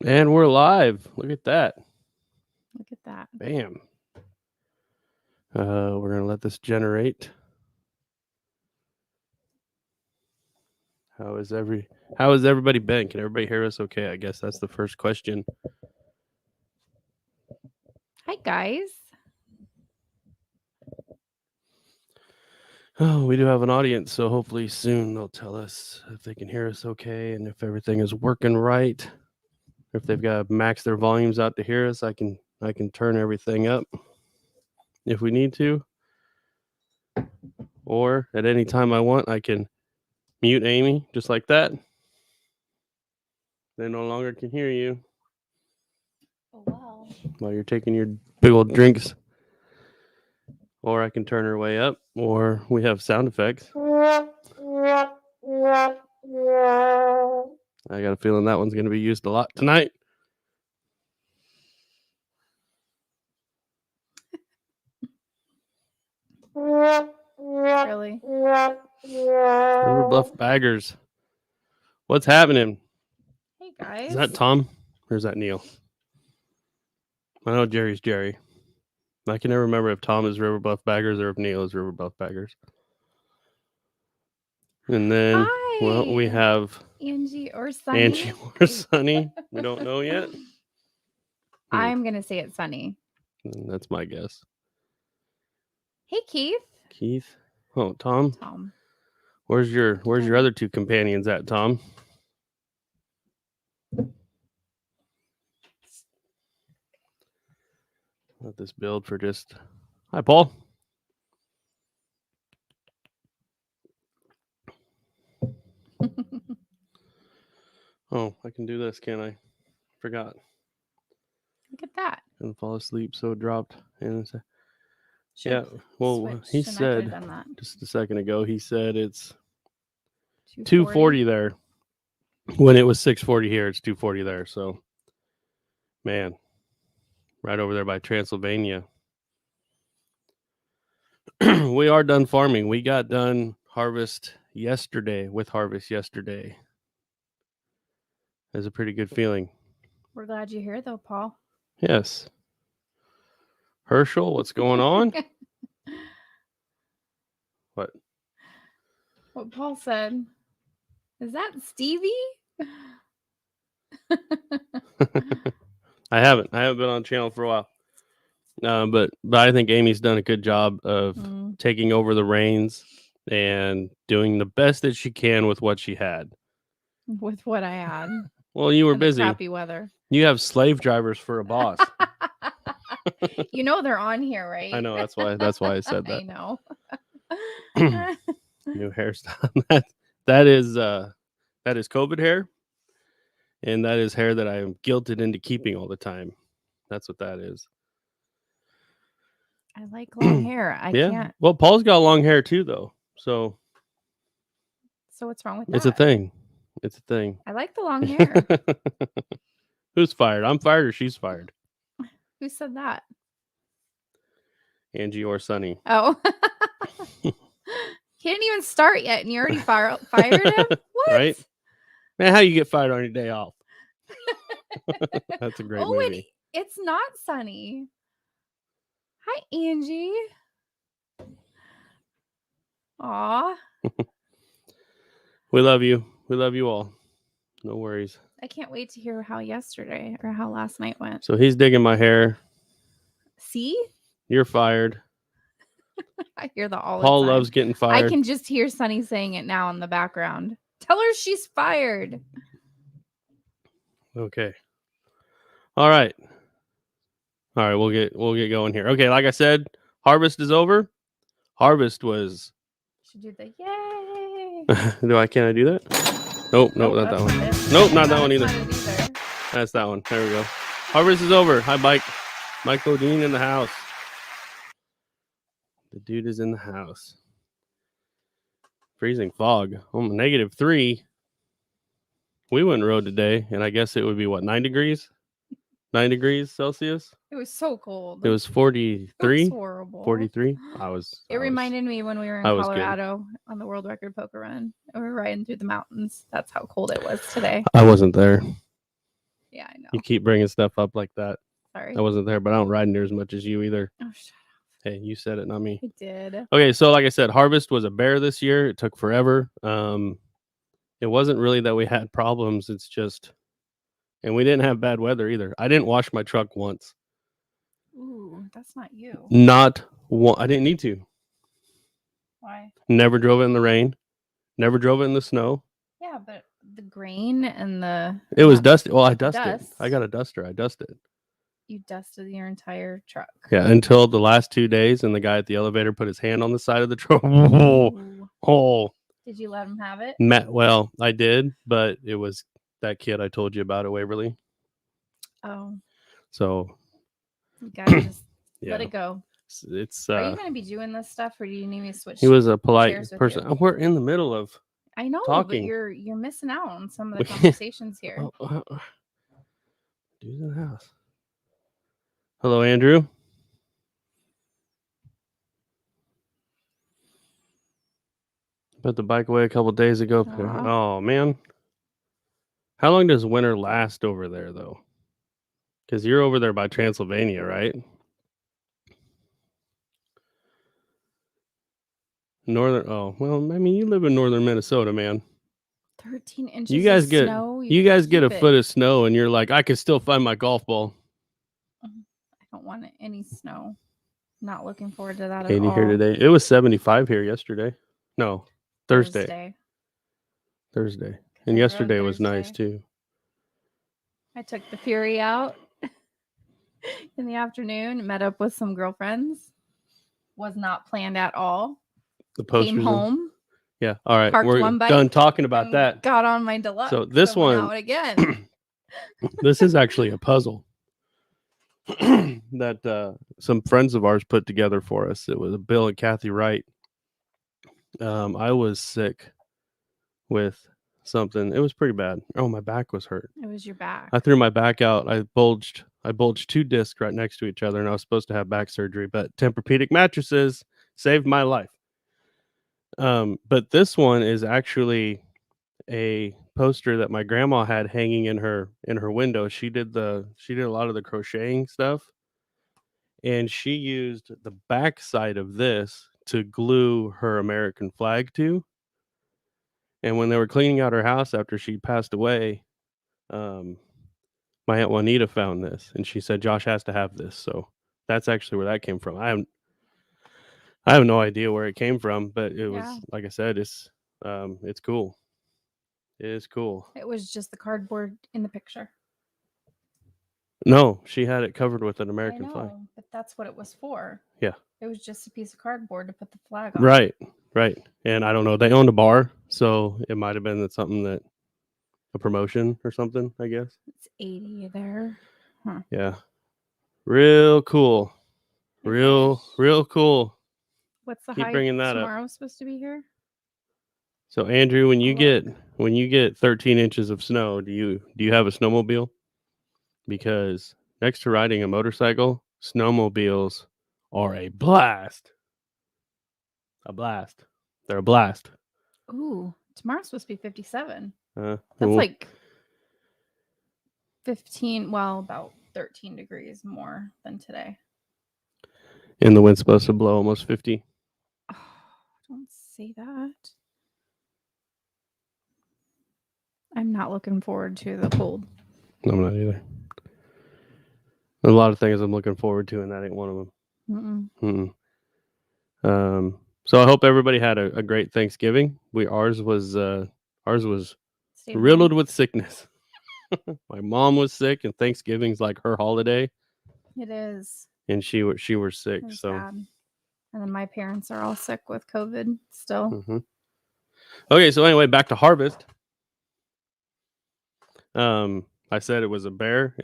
And we're live. Look at that. Look at that. Bam. We're going to let this generate. How is everybody been? Can everybody hear us okay? I guess that's the first question. Hi, guys. Oh, we do have an audience, so hopefully soon they'll tell us if they can hear us okay and if everything is working right. If they've got to max their volumes out to hear us, I can turn everything up if we need to. Or at any time I want, I can mute Amy just like that. They no longer can hear you. Oh, wow. While you're taking your big old drinks. Or I can turn her way up, or we have sound effects. I got a feeling that one's going to be used a lot tonight. Really? River Bluff Baggers. What's happening? Hey, guys. Is that Tom or is that Neil? I know Jerry's Jerry. I can never remember if Tom is River Bluff Baggers or if Neil is River Bluff Baggers. And then, well, we have Angie or Sunny. Angie or Sunny. We don't know yet. I'm going to say it's Sunny. That's my guess. Hey, Keith. Keith. Oh, Tom. Tom. Where's your other two companions at, Tom? Let this build for just... Hi, Paul. Oh, I can do this, can I? Forgot. Look at that. And fall asleep, so it dropped. And yeah, well, he said just a second ago, he said it's 240 there. When it was 640 here, it's 240 there. So, man, right over there by Transylvania. We are done farming. We got done harvest yesterday. It was a pretty good feeling. We're glad you're here, though, Paul. Yes. Herschel, what's going on? What? What Paul said. Is that Stevie? I haven't been on the channel for a while. But I think Amy's done a good job of taking over the reins and doing the best that she can with what she had. With what I had. Well, you were busy. Crappy weather. You have slave drivers for a boss. You know they're on here, right? I know, that's why I said that. I know. New hairstyle. That is COVID hair. And that is hair that I am guilted into keeping all the time. That's what that is. I like long hair. I can't. Well, Paul's got long hair too, though. So what's wrong with that? It's a thing. I like the long hair. Who's fired? I'm fired or she's fired? Who said that? Angie or Sunny. Oh. He didn't even start yet and you already fired him? What? Right? Man, how you get fired on your day off? That's a great movie. It's not Sunny. Hi, Angie. Aw. We love you. We love you all. No worries. I can't wait to hear how yesterday or how last night went. So he's digging my hair. See? You're fired. I hear that all the Paul time. loves getting fired. I can just hear Sunny saying it now in the background. Tell her she's fired. Okay. All right. We'll get going here. Okay, like I said, harvest is over. Harvest was. Should do the yay. Can I do that? Nope, not that one. Nope, not that one either. That's that one. There we go. Harvest is over. Hi, Mike. Mike Bodine in the house. The dude is in the house. Freezing fog. -3. We went road today, and I guess it would be what, 9 degrees? 9 degrees Celsius. It was so cold. It was 43. It was horrible. 43. It reminded me when we were in Colorado on the world record poker run. We were riding through the mountains. That's how cold it was today. I wasn't there. Yeah, I know. You keep bringing stuff up like that. Sorry. I wasn't there, but I don't ride near as much as you either. Oh, shut up. Hey, you said it, not me. I did. Okay, so like I said, harvest was a bear this year. It took forever. It wasn't really that we had problems. It's just, and we didn't have bad weather either. I didn't wash my truck once. Ooh, that's not you. Not one. I didn't need to. Why? Never drove it in the rain. Never drove it in the snow. Yeah, but the grain and the... It was dusty. Well, I dusted. Dust. I got a duster. I dusted. You dusted your entire truck. Yeah, until the last 2 days, and the guy at the elevator put his hand on the side of the truck. Oh. Did you let him have it? Well, I did, but it was that kid I told you about at Waverly. Oh. So you gotta just let it go. It's Are you gonna be doing this stuff, or do you need me to switch? He was a polite person. We're in the middle of I know, talking. but you're missing out on some of the conversations here. Dude's in the house. Hello, Andrew. Put the bike away a couple days ago. Oh man, how long does winter last over there though? Because you're over there by Transylvania, right? Northern. Oh well, I mean, you live in northern Minnesota, man. 13 inches. You guys of get snow. You guys get a foot of snow, and you're like, I can still find my golf ball. I don't want any snow. Not looking forward to that 80 at all. here today. It was 75 here yesterday. No, Thursday. And yesterday was nice too. I took the Fury out in the afternoon, met up with some girlfriends. Was not planned at all. The posters came home. Yeah. All right. We're done talking about that. Got on my deluxe. So this one out again. This is actually a puzzle that some friends of ours put together for us. It was Bill and Kathy Wright. I was sick with something. It was pretty bad. Oh, my back was hurt. It was your back. I threw my back out. I bulged 2 discs right next to each other, and I was supposed to have back surgery, but Tempur-Pedic mattresses saved my life. But this one is actually a poster that my grandma had hanging in her window. She did a lot of the crocheting stuff, and she used the back side of this to glue her American flag to. And when they were cleaning out her house after she passed away, my Aunt Juanita found this, and she said Josh has to have this. So that's actually where that came from. I have no idea where it came from, but it was, like I said, it's cool. It is cool. It was just the cardboard in the picture. No, she had it covered with an American flag. But that's what it was for. Yeah. It was just a piece of cardboard to put the flag on. Right. And I don't know. They owned a bar, so it might have been a promotion or something, I guess. It's 80 there. Huh. Yeah. Real cool. Real cool. What's the Keep high bringing that tomorrow up. Supposed to be here? So Andrew, when you get 13 inches of snow, do you have a snowmobile? Because next to riding a motorcycle, snowmobiles are a blast. They're a blast. Ooh, tomorrow's supposed to be 57. That's like 15, well, about 13 degrees more than today. And the wind's supposed to blow almost 50. Oh, don't say that. I'm not looking forward to the cold. No, I'm not either. There's a lot of things I'm looking forward to, and that ain't one of them. So I hope everybody had a great Thanksgiving. Ours was riddled with sickness. My mom was sick, and Thanksgiving's like her holiday. It is. And she was sick. So bad. And then my parents are all sick with COVID still. Mm-hmm. Okay, so anyway, back to harvest. I said it was a bear.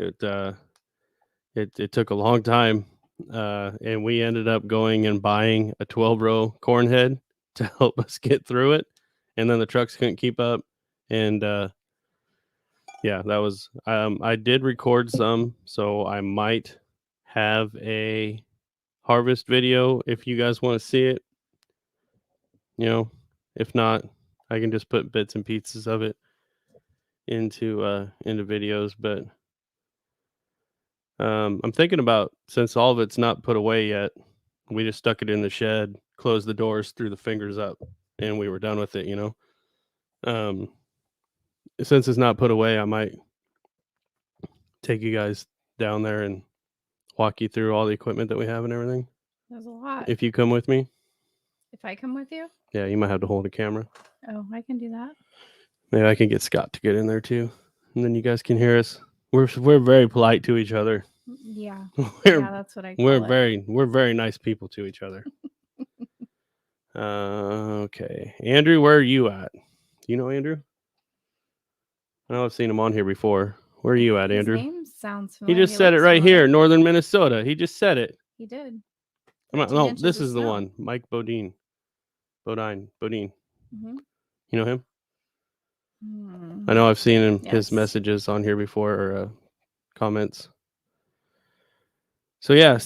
It took a long time, and we ended up going and buying a 12-row corn head to help us get through it, and then the trucks couldn't keep up, and yeah, that was. I did record some, so I might have a harvest video if you guys want to see it. If not, I can just put bits and pieces of it into videos, but I'm thinking about, since all of it's not put away yet, we just stuck it in the shed, closed the doors, threw the fingers up, and we were done with it, Since it's not put away, I might take you guys down there and walk you through all the equipment that we have and everything. There's a lot. If you come with me. If I come with you? Yeah, you might have to hold a camera. Oh, I can do that. Maybe I can get Scott to get in there too, and then you guys can hear us. We're very polite to each other. Yeah. Yeah, that's what I call it. We're very nice people to each other. Okay. Andrew, where are you at? Do you know Andrew? I know I've seen him on here before. Where are you at, Andrew? His name sounds He familiar. just said it right familiar. here, Northern Minnesota. He just said it. He did. No, this is the one. Mike Bodine. Bodine. Mm-hmm. You know him? I know I've seen him, his messages on here before, or comments. So yeah,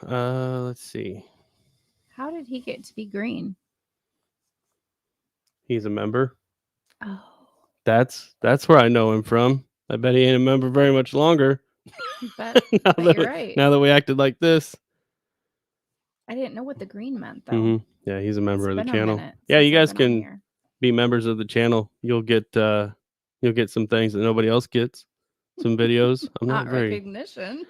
let's see. How did he get to be green? He's a member. Oh. That's where I know him from. I bet he ain't a member very much longer. But you're right. Now that we acted like this. I didn't know what the green meant though. Mm-hmm. Yeah, he's a member of the channel. Yeah, you guys can be members of the channel. You'll get some things that nobody else gets. Some videos. I'm not very recognition.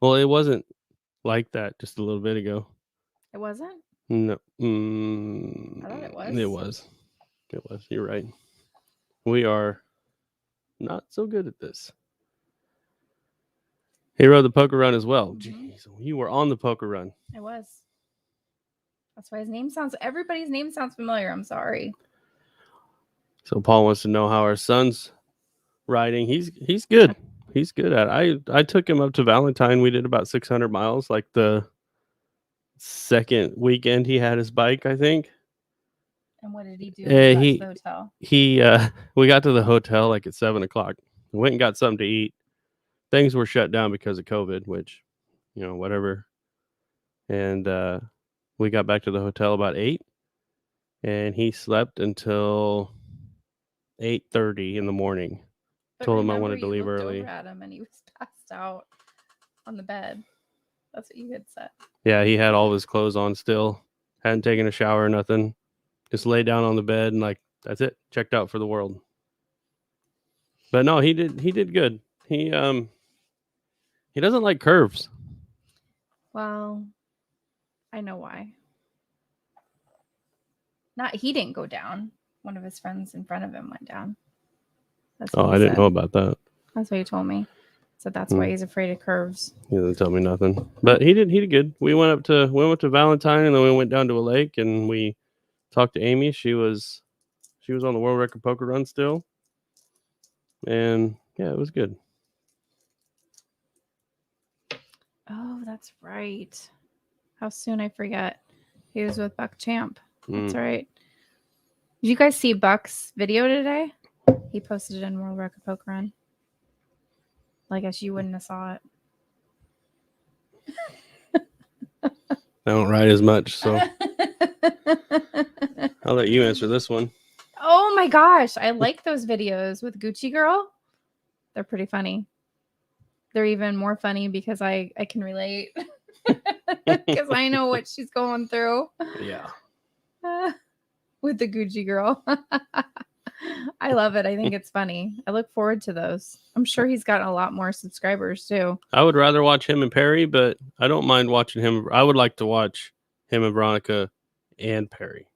Well, it wasn't like that just a little bit ago. It wasn't? No. I thought it was. It was. You're right. We are not so good at this. He rode the poker run as well. Mm-hmm. Jeez, you were on the poker run. I was. That's why everybody's name sounds familiar. I'm sorry. So Paul wants to know how our son's riding. He's good. He's good at it. I took him up to Valentine. We did about 600 miles, like the second weekend he had his bike, I think. And what did he do when he got to the hotel? We got to the hotel like at 7:00. We went and got something to eat. Things were shut down because of COVID, which, whatever. And we got back to the hotel about 8, and he slept until 8:30 in the morning. Told him I wanted to leave early. Over at him and he was passed out on the bed. That's what you had said. Yeah, he had all of his clothes on still. Hadn't taken a shower or nothing. Just lay down on the bed and that's it. Checked out for the world. But no, he did good. He doesn't like curves. Well, I know why. He didn't go down. One of his friends in front of him went down. I didn't know about that. That's what he told me. So that's why he's afraid of curves. He didn't tell me nothing. But he did good. We went to Valentine, and then we went down to a lake and we talked to Amy. She was on the world record poker run still. And yeah, it was good. Oh, that's right. How soon I forget. He was with Buck Champ. That's right. Did you guys see Buck's video today? He posted it in World Record Poker Run. I guess you wouldn't have saw it. I don't ride as much, so I'll let you answer this one. Oh my gosh. I like those videos with Gucci Girl. They're pretty funny. They're even more funny because I can relate. Because I know what she's going through. Yeah. With the Gucci Girl. I love it. I think it's funny. I look forward to those. I'm sure he's got a lot more subscribers too. I would rather watch him and Perry, but I don't mind watching him. I would like to watch him and Veronica and Perry.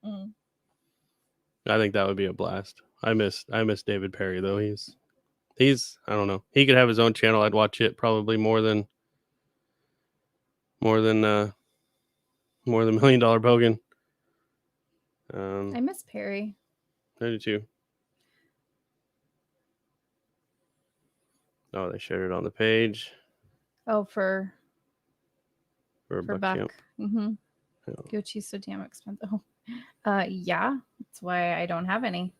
I think that would be a blast. I miss David Perry though. He's I don't know. He could have his own channel. I'd watch it probably more than $1 Million Bogan. I miss Perry. I do too. Oh, they shared it on the page. Oh, for Buck. Yeah. Gucci's so damn expensive. Yeah, that's why I don't have any.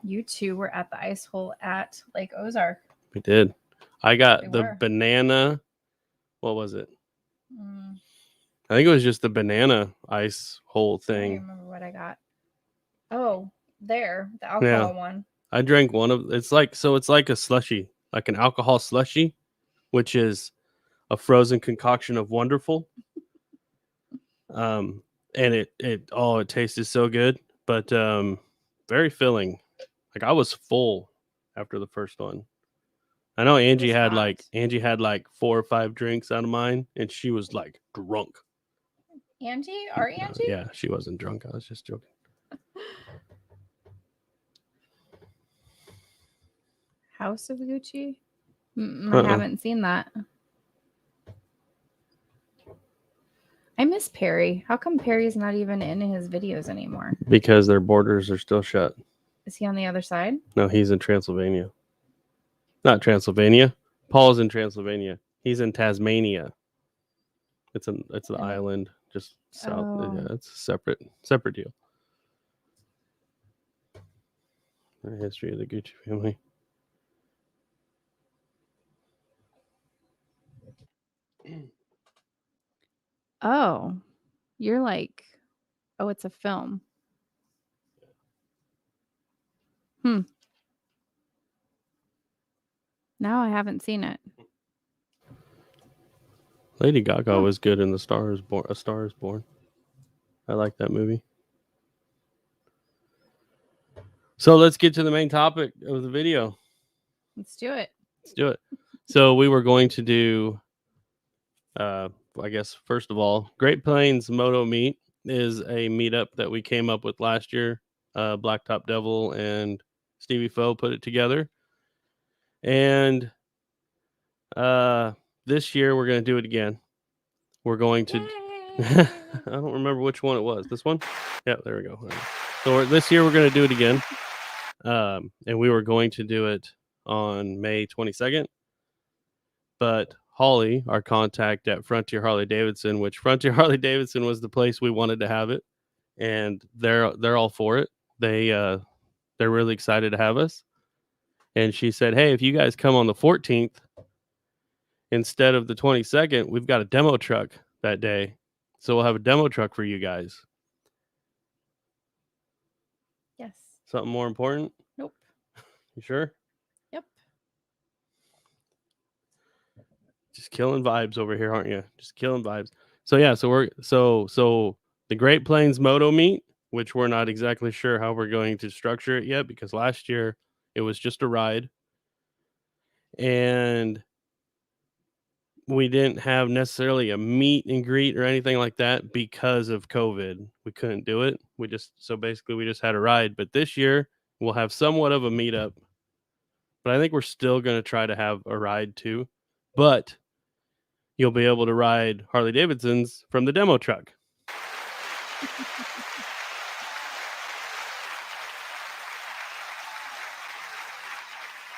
You two were at the ice hole at Lake Ozark. We did. I got the banana. What was it? I think it was just the banana ice hole thing. I remember what I got. Oh, the alcohol one. I drank one of it's like a slushy, like an alcohol slushy, which is a frozen concoction of Wonderful. And it tasted so good, but very filling. Like I was full after the first one. I know Angie had like 4 or 5 drinks out of mine, and she was like drunk. Angie? Our Angie? Yeah, she wasn't drunk. I was just joking. House of Gucci? I haven't seen that. I miss Perry. How come Perry's not even in his videos anymore? Because their borders are still shut. Is he on the other side? No, he's in Transylvania. Not Transylvania. Paul's in Transylvania. He's in Tasmania. It's an island just south. Oh. Yeah, it's a separate deal. The history of the Gucci family. Oh, you're like, oh, it's a film. Now I haven't seen it. Lady Gaga was good in A Star Is Born. I like that movie. So let's get to the main topic of the video. Let's do it. So we were going to do, I guess, first of all, Great Plains Moto Meet is a meetup that we came up with last year. Blacktop Devil and Stevy Faux put it together. And this year we're going to do it again. We're going to... I don't remember which one it was. This one? Yeah, there we go. So this year we're going to do it again. And we were going to do it on May 22nd. But Holly, our contact at Frontier Harley Davidson, which Frontier Harley Davidson was the place we wanted to have it, and they're all for it. They're really excited to have us. And she said, "Hey, if you guys come on the 14th instead of the 22nd, we've got a demo truck that day. So we'll have a demo truck for you guys." Yes. Something more important? Nope. You sure? Yep. Just killing vibes over here, aren't you? Just killing vibes. So yeah, so the Great Plains Moto Meet, which we're not exactly sure how we're going to structure it yet, because last year it was just a ride. And we didn't have necessarily a meet and greet or anything like that because of COVID. We couldn't do it. We just had a ride. But this year we'll have somewhat of a meetup. But I think we're still going to try to have a ride too. But you'll be able to ride Harley Davidsons from the demo truck.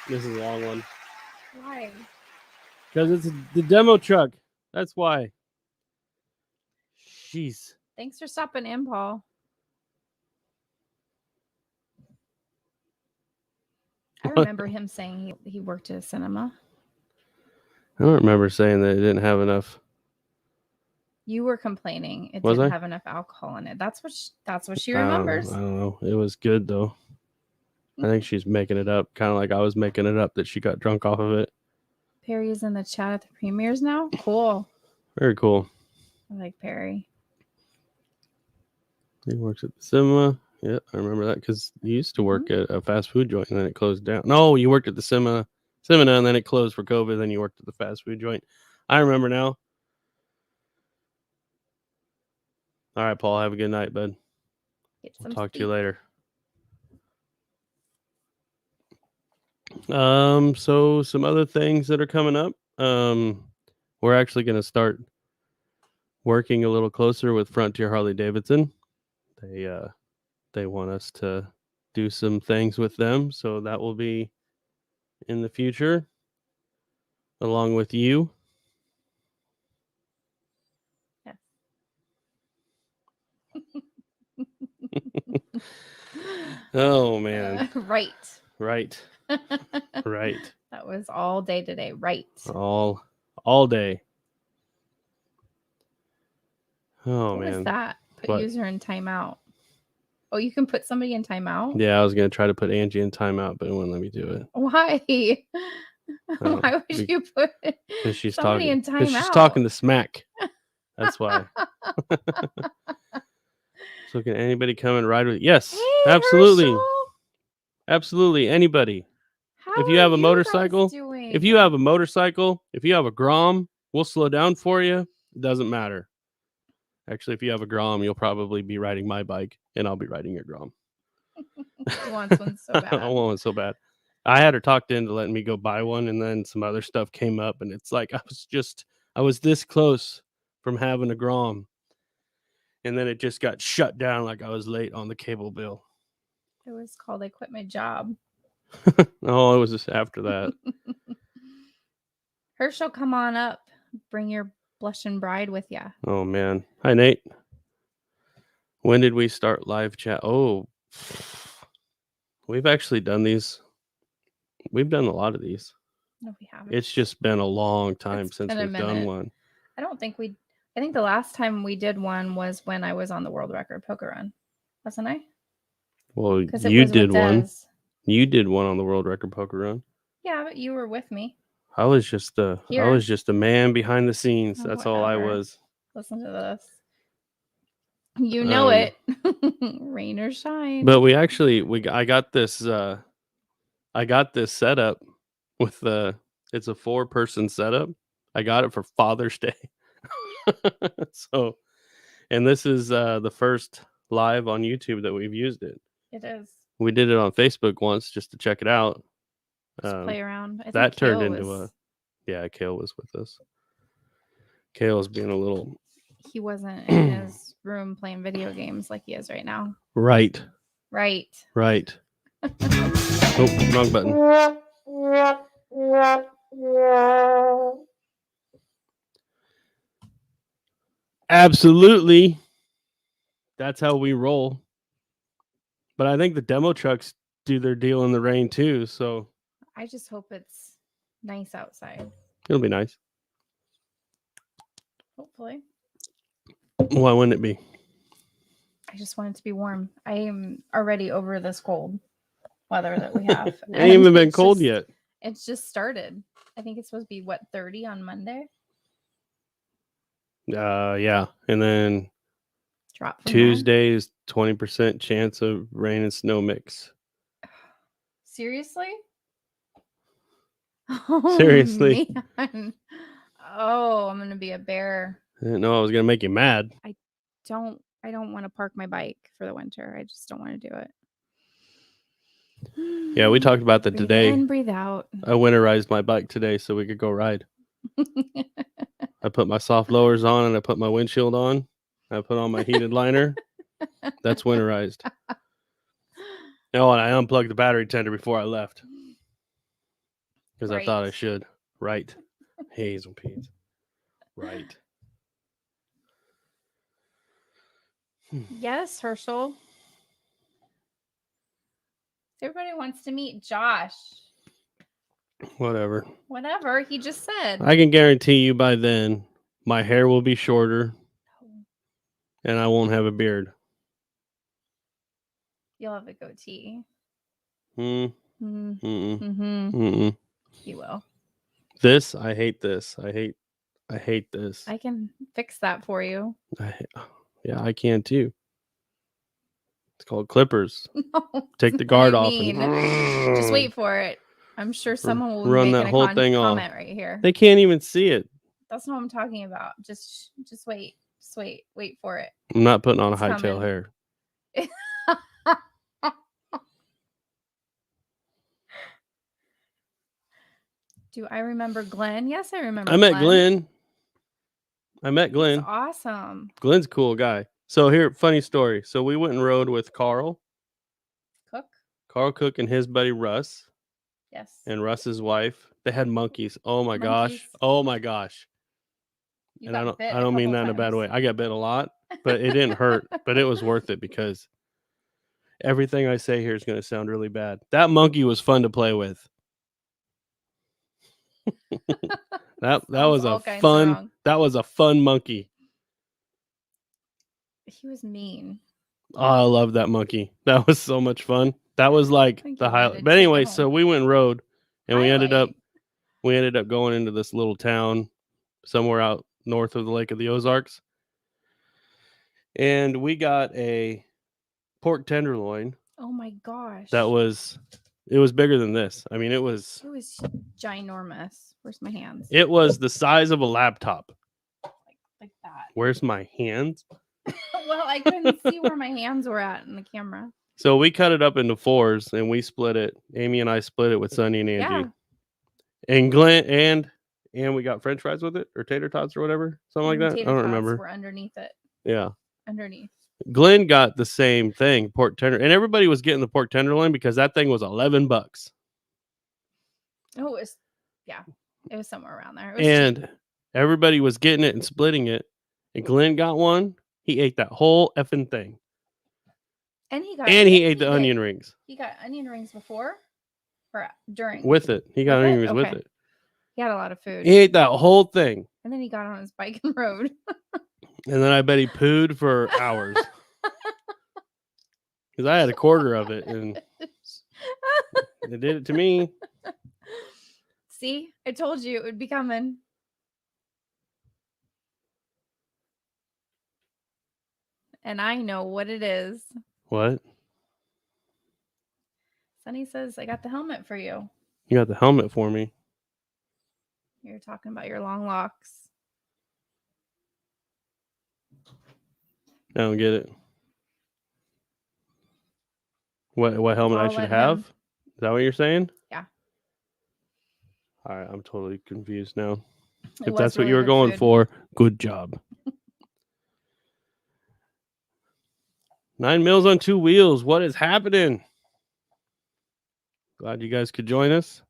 This is a long one. Why? Because it's the demo truck. That's why. Jeez. Thanks for stopping in, Paul. I remember him saying he worked at a cinema. I don't remember saying that it didn't have enough. You were complaining it didn't have enough alcohol in it. That's what she remembers. I don't know. It was good though. I think she's making it up, kind of like I was making it up that she got drunk off of it. Perry is in the chat at the premieres now. Cool. Very cool. I like Perry. He works at the cinema. Yeah, I remember that because he used to work at a fast food joint and then it closed down. No, you worked at the cinema and then it closed for COVID. Then you worked at the fast food joint. I remember now. All right, Paul. Have a good night, bud. I'll talk to you later. So some other things that are coming up. We're actually going to start working a little closer with Frontier Harley Davidson. They want us to do some things with them, so that will be in the future, along with you. Yes. Oh man. Right. Right. That was all day today. Right. All day. Oh what man. Was that? Put user in timeout. Oh, you can put somebody in timeout? Yeah, I was going to try to put Angie in timeout, but it wouldn't let me do it. Why? Why would you put somebody in timeout? Because she's talking to smack. That's why. So can anybody come and ride with? Yes, hey, absolutely. Herschel. Absolutely. Anybody. How if you have a motorcycle, if you have a motorcycle, if you have a Grom, we'll slow down for you. It doesn't matter. Actually, if you have a Grom, you'll probably be riding my bike and I'll be riding your Grom. He wants one so bad. I want one so bad. I had her talked into letting me go buy one, and then some other stuff came up, and it's like I was this close from having a Grom, and then it just got shut down like I was late on the cable bill. It was called I Quit My Job. Oh, it was just after that. Herschel, come on up. Bring your blushing bride with you. Oh man. Hi Nate. When did we start live chat? Oh, we've actually done these. We've done a lot of these. No, we haven't. It's just been a long time since we've done one. I think the last time we did one was when I was on the world record poker run. Wasn't I? Well, you did one. You did one on the world record poker run. Yeah, but you were with me. I was just a man behind the scenes. That's all I was. Listen to this. You know it. Rain or shine. But I got this setup with it's a 4-person setup. I got it for Father's Day. So, and this is the first live on YouTube that we've used it. It is. We did it on Facebook once just to check it out. Just play around. I that turned into Kale was with us. Kale's being a little. He wasn't in his room playing video games like he is right now. Right. Oh, wrong button. Absolutely. That's how we roll. But I think the demo trucks do their deal in the rain too, so I just hope it's nice outside. It'll be nice. Hopefully. Why wouldn't it be? I just want it to be warm. I am already over this cold weather that we have. It ain't even been cold yet. It's just started. I think it's supposed to be 30 on Monday. Yeah. And then drop Tuesday is 20% chance of rain and snow mix. Seriously? Seriously. Man. Oh, I'm gonna be a bear. I didn't know I was gonna make you mad. I don't want to park my bike for the winter. I just don't want to do it. Yeah, we talked about that breathe today. In, breathe out. I winterized my bike today so we could go ride. I put my soft lowers on and I put my windshield on. I put on my heated liner. That's winterized. Oh, and I unplugged the battery tender before I left. Because I thought I should. Right. Hazel Pete. Right. Yes, Herschel. Everybody wants to meet Josh. Whatever. He just said. I can guarantee you by then, my hair will be shorter. And I won't have a beard. You'll have a goatee. You will. This, I hate this. I hate this. I can fix that for you. Yeah, I can too. It's called clippers. No, take the guard off and just wait for it. I'm sure someone will run that whole thing off. Right here. They can't even see it. That's not what I'm talking about. Just wait. Just wait for it. I'm not putting on a hightail hair. Do I remember Glenn? Yes, I remember. I met Glenn. That's awesome. Glenn's a cool guy. So here, funny story. So we went and rode with Carl Cook and his buddy Russ. Yes. And Russ's wife. They had monkeys. Oh my gosh. Oh my gosh. And I don't mean that in a bad way. I got bit a lot, but it didn't hurt. But it was worth it because everything I say here is going to sound really bad. That monkey was fun to play with. that was a fun monkey. He was mean. Oh, I love that monkey. That was so much fun. That was like the highlight. But anyway, so we went and rode, and we ended up going into this little town somewhere out north of the Lake of the Ozarks. And we got a pork tenderloin. Oh my gosh. It was bigger than this. I mean, it was ginormous. Where's my hands? It was the size of a laptop. Like that. Where's my hands? Well, I couldn't see where my hands were at in the camera. So we cut it up into fours and we split it. Amy and I split it with Sunny and Angie. Yeah. And Glenn and we got French fries with it, or tater tots or whatever, something like that. I don't remember. Were underneath it. Yeah. Underneath. Glenn got the same thing, pork tender, and everybody was getting the pork tenderloin because that thing was $11. Oh, it was somewhere around there. And cheap. Everybody was getting it and splitting it. And Glenn got one. He ate that whole effing thing. And he ate the onion rings. He got onion rings before or during? With it. He got onion rings with it. He had a lot of food. He ate that whole thing. And then he got on his bike and rode. And then I bet he pooed for hours. Because I had a quarter of it and it did it to me. See, I told you it would be coming. And I know what it is. What? Sunny says, I got the helmet for you. You got the helmet for me. You're talking about your long locks. I don't get it. What helmet I should have? Is that what you're saying? Yeah. All right, I'm totally confused now. If that's what you were going for, good job. 9 Meals on 2 Wheels. What is happening? Glad you guys could join us.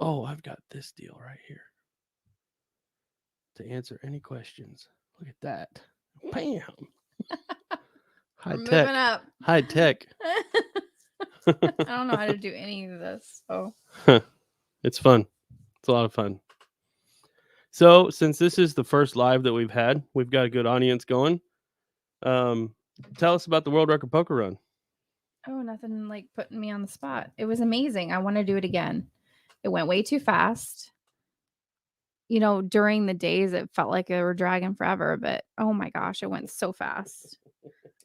Oh, I've got this deal right here to answer any questions. Look at that. Bam. High tech. Up. High tech. I don't know how to do any of this. So it's fun. It's a lot of fun. So since this is the first live that we've had, we've got a good audience going. Tell us about the World Record Poker Run. Oh, nothing like putting me on the spot. It was amazing. I want to do it again. It went way too fast. You know, during the days, it felt like they were dragging forever, but oh my gosh, it went so fast.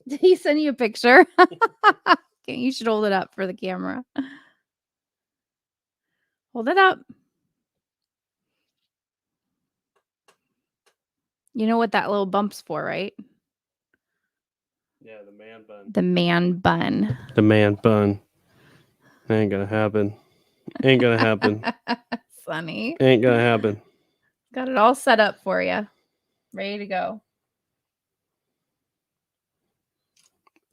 Did he send you a picture? Okay, you should hold it up for the camera. Hold it up. You know what that little bump's for, right? Yeah, the man bun. The man bun. The man bun. Ain't gonna happen. Ain't gonna happen. Sunny. Ain't gonna happen. Got it all set up for you. Ready to go.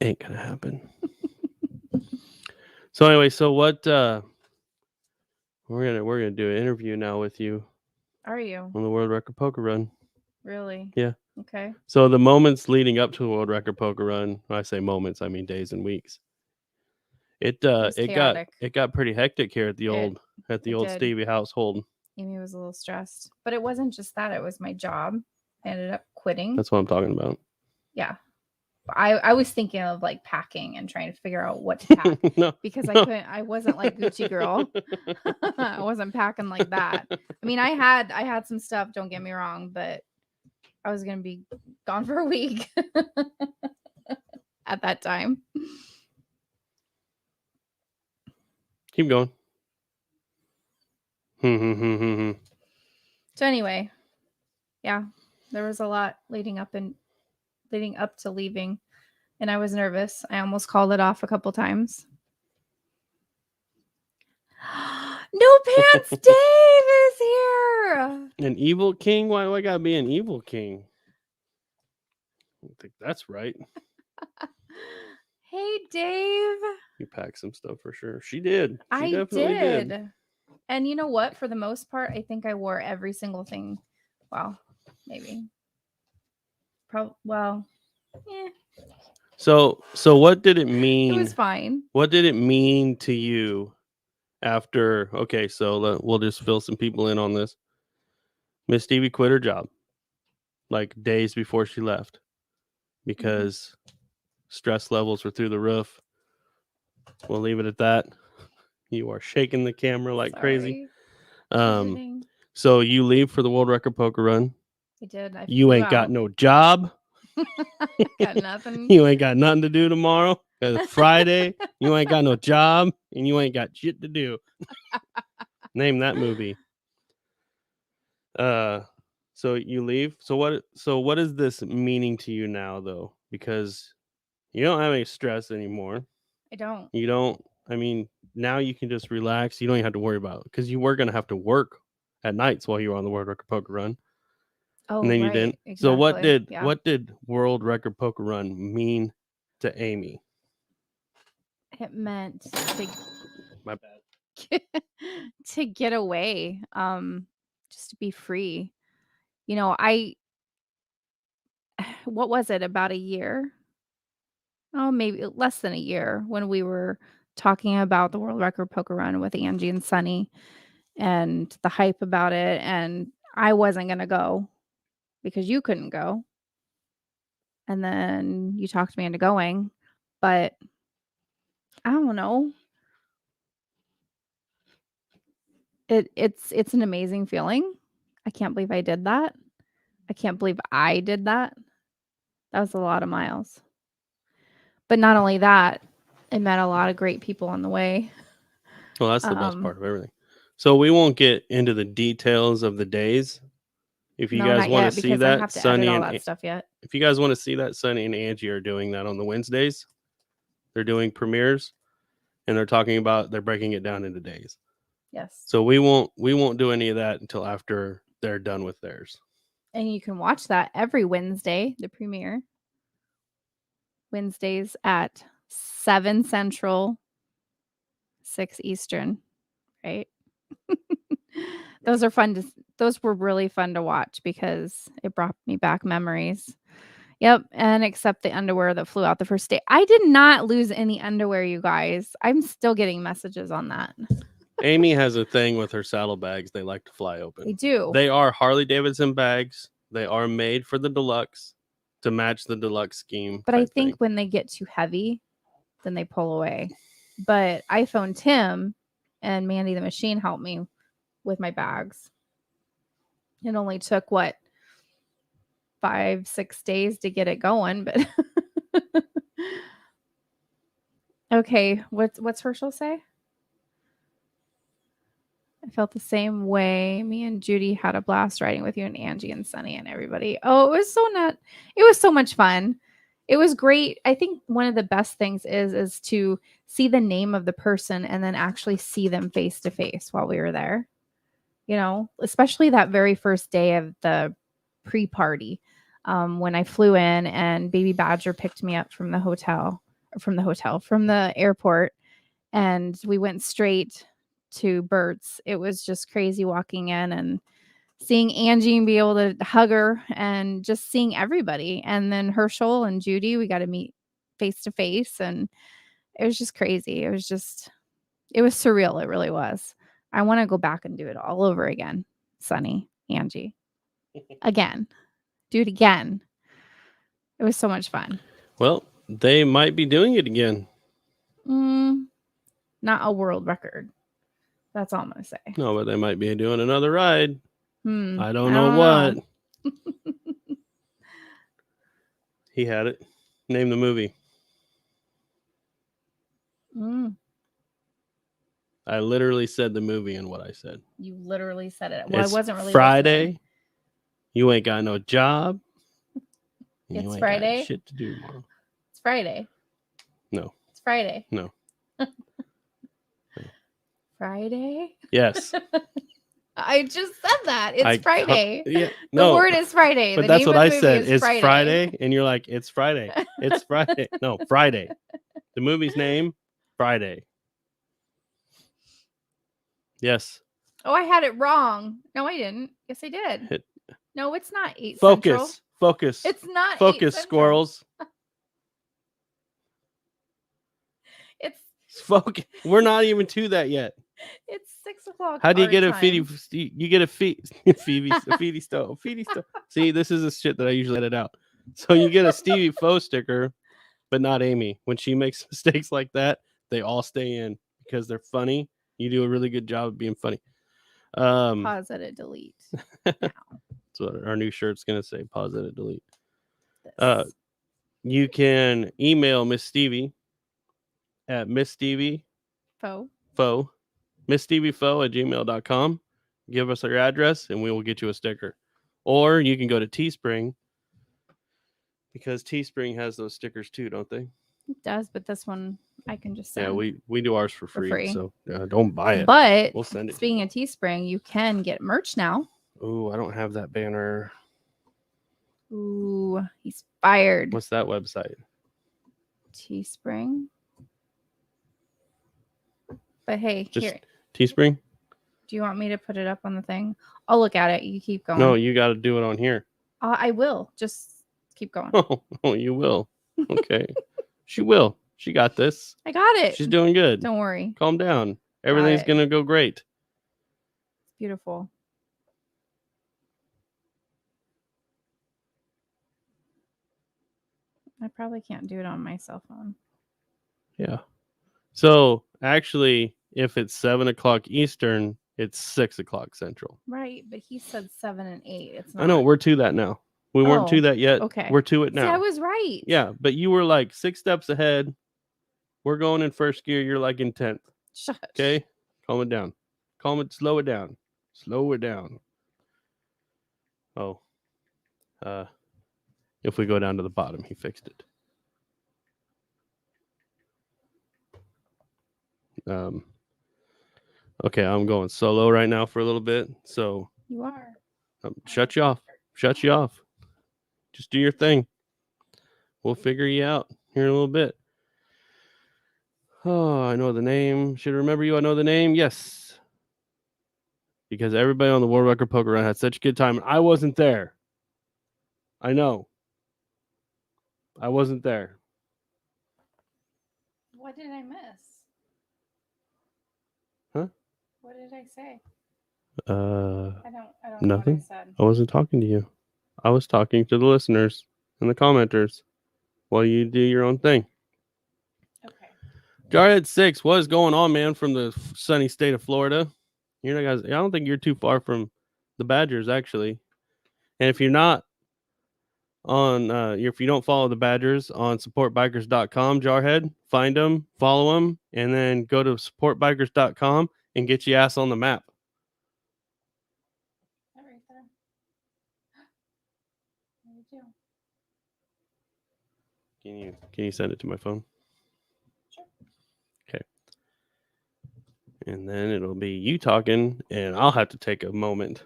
Ain't gonna happen. So anyway, so what we're gonna do an interview now with you. Are you? On the World Record Poker Run. Really? Yeah. Okay. So the moments leading up to the World Record Poker Run, when I say moments, I mean days and weeks. It got pretty hectic here at the old Stevy household. Amy was a little stressed, but it wasn't just that. It was my job. I ended up quitting. That's what I'm talking about. Yeah. I was thinking of like packing and trying to figure out what to pack because I wasn't like Gucci girl. I wasn't packing like that. I mean, I had some stuff, don't get me wrong, but I was going to be gone for a week at that time. Keep going. So anyway, yeah, there was a lot leading up to leaving, and I was nervous. I almost called it off a couple times. No Pants Dave is here. An evil king? Why do I gotta be an evil king? I don't think that's right. Hey, Dave. You packed some stuff for sure. She did. I definitely did. And you know what? For the most part, I think I wore every single thing. Well, maybe. Yeah. So what did it mean? It was fine. What did it mean to you after? Okay, so we'll just fill some people in on this. Miss Stevie quit her job like days before she left because stress levels are through the roof. We'll leave it at that. You are shaking the camera like crazy. So you leave for the world record poker run. I did. You ain't got no job. Got nothing. You ain't got nothing to do tomorrow. It's Friday. You ain't got no job, and you ain't got shit to do. Name that movie. So you leave. So what is this meaning to you now, though? Because you don't have any stress anymore. I don't. You don't. I mean, now you can just relax. You don't even have to worry about it because you were gonna have to work at nights while you were on the world record poker run. Oh, and then right, you didn't. Exactly. So what did world record poker run mean to Amy? It meant to My bad. to get away, just to be free. What was it, about a year? Oh, maybe less than a year, when we were talking about the world record poker run with Angie and Sunny and the hype about it, and I wasn't gonna go because you couldn't go. And then you talked me into going, but I don't know. It's an amazing feeling. I can't believe I did that. I can't believe I did that. That was a lot of miles. But not only that, it met a lot of great people on the way. Well, that's the best part of everything. So we won't get into the details of the days. If you guys want to see that, Sunny and all that stuff yet. If you guys want to see that, Sunny and Angie are doing that on the Wednesdays. They're doing premieres, and they're breaking it down into days. Yes. So we won't do any of that until after they're done with theirs. And you can watch that every Wednesday, the premiere. Wednesdays at 7 Central, 6 Eastern, right? Those were really fun to watch because it brought me back memories. Yep, and except the underwear that flew out the first day. I did not lose any underwear, you guys. I'm still getting messages on that. Amy has a thing with her saddlebags. They like to fly open. They do. They are Harley Davidson bags. They are made for the deluxe to match the deluxe scheme. But I think when they get too heavy, then they pull away. But I phoned Tim, and Mandy the machine helped me with my bags. It only took 5-6 days to get it going, but okay. What's Herschel say? I felt the same way. Me and Judy had a blast riding with you and Angie and Sunny and everybody. Oh, it was so much fun. It was great. I think one of the best things is to see the name of the person and then actually see them face to face while we were there. Especially that very first day of the pre-party, when I flew in and Baby Badger picked me up from the airport, and we went straight to Bert's. It was just crazy walking in and seeing Angie and be able to hug her and just seeing everybody. And then Herschel and Judy, we got to meet face to face, and it was just crazy. It was surreal. It really was. I want to go back and do it all over again. Sunny, Angie, again, do it again. It was so much fun. Well, they might be doing it again. Not a world record. That's all I'm going to say. No, but they might be doing another ride. I don't know what. He had it. Name the movie. I literally said the movie and what I said. You literally said it. Well, I wasn't really Friday. Listening. You ain't got no job. It's Friday. Got shit to do tomorrow. It's Friday. No. It's Friday. No. Friday? Yes. I just said that. It's Friday. No. The word is Friday. But that's what I said. It's Friday. And you're like, it's Friday. It's Friday. No, Friday. The movie's name, Friday. Yes. Oh, I had it wrong. No, I didn't. Yes, I did. No, it's not 8 Focus. Central. Focus. It's not Focus, 8 squirrels. It's focus. We're not even to that yet. It's 6 o'clock. How do you get a feedy? You get a feedy stove. See, this is the shit that I usually edit out. So you get a Stevy Faux sticker, but not Amy. When she makes mistakes like that, they all stay in because they're funny. You do a really good job of being funny. Pause, edit, delete. That's what our new shirt's gonna say. Pause, edit, delete. This. You can email Miss Stevie at Miss Stevie Faux. Miss Stevie Faux at gmail.com. Give us your address and we will get you a sticker. Or you can go to Teespring, because Teespring has those stickers too, don't they? It does, but this one I can just send. Yeah, we do ours for free. So don't buy it. But we'll send it. Speaking of Teespring, you can get merch now. Ooh, I don't have that banner. Ooh, he's fired. What's that website? Teespring. But hey, just here. Teespring? Do you want me to put it up on the thing? I'll look at it. You keep going. No, you got to do it on here. I will. Just keep going. Oh, you will. Okay. She will. She got this. I got it. She's doing good. Don't worry. Calm down. Everything's going to go great. It's beautiful. I probably can't do it on my cell phone. Yeah. So actually, if it's 7 o'clock Eastern, it's 6 o'clock Central. Right, but he said 7 and 8. It's not. I know, we're to that now. We weren't to that yet. Okay. We're to it now. See, I was right. Yeah, but you were like 6 steps ahead. We're going in first gear. You're like in 10th. Shush. Okay? Calm it down. Slow it down. Slow it down. Oh. If we go down to the bottom, he fixed it. Okay, I'm going solo right now for a little bit. So you are. Shut you off. Shut you off. Just do your thing. We'll figure you out here in a little bit. Oh, I know the name. Should I remember you? I know the name. Yes. Because everybody on the World Record Poker Run had such a good time. And I wasn't there. I know. I wasn't there. What did I miss? Huh? What did I say? I don't nothing. know what I said. I wasn't talking to you. I was talking to the listeners and the commenters while you do your own thing. Okay. Jarhead 6, what is going on, man, from the sunny state of Florida? You know, guys, I don't think you're too far from the Badgers, actually. And if you're not on, if you don't follow the Badgers on supportbikers.com, Jarhead, find them, follow them, and then go to supportbikers.com and get your ass on the map. Right there. What do you do? Can you send it to my phone? Sure. Okay. And then it'll be you talking, and I'll have to take a moment.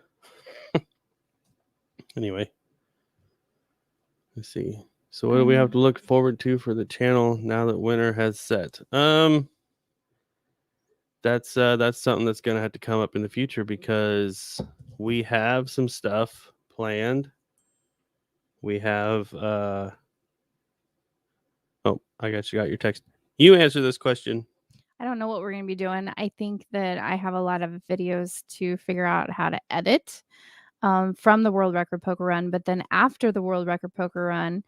Anyway. Let's see. So what do we have to look forward to for the channel now that winter has set? That's something that's gonna have to come up in the future because we have some stuff planned. We have oh, I got your text. You answer this question. I don't know what we're going to be doing. I think that I have a lot of videos to figure out how to edit from the World Record Poker Run. But then after the World Record Poker Run,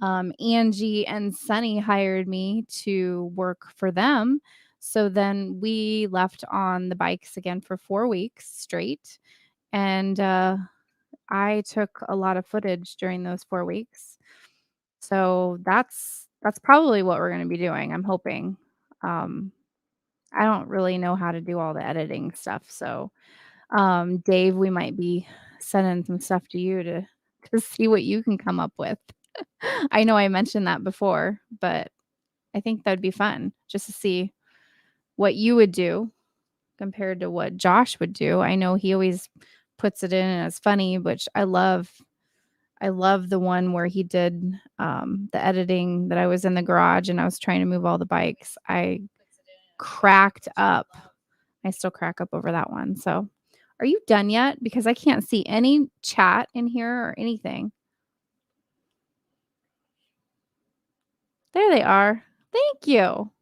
Angie and Sunny hired me to work for them. So then we left on the bikes again for 4 weeks straight. And I took a lot of footage during those 4 weeks. So that's probably what we're going to be doing. I'm hoping. I don't really know how to do all the editing stuff. So, Dave, we might be sending some stuff to you to see what you can come up with. I know I mentioned that before, but I think that'd be fun just to see what you would do compared to what Josh would do. I know he always puts it in as funny, which I love. I love the one where he did the editing that I was in the garage and I was trying to move all the bikes. I cracked up. I still crack up over that one. So, are you done yet? Because I can't see any chat in here or anything. There they are. Thank you.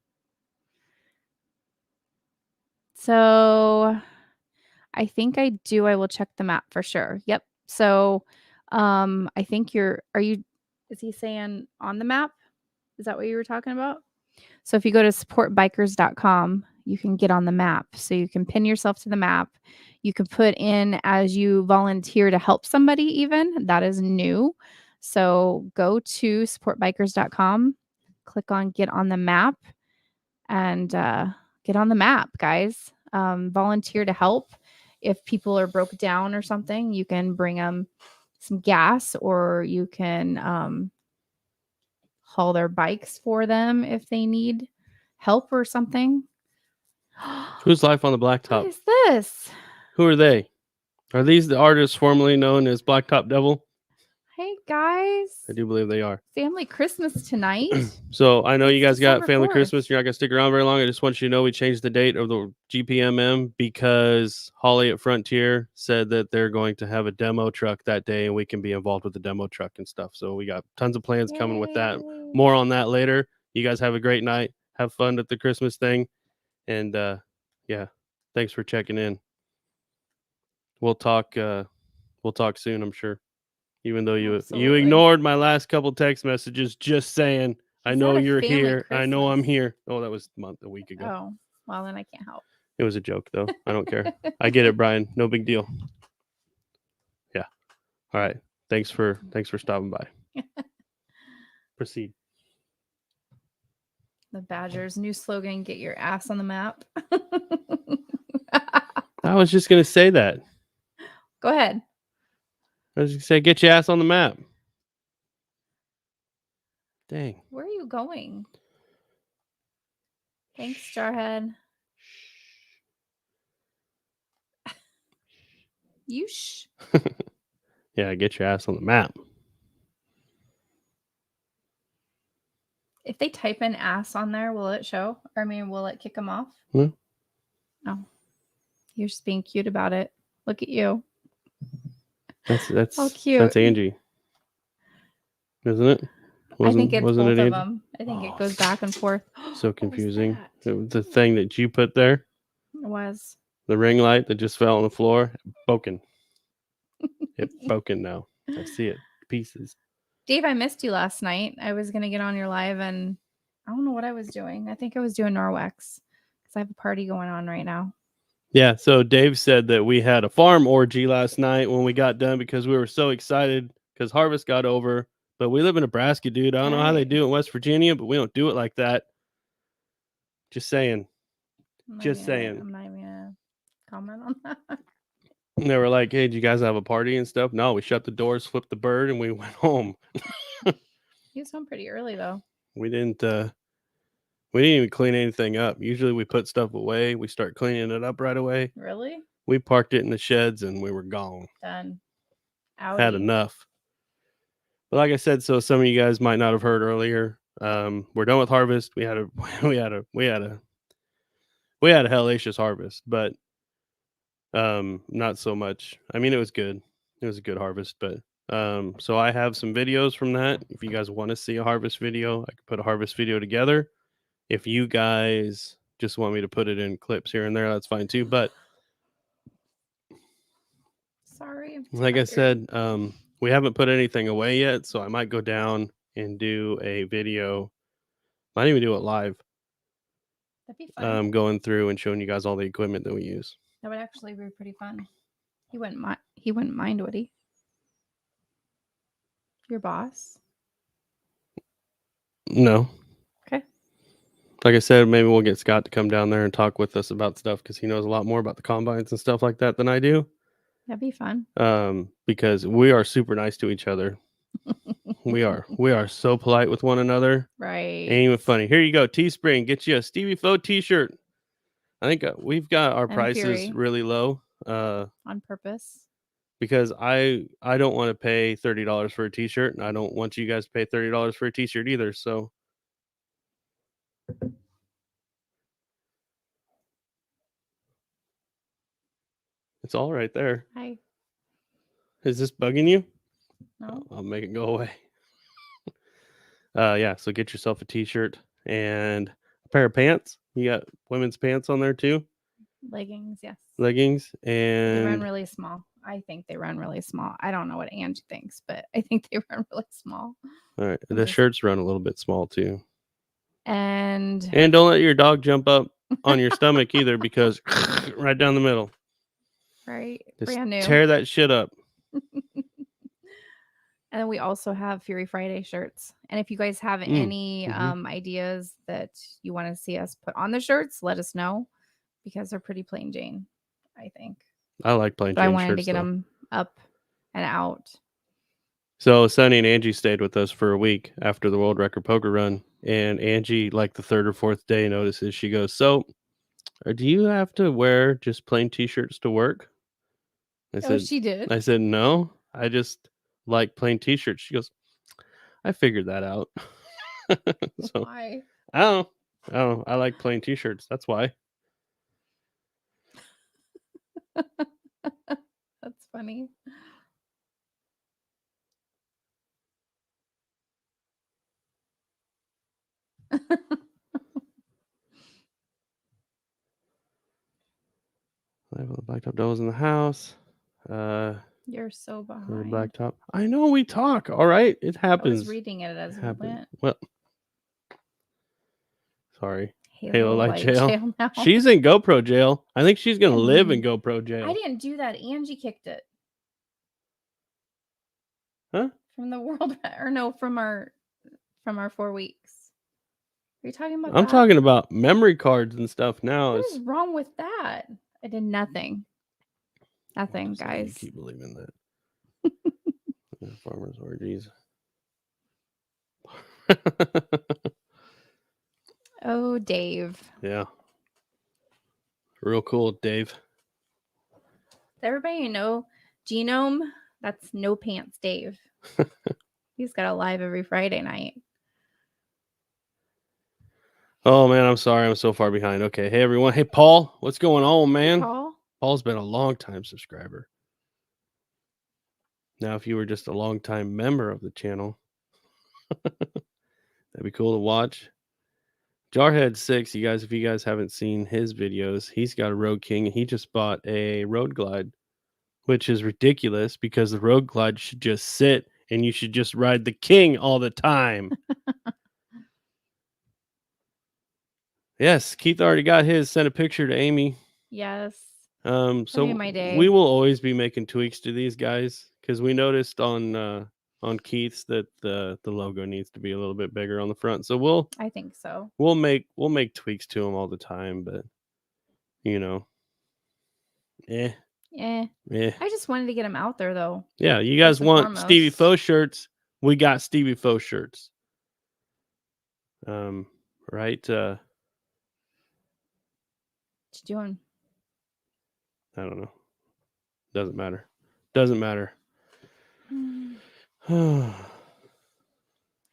So, I think I do. I will check the map for sure. Yep. So, I think is he saying on the map? Is that what you were talking about? So if you go to supportbikers.com, you can get on the map. So you can pin yourself to the map. You can put in as you volunteer to help somebody even. That is new. So go to supportbikers.com, click on get on the map, and get on the map, guys. Volunteer to help. If people are broke down or something, you can bring them some gas, or you can haul their bikes for them if they need help or something. Who's Life on the What Blacktop? is this? Who are they? Are these the artists formerly known as Blacktop Devil? Hey guys. I do believe they are. Family Christmas tonight. So I know you guys got December family 4th. Christmas. You're not going to stick around very long. I just want you to know we changed the date of the GPMM because Holly at Frontier said that they're going to have a demo truck that day and we can be involved with the demo truck and stuff. So we got tons of plans coming with that. Yay. More on that later. You guys have a great night. Have fun at the Christmas thing. And yeah, thanks for checking in. We'll talk soon, I'm sure. Even though you ignored my last couple text messages, just saying, I know you're here. I know I'm here. Oh, that was a week ago. Oh, well, then I can't help. It was a joke, though. I don't care. I get it, Brian. No big deal. Yeah. All right. Thanks for stopping by. Proceed. The Badgers' new slogan: "Get your ass on the map." I was just gonna say that. Go ahead. I was gonna say, get your ass on the map. Dang. Where are you going? Thanks, Jarhead. You shh. Yeah, get your ass on the map. If they type in ass on there, will it show? Or, I mean, will it kick them off? No. Oh. You're just being cute about it. Look at you. That's oh, cute. That's Angie. Isn't it? I think it's both of them. I think it goes back and forth. So confusing. The thing that you put there. It was. The ring light that just fell on the floor. Broken. It's broken now. I see it. Pieces. Dave, I missed you last night. I was going to get on your live and I don't know what I was doing. I think I was doing Norwex because I have a party going on right now. Yeah, so Dave said that we had a farm orgy last night when we got done because we were so excited because harvest got over. But we live in Nebraska, dude. I don't know how they do it in West Virginia, but we don't do it like that. Just saying. I'm not even going to comment on that. And they were like, hey, do you guys have a party and stuff? No, we shut the doors, flipped the bird, and we went home. He was home pretty early, though. We didn't even clean anything up. Usually we put stuff away. We start cleaning it up right away. Really? We parked it in the sheds and we were gone. Done. Had enough. But like I said, so some of you guys might not have heard earlier. We're done with harvest. We had a hellacious harvest, but not so much. I mean, it was good. It was a good harvest, but so I have some videos from that. If you guys want to see a harvest video, I could put a harvest video together. If you guys just want me to put it in clips here and there, that's fine too. But sorry, like I said, we haven't put anything away yet, so I might go down and do a video. Might even do it live. That'd be fun. Going through and showing you guys all the equipment that we use. That would actually be pretty fun. He wouldn't mind, would he? Your boss? No. Okay. Like I said, maybe we'll get Scott to come down there and talk with us about stuff because he knows a lot more about the combines and stuff like that than I do. That'd be fun. Because we are super nice to each other. We are so polite with one another. Right. Ain't even funny. Here you go. Teespring. Get you a Stevie Faux t-shirt. I think we've got our prices really low. On purpose. Because I don't want to pay $30 for a t-shirt, and I don't want you guys to pay $30 for a t-shirt either. So it's all right there. Hi. Is this bugging you? No. I'll make it go away. Yeah, so get yourself a t-shirt and a pair of pants. You got women's pants on there too? Leggings, yes. Leggings, and they run really small. I think they run really small. I don't know what Angie thinks, but I think they run really small. All right. The shirts run a little bit small too. And don't let your dog jump up on your stomach either, because right down the middle. Right. Just brand new. tear that shit up. And then we also have Fury Friday shirts. And if you guys have any ideas that you want to see us put on the shirts, let us know, because they're pretty plain Jane, I think. I like plain Jane shirts. I wanted shirts, to get them up and out. So Sonny and Angie stayed with us for a week after the World Record Poker Run. And Angie, like the third or fourth day, notices, she goes, "So, do you have to wear just plain t-shirts to work?" She did. I said, "No, I just like plain t-shirts." She goes, "I figured that out." So why? I don't know. I like plain t-shirts. That's why. That's funny. The blacktop doubles in the house. You're so The behind. blacktop. I know we talk. All right, it happens. I was reading it as we went. Well, sorry. Halo Light jail now. She's in GoPro jail. I think she's gonna live in GoPro jail. I didn't do that. Angie kicked it. Huh? From the world, or no, from our 4 weeks. Are you talking about? I'm talking about memory cards and stuff now. What is wrong with that? I did nothing. Nothing, guys. You keep believing that. Farmers orgies. Oh, Dave. Yeah. Real cool, Dave. Everybody know Genome? That's No Pants Dave. He's got a live every Friday night. Oh man, I'm sorry, I'm so far behind. Okay, hey everyone. Hey Paul, what's going on, man? Hey, Paul. Paul's been a long time subscriber. Now, if you were just a long time member of the channel, that'd be cool to watch. Jarhead6, you guys, if you guys haven't seen his videos, he's got a Road King, and he just bought a Road Glide, which is ridiculous because the Road Glide should just sit and you should just ride the King all the time. Yes, Keith already got his. Sent a picture to Amy. Yes. So my day. we will always be making tweaks to these guys, because we noticed on Keith's that the logo needs to be a little bit bigger on the front. So I think so. We'll make tweaks to them all the time, but you know, I just wanted to get them out there though. Yeah, you guys want Stevie Faux shirts? We got Stevie Faux shirts. Right? What you doing? I don't know. Doesn't matter. I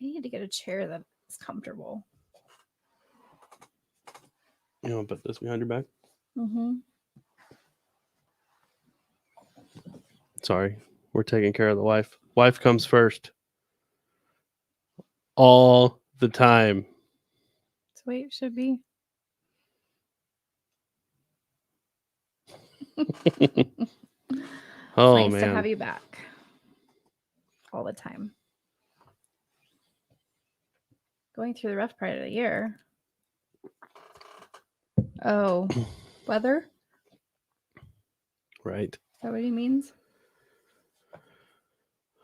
need to get a chair that's comfortable. You want to put this behind your back? Sorry, we're taking care of the wife. Wife comes first. All the time. That's the way it should be. Oh, it's nice man. to have you back all the time. Going through the rough part of the year. Oh, weather? Right. Is that what he means?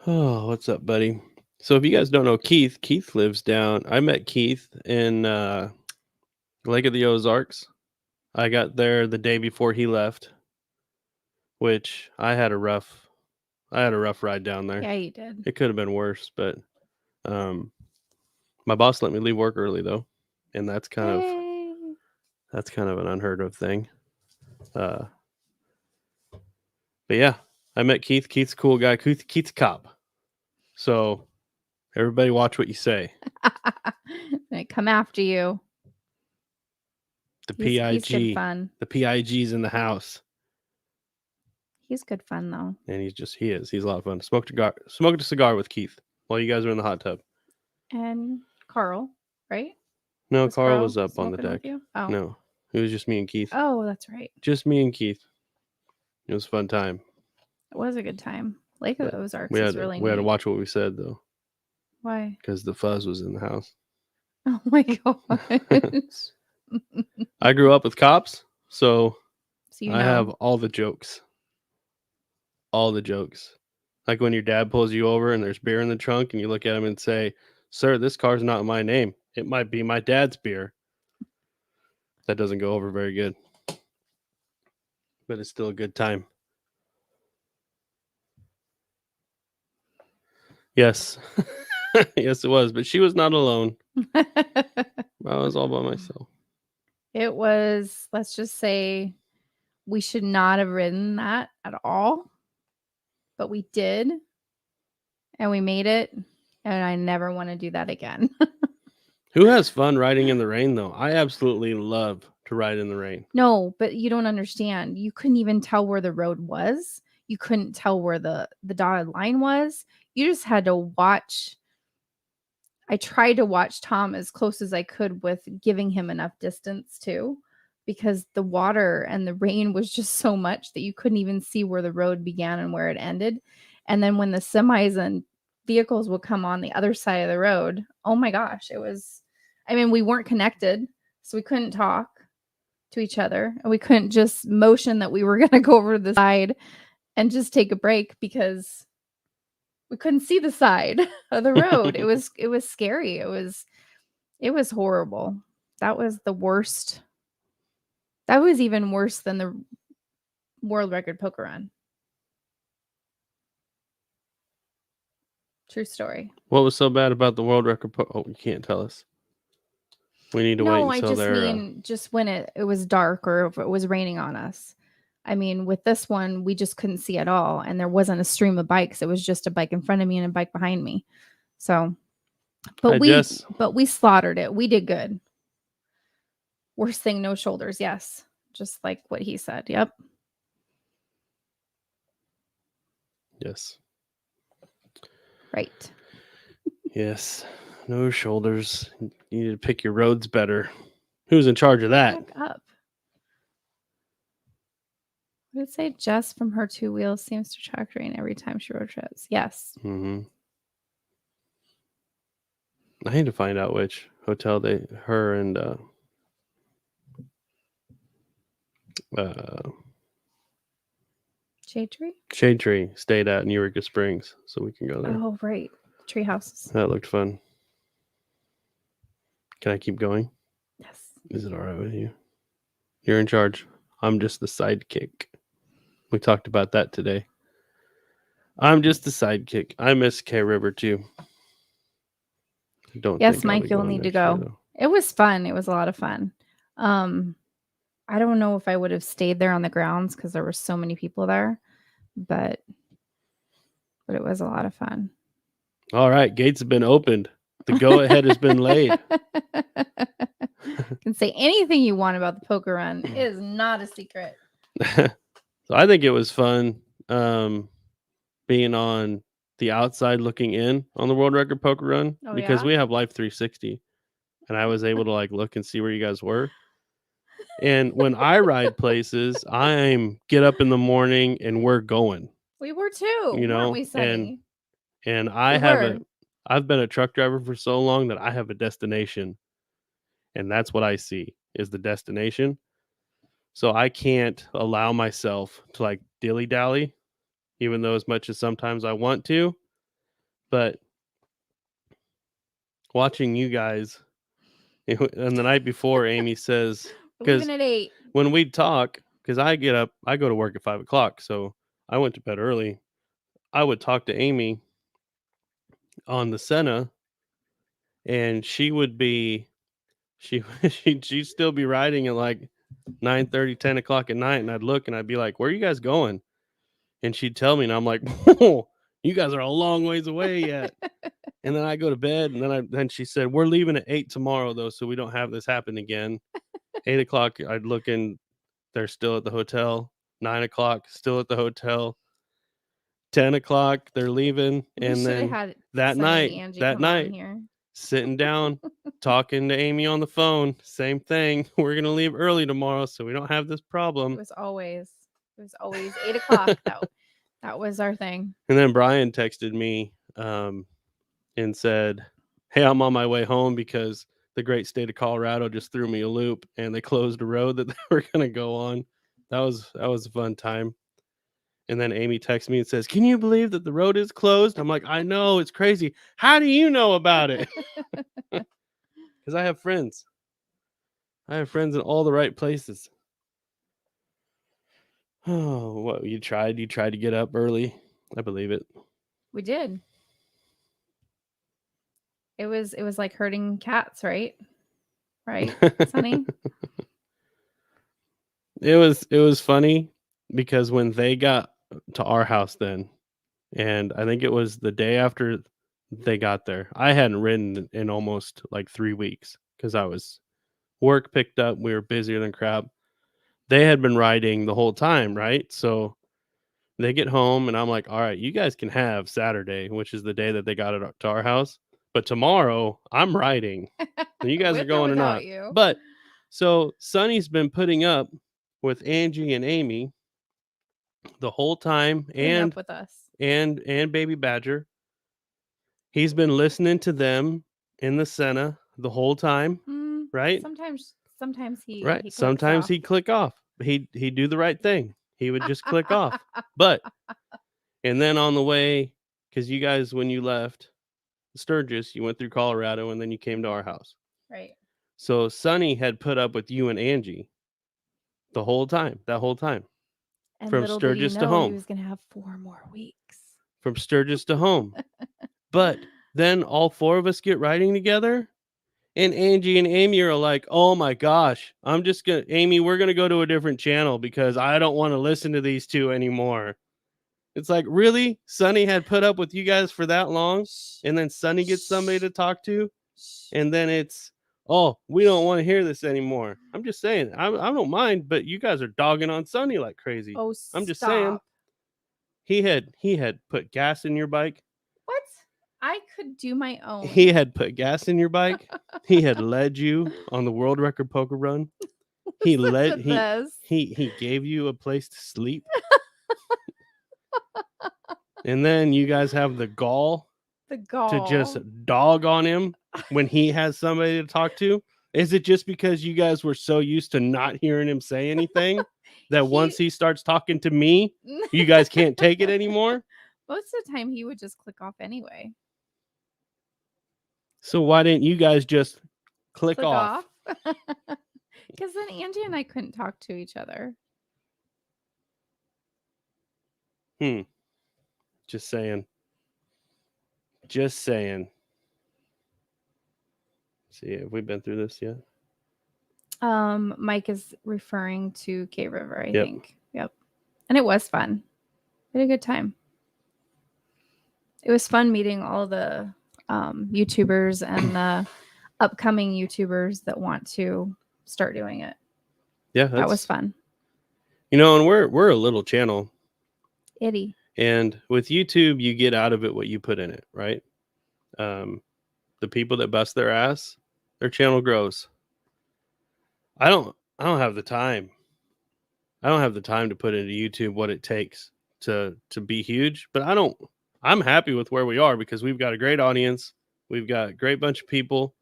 Oh, what's up, buddy? So if you guys don't know Keith, Keith lives down. I met Keith in Lake of the Ozarks. I got there the day before he left, which I had a rough ride down there. Yeah, you did. It could have been worse, but my boss let me leave work early though, and that's kind of an unheard of thing. But yeah, I met Keith. Keith's a cool guy. Keith's a cop. So everybody watch what you say. They come after you. The PIG. He's good fun. The PIG's in the house. He's good fun though. And he is. He's a lot of fun. Smoked a cigar with Keith while you guys were in the hot tub. And Carl, right? No, Carl was up on the deck. Oh. No, it was just me and Keith. Oh, that's right. Just me and Keith. It was a fun time. It was a good time. Lake of the Ozarks we is really neat. We had to watch what we said though. Why? Because the fuzz was in the house. Oh my gosh. I grew up with cops, so you I have all the jokes. All the jokes. Like when your dad pulls you over and there's beer in the trunk and you look at him and say, "Sir, this car's not in my name. It might be my dad's beer." That doesn't go over very good. But it's still a good time. Yes. Yes, it was. But she was not alone. I was all by myself. It was, let's just say, we should not have ridden that at all. But we did. And we made it. And I never want to do that again. Who has fun riding in the rain, though? I absolutely love to ride in the rain. No, but you don't understand. You couldn't even tell where the road was. You couldn't tell where the dotted line was. You just had to watch. I tried to watch Tom as close as I could with giving him enough distance too, because the water and the rain was just so much that you couldn't even see where the road began and where it ended. And then when the semis and vehicles would come on the other side of the road, oh my gosh, it was, I mean, we weren't connected, so we couldn't talk to each other, and we couldn't just motion that we were going to go over to the side and just take a break because we couldn't see the side of the road. It was scary. It was horrible. That was the worst. That was even worse than the world record poker run. True story. What was so bad about the world record? Oh, you can't tell us. We need to wait until I just mean just when it was dark or if it was raining on us. I mean, with this one, we just couldn't see at all. And there wasn't a stream of bikes. It was just a bike in front of me and a bike behind me. So, but we slaughtered it. We did good. Worst thing, no shoulders. Yes. Just like what he said. Yep. Yes. Right. Yes. No shoulders. You need to pick your roads better. Who's in charge of that? Back up. I would say Jess from her two wheels seems to track rain every time she road trips. Yes. Mm-hmm. I need to find out which hotel her and Shade Tree stayed at in Eureka Springs, so we can go there. Oh, right. Tree houses. That looked fun. Can I keep going? Yes. Is it all right with you? You're in charge. I'm just the sidekick. We talked about that today. I'm just the sidekick. I miss K River too. Yes, Mike, you'll need to go. It was fun. It was a lot of fun. I don't know if I would have stayed there on the grounds because there were so many people there, but it was a lot of fun. All right, gates have been opened. The go-ahead has been laid. You can say anything you want about the poker run. It is not a secret. So I think it was fun being on the outside looking in on the world record poker run because we have Life 360 and I was able to like look and see where you guys were. And when I ride places, I'm get up in the morning and we're going. We were too, weren't we, Sonny? And I've been a truck driver for so long that I have a destination. And that's what I see is the destination. So I can't allow myself to like dilly-dally, even though as much as sometimes I want to. But watching you guys, and the night before, Amy says, leaving at 8. When we talk, because I get up, I go to work at 5 o'clock, so I went to bed early. I would talk to Amy on the Senna, and she would be, she'd still be riding at like 9:30, 10 o'clock at night, and I'd look and I'd be like, "Where are you guys going?" And she'd tell me, and I'm like, "Whoa, you guys are a long ways away yet." And then I go to bed, and then she said, "We're leaving at 8 tomorrow, though, so we don't have this happen again." 8 o'clock, I'd look in, they're still at the hotel. 9 o'clock, still at the hotel. 10 o'clock, they're leaving. And then that night, sitting down, talking to Amy on the phone, same thing. We're going to leave early tomorrow, so we don't have this problem. It was always 8 o'clock. That was our thing. And then Brian texted me and said, "Hey, I'm on my way home because the great state of Colorado just threw me a loop, and they closed a road that they were going to go on. That was a fun time. And then Amy texts me and says, "Can you believe that the road is closed?" I'm like, "I know, it's crazy. How do you know about it?" Because I have friends. I have friends in all the right places. Oh, what you tried? You tried to get up early. I believe it. We did. It was like herding cats, right? Right, Sonny? It was funny because when they got to our house then, and I think it was the day after they got there, I hadn't ridden in almost like 3 weeks because I was work picked up. We were busier than crap. They had been riding the whole time, right? So they get home and I'm like, all right, you guys can have Saturday, which is the day that they got it up to our house. But tomorrow I'm riding. And you guys are going or not. You. But so Sonny's been putting up with Angie and Amy the whole time, and up with us. and baby Badger. He's been listening to them in the Senna the whole time, right? Sometimes he right. Sometimes he'd click off. He'd do the right thing. He would just click off. But and then on the way, because you guys, when you left Sturgis, you went through Colorado and then you came to our house. Right. So Sonny had put up with you and Angie the whole time, that whole time. And from Sturgis to home. He was going to have 4 more weeks. From Sturgis to home. But then all 4 of us get riding together. And Angie and Amy are like, "Oh my gosh, Amy, we're going to go to a different channel because I don't want to listen to these 2 anymore." It's like, really? Sonny had put up with you guys for that long? And then Sonny gets somebody to talk to? And then it's, "Oh, we don't want to hear this anymore." I'm just saying, I don't mind, but you guys are dogging on Sonny like crazy. Oh, I'm just saying. He had put gas in your bike. What? I could do my own. He had put gas in your bike. He had led you on the world record poker run. He gave you a place to sleep. And then you guys have the gall to just dog on him when he has somebody to talk to. Is it just because you guys were so used to not hearing him say anything that once he starts talking to me, you guys can't take it anymore? Most of the time he would just click off anyway. So why didn't you guys just click off? Because then Angie and I couldn't talk to each other. Just saying. Just saying. See, have we been through this yet? Mike is referring to K River, I think. Yep. And it was fun. We had a good time. It was fun meeting all the YouTubers and the upcoming YouTubers that want to start doing it. Yeah, that was fun. You know, and we're a little channel. Itty. And with YouTube, you get out of it what you put in it, right? The people that bust their ass, their channel grows. I don't have the time. I don't have the time to put into YouTube what it takes to be huge, but I'm happy with where we are because we've got a great audience. We've got a great bunch of people.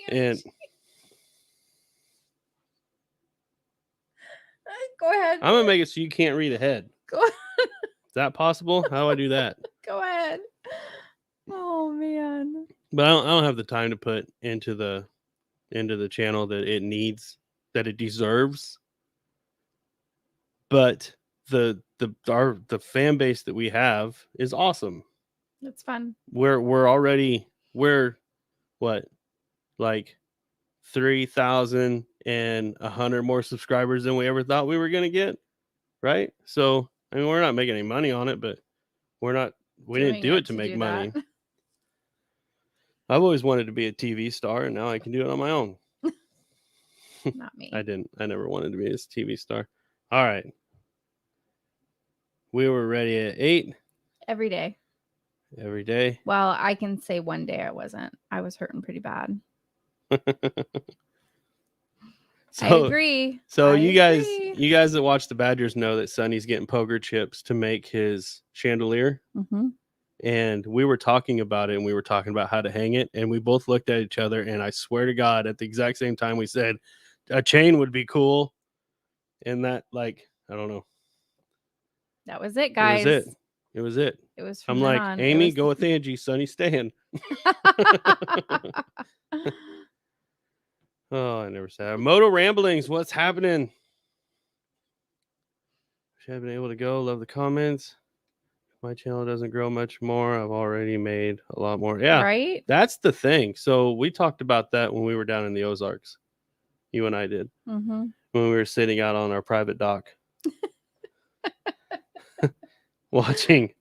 And go ahead. I'm going to make it so you can't read ahead. Go ahead. Is that possible? How do I do that? Go ahead. Oh man. But I don't have the time to put into the channel that it needs, that it deserves. But the fan base that we have is awesome. It's fun. We're what, like 3,100 more subscribers than we ever thought we were gonna get, right? So I mean, we're not making any money on it, but we didn't do it to make money. I've always wanted to be a TV star, and now I can do it on my own. Not me. I never wanted to be a TV star. All right. We were ready at 8. Every day. Well, I can say one day I wasn't. I was hurting pretty bad. I agree. So you guys that watch the Badgers know that Sonny's getting poker chips to make his chandelier. Mm-hmm. and we were talking about it, and we were talking about how to hang it, and we both looked at each other, and I swear to God, at the exact same time we said a chain would be cool. And that, like, I don't know. That was it, guys. It was it. It was I'm like, on. Amy, go with Angie, Sonny, staying. Oh, I never said Moto Ramblings. What's happening? Should have been able to go. Love the comments. My channel doesn't grow much more. I've already made a lot more. Yeah, right. That's the thing. So we talked about that when we were down in the Ozarks. You and I did. Mm-hmm. When we were sitting out on our private dock, watching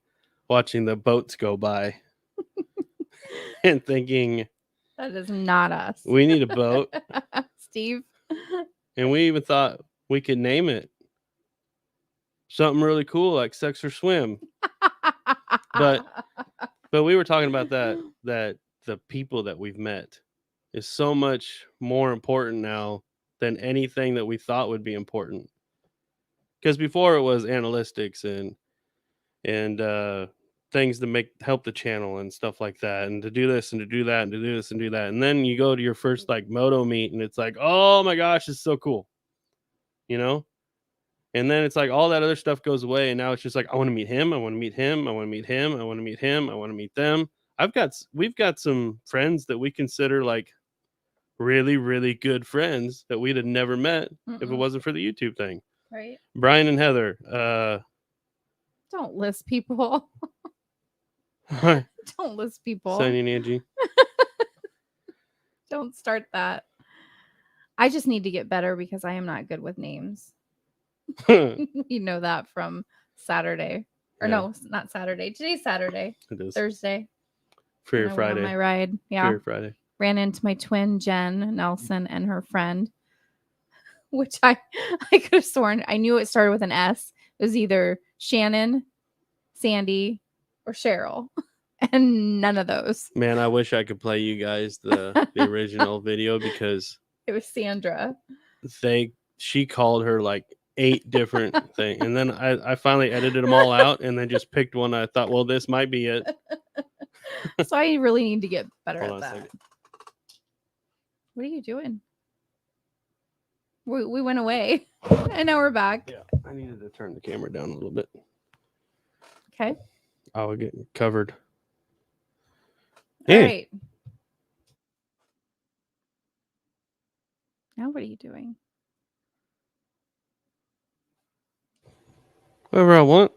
the boats go by, and thinking, that is not us. We need a boat, Steve. And we even thought we could name it something really cool like Sex or Swim. But we were talking about that the people that we've met is so much more important now than anything that we thought would be important. Because before it was analytics and things to help the channel and stuff like that, and to do this and to do that and to do this and do that. And then you go to your first like moto meet and it's like, oh my gosh, it's so cool. You know? And then it's like all that other stuff goes away, and now it's just like, I want to meet him, I want to meet him, I want to meet him, I want to meet him, I want to meet them. We've got some friends that we consider like really, really good friends that we'd have never met if it wasn't for the YouTube thing. Right. Brian and Heather. Don't list people. Don't list people. Sonny and Angie. Don't start that. I just need to get better because I am not good with names. You know that from Saturday. Or no, not Saturday. Today's Saturday. It is. Thursday. For your Friday. On my ride. Yeah. For your Friday. Ran into my twin, Jen Nelson, and her friend, which I could have sworn. I knew it started with an S. It was either Shannon, Sandy, or Cheryl. And none of those. Man, I wish I could play you guys the original video because it was Sandra. She called her like 8 different things, and then I finally edited them all out and then just picked one. I thought, well, this might be it. So I really need to get better at that. Second. What are you doing? We went away and now we're back. Yeah, I needed to turn the camera down a little bit. Okay. I would get covered. All right. Now what are you doing? Whatever I want.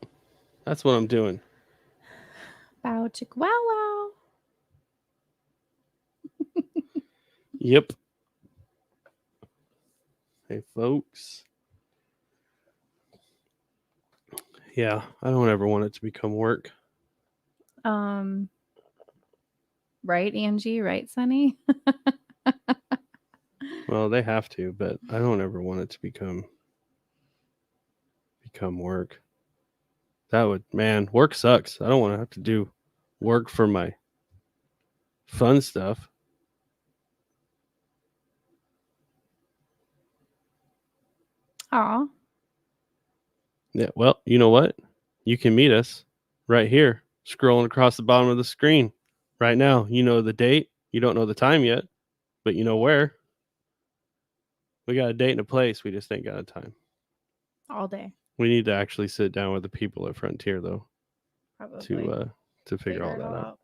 That's what I'm doing. Bow chick wow wow. Yep. Hey folks. Yeah, I don't ever want it to become work. Right, Angie? Right, Sonny? Well, they have to, but I don't ever want it to become work. Work sucks. I don't want to have to do work for my fun stuff. Aw. Yeah, well, you know what? You can meet us right here, scrolling across the bottom of the screen right now. You know the date. You don't know the time yet, but you know where. We got a date and a place. We just ain't got a time. All day. We need to actually sit down with the people at Frontier, though. Probably. To figure all that out.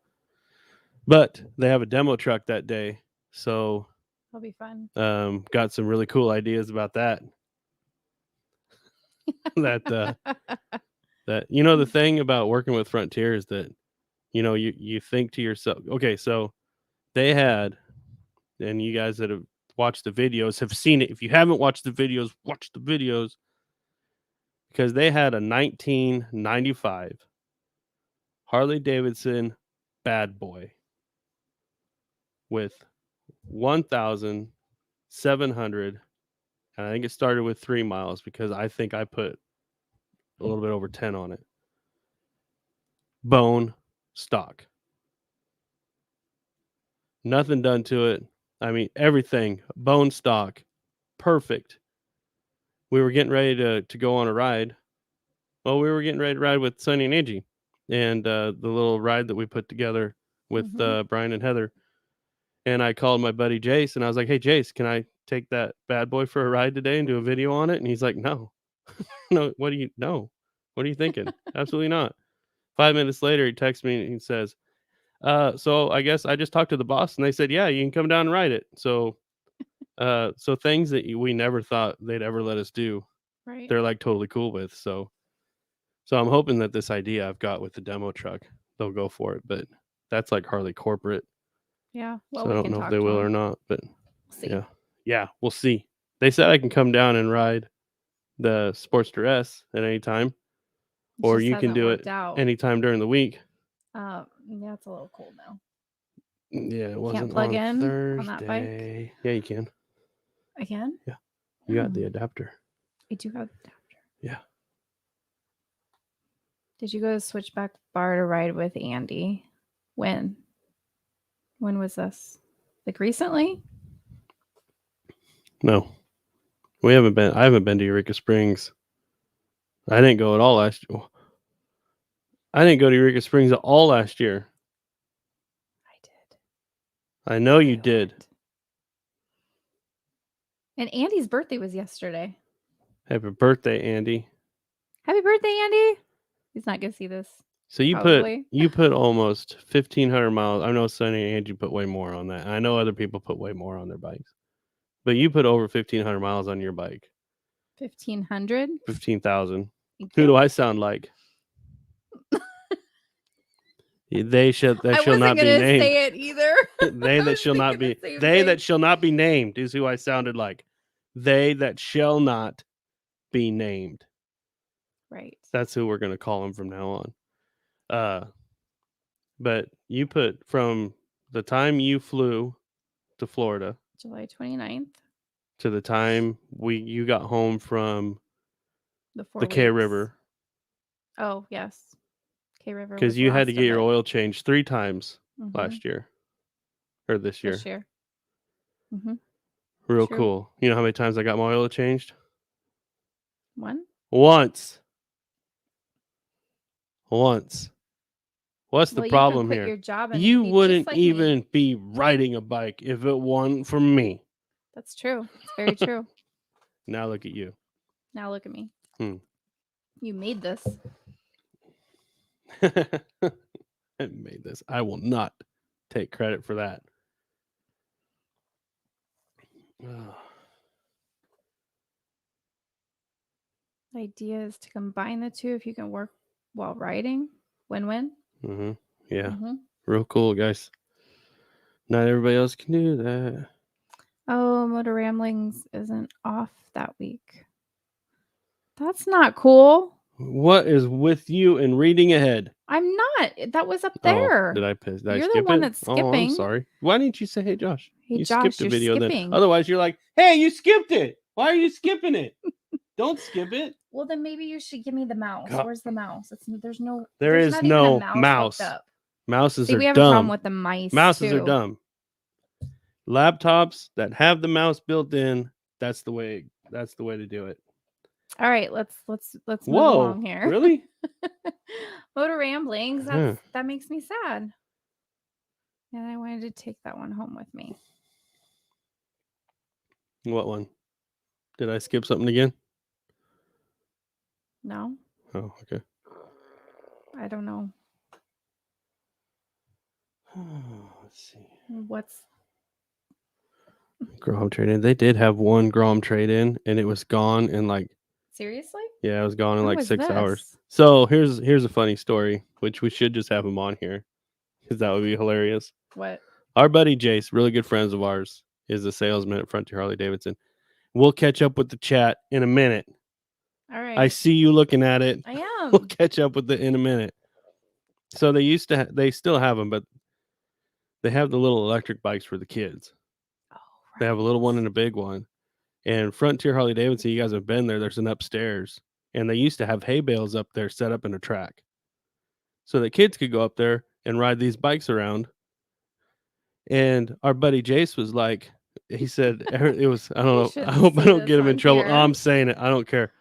But they have a demo truck that day, so that'll be fun. Got some really cool ideas about that. that the thing about working with Frontier is that you think to yourself, okay, so they had, and you guys that have watched the videos have seen it. If you haven't watched the videos, watch the videos, because they had a 1995 Harley Davidson Bad Boy with 1,700, and I think it started with 3 miles because I think I put a little bit over 10 on it. Bone stock. Nothing done to it. I mean, everything bone stock. Perfect. We were getting ready to go on a ride. Well, we were getting ready to ride with Sonny and Angie. and the little ride that we put together with Brian and Heather. And I called my buddy Jace, and I was like, "Hey, Jace, can I take that bad boy for a ride today and do a video on it?" And he's like, "No, no. What are you thinking? Absolutely not." 5 minutes later, he texts me and he says, "So I guess I just talked to the boss, and they said, yeah, you can come down and ride it." So, so things that we never thought they'd ever let us do, right? They're like totally cool with. So I'm hoping that this idea I've got with the demo truck, they'll go for it. But that's like Harley corporate. Yeah. Well, So I don't know if they will or not, but we'll see. Yeah, we'll see. They said I can come down and ride the Sportster S at any time, or you can do it anytime during the week. Yeah, it's a little cold now. Yeah, it wasn't plug on in Thursday. on that bike? Yeah, you can. I can? Yeah. You got the adapter. I do have the adapter. Yeah. Did you go to Switchback Bar to ride with Andy? When was this? Like recently? No. We haven't been. I haven't been to Eureka Springs. I didn't go at all last year. I didn't go to Eureka Springs at all last year. I did. I know you did. And Andy's birthday was yesterday. Happy birthday, Andy. Happy birthday, Andy. He's not going to see this. So you put almost 1,500 miles. I know Sonny and Angie put way more on that. I know other people put way more on their bikes. But you put over 1,500 miles on your bike. 1,500? 15,000. Who do I sound like? They shall not be named. I wasn't going to say it either. They that shall not be named is who I sounded like. They that shall not be named. Right. That's who we're going to call them from now on. But you put from the time you flew to Florida, July 29th, to the time you got home from the K River. Oh, yes. K River. Because you had to get your oil changed 3 times last year. Or this year. This year. Mm-hmm. Real cool. You know how many times I got my oil changed? Once. What's the problem here? Your job and you wouldn't even be riding a bike if it wasn't for me. That's true. It's very true. Now look at you. Now look at me. You made this. I made this. I will not take credit for that. The idea is to combine the two if you can work while riding. Win-win. Yeah. Real cool, guys. Not everybody else can do that. Oh, Moto Ramblings isn't off that week. That's not cool. What is with you and reading ahead? I'm not. That was up there. Oh, did I piss? Did You're I skip the one it? that's skipping. Oh, I'm sorry. Why didn't you say, "Hey, Josh"? Hey, you Josh, skipped the video skipping. then. Otherwise, you're like, "Hey, you skipped it. Why are you skipping it? Don't skip it." Well, then maybe you should give me the mouse. God. Where's the mouse? There is no mouse. Mouses are dumb. We have a problem with the mice. Mouses are dumb. Laptops that have the mouse built in, that's the way to do it. All right, let's move along here. Really? Moto Ramblings. That makes me sad. And I wanted to take that one home with me. What one? Did I skip something again? No. Oh, okay. I don't know. Let's see. What's Grom trade-in? They did have one Grom trade-in, and it was gone in like. Seriously? Yeah, it was gone in like 6 hours. So here's a funny story, which we should just have him on here, because that would be hilarious. What? Our buddy Jace, really good friends of ours, is a salesman at Frontier Harley Davidson. We'll catch up with the chat in a minute. All right. I see you looking at it. I am. We'll catch up with it in a minute. So they still have them, but they have the little electric bikes for the kids. Oh, right. They have a little one and a big one. And Frontier Harley Davidson, you guys have been there. There's an upstairs. And they used to have hay bales up there set up in a track. So that kids could go up there and ride these bikes around. And our buddy Jace was like, he said, it was, I don't know. I hope I don't get him in trouble. I'm saying it. I don't care.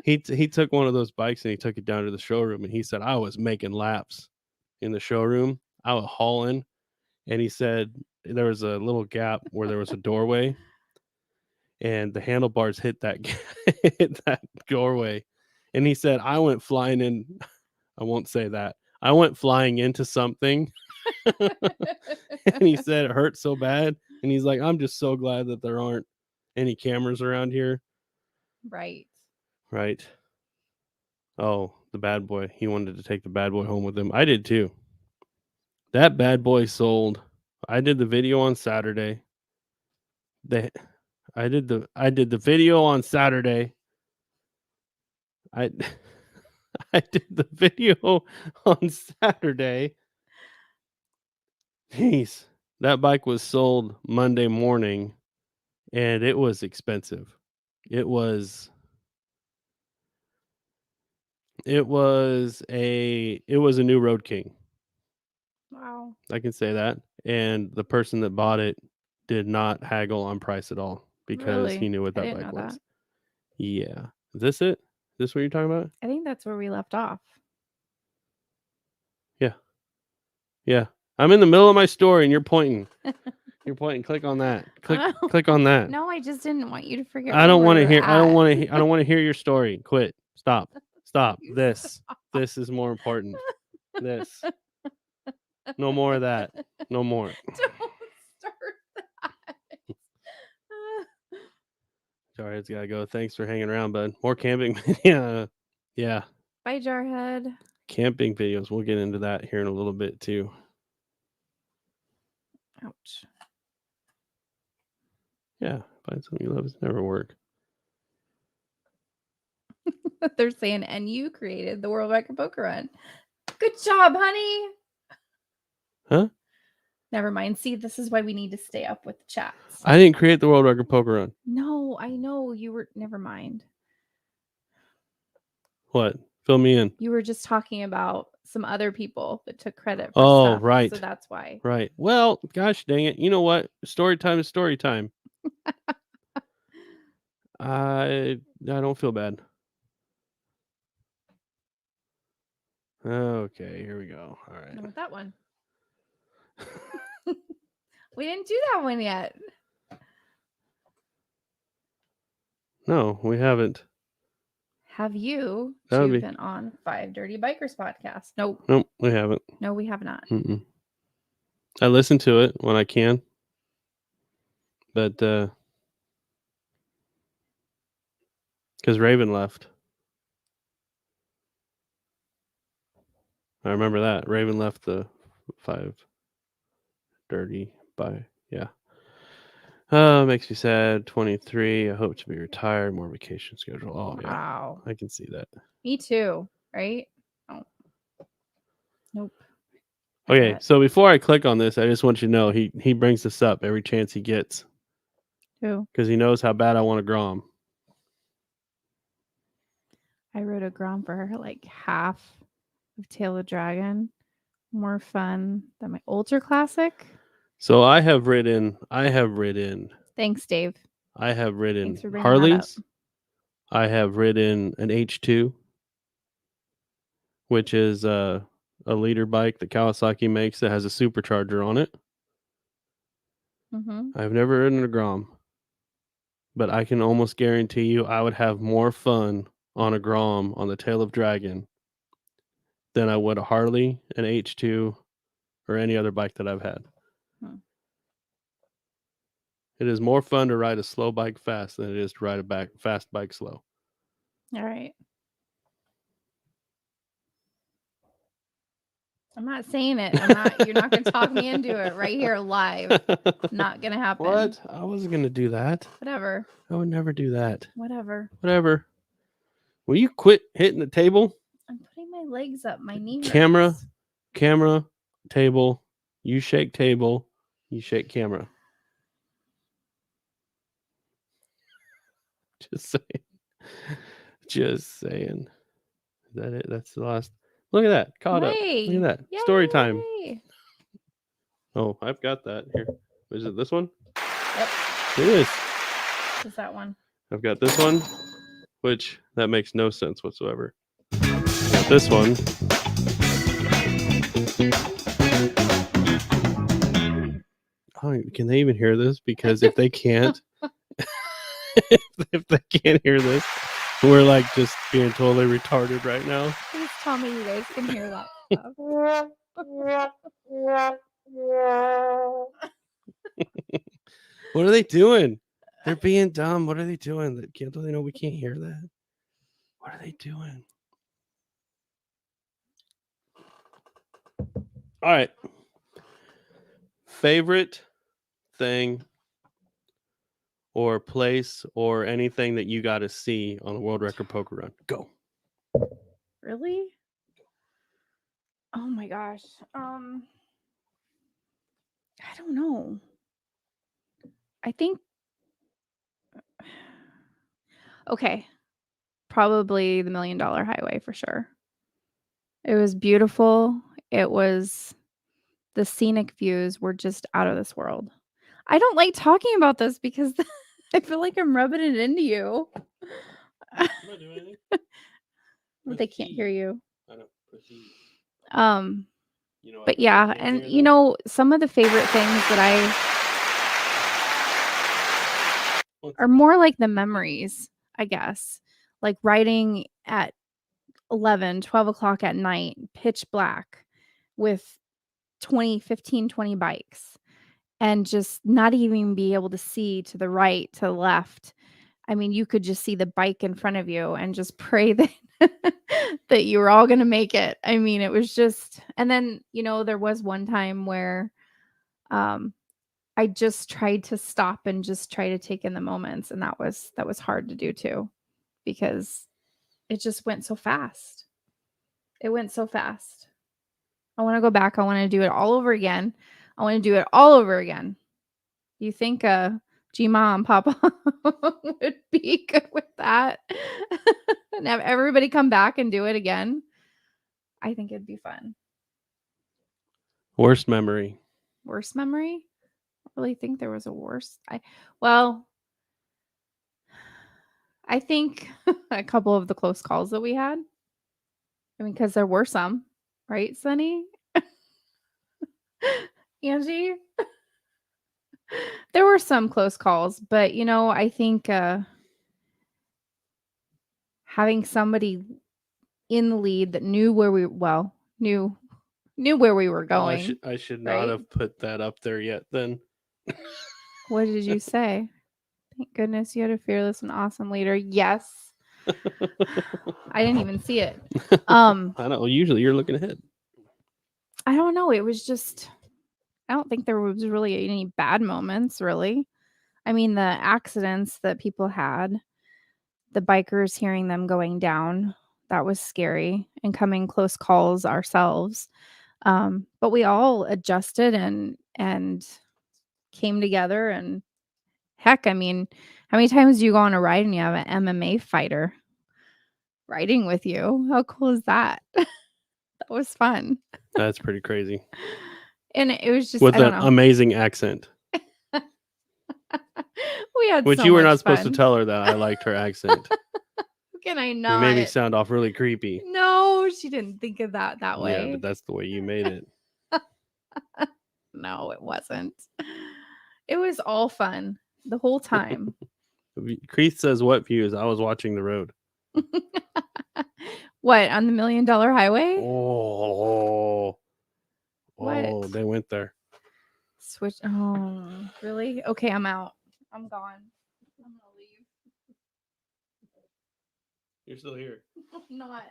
he took one of those bikes and he took it down to the showroom, and he said, I was making laps in the showroom. I was hauling, and he said there was a little gap where there was a doorway, and the handlebars hit that hit that doorway, and he said I went flying in. I won't say that. I went flying into something, and he said it hurt so bad, and he's like, I'm just so glad that there aren't any cameras around here. Right. Oh, the bad boy. He wanted to take the bad boy home with him. I did too. That bad boy sold. I did the video on Saturday. I did the video on Saturday. I did the video on Saturday. Jeez. That bike was sold Monday morning, and it was expensive. It was a new Road King. Wow. I can say that. And the person that bought it did not haggle on price at all because he knew what that bike was. That. Yeah. Is this it? Is this what you're talking about? I think that's where we left off. Yeah. I'm in the middle of my story and you're pointing. You're pointing. Click on that. Click on that. No, I just didn't want you to forget. I don't want to hear. I don't want to hear your story. Quit. Stop. This is more important. This. No more of that. No more. Don't start that. Sorry, it's gotta go. Thanks for hanging around, bud. More camping. Yeah. Bye, Jarhead. Camping videos. We'll get into that here in a little bit too. Ouch. Yeah, find something you love. It's never work. They're saying, and you created the World Record Poker Run. Good job, honey. Huh? Never mind. See, this is why we need to stay up with the chats. I didn't create the World Record Poker Run. No, I know you were. Never mind. What? Fill me in. You were just talking about some other people that took credit for stuff. Right. So that's why. Right. Well, gosh dang it. You know what? Story time is story time. I don't feel bad. Okay, here we go. All right. Not with that one. We didn't do that one yet. No, we haven't. Have you been on 5 Dirty Bikers podcast? Nope. Nope, we haven't. No, we have not. Mm-mm. I listen to it when I can. But because Raven left. I remember that. Raven left the 5 Dirty by, yeah. Makes me sad. 23. I hope to be retired. More vacation schedule. Oh, wow. Yeah. I can see that. Me too. Right? Oh. Nope. Okay, so before I click on this, I just want you to know he brings this up every chance he gets. Who? Because he knows how bad I want to Grom. I wrote a Grom for her, like half of Tail of Dragon. More fun than my Ultra Classic. So I have ridden. Thanks, Dave. I have ridden Harleys. I have ridden an H2, which is a leader bike that Kawasaki makes that has a supercharger on it. Mm-hmm. I've never ridden a Grom, but I can almost guarantee you I would have more fun on a Grom on the Tail of Dragon than I would a Harley, an H2, or any other bike that I've had. It is more fun to ride a slow bike fast than it is to ride a fast bike slow. All right. I'm not saying it. You're not going to talk me into it right here live. Not going to happen. What? I wasn't going to do that. Whatever. I would never do that. Whatever. Will you quit hitting the table? I'm putting my legs up. My knee hurts. Camera, table. You shake table. You shake camera. Just saying. Is that it? That's the last. Look at that. Caught up. Look at that. Yay. Story time. Oh, I've got that here. Is it this one? Yep. It is. What's that one? I've got this one. which that makes no sense whatsoever. This one. Oh, can they even hear this? Because if they can't, if they can't hear this, we're like just being totally retarded right now. Please tell me you guys can hear that stuff. What are they doing? They're being dumb. What are they doing? Do they know we can't hear that? What are they doing? All right. Favorite thing or place or anything that you got to see on a world record poker run? Go. Really? Oh my gosh. I don't know. I think okay. Probably the $1 Million Highway for sure. It was beautiful. It was the scenic views were just out of this world. I don't like talking about this because I feel like I'm rubbing it into you. I'm not doing anything. They can't hear you. I know. Proceed. But yeah, and some of the favorite things that are more like the memories, I guess. Like riding at 11, 12 o'clock at night, pitch black with 20 bikes and just not even be able to see to the right, to the left. I mean, you could just see the bike in front of you and just pray that that you were all going to make it. I mean, it was just, and then, there was one time where I just tried to stop and just try to take in the moments. And that was hard to do too, because it just went so fast. It went so fast. I want to go back. I want to do it all over again. I want to do it all over again. You think G-Ma and Papa would be good with that? And have everybody come back and do it again? I think it'd be fun. Worst memory? Worst memory? I really think there was a worst. I think a couple of the close calls that we had. I mean, because there were some, right, Sunny? Angie? There were some close calls, but I think having somebody in the lead that knew where we were going. I should not have put that up there yet then. What did you say? Thank goodness you had a fearless and awesome leader. Yes. I didn't even see it. I know. Usually you're looking ahead. I don't know. It was just, I don't think there was really any bad moments, really. I mean, the accidents that people had, the bikers hearing them going down, that was scary, and coming close calls ourselves. But we all adjusted and came together, and heck, I mean, how many times do you go on a ride and you have an MMA fighter riding with you? How cool is that? That was fun. That's pretty crazy. And it was just with an amazing accent. We had which so you were much not supposed fun. to tell her that I liked her accent. Can I not? You made me sound off really creepy. No, she didn't think of that way. Yeah, but that's the way you made it. No, it wasn't. It was all fun the whole time. Creeth says, what views? I was watching the road. What, on the $1 Million Highway? Oh, they went there. Switch. Oh, really? Okay, I'm out. I'm gone. I'm gonna leave. You're still here. I'm not.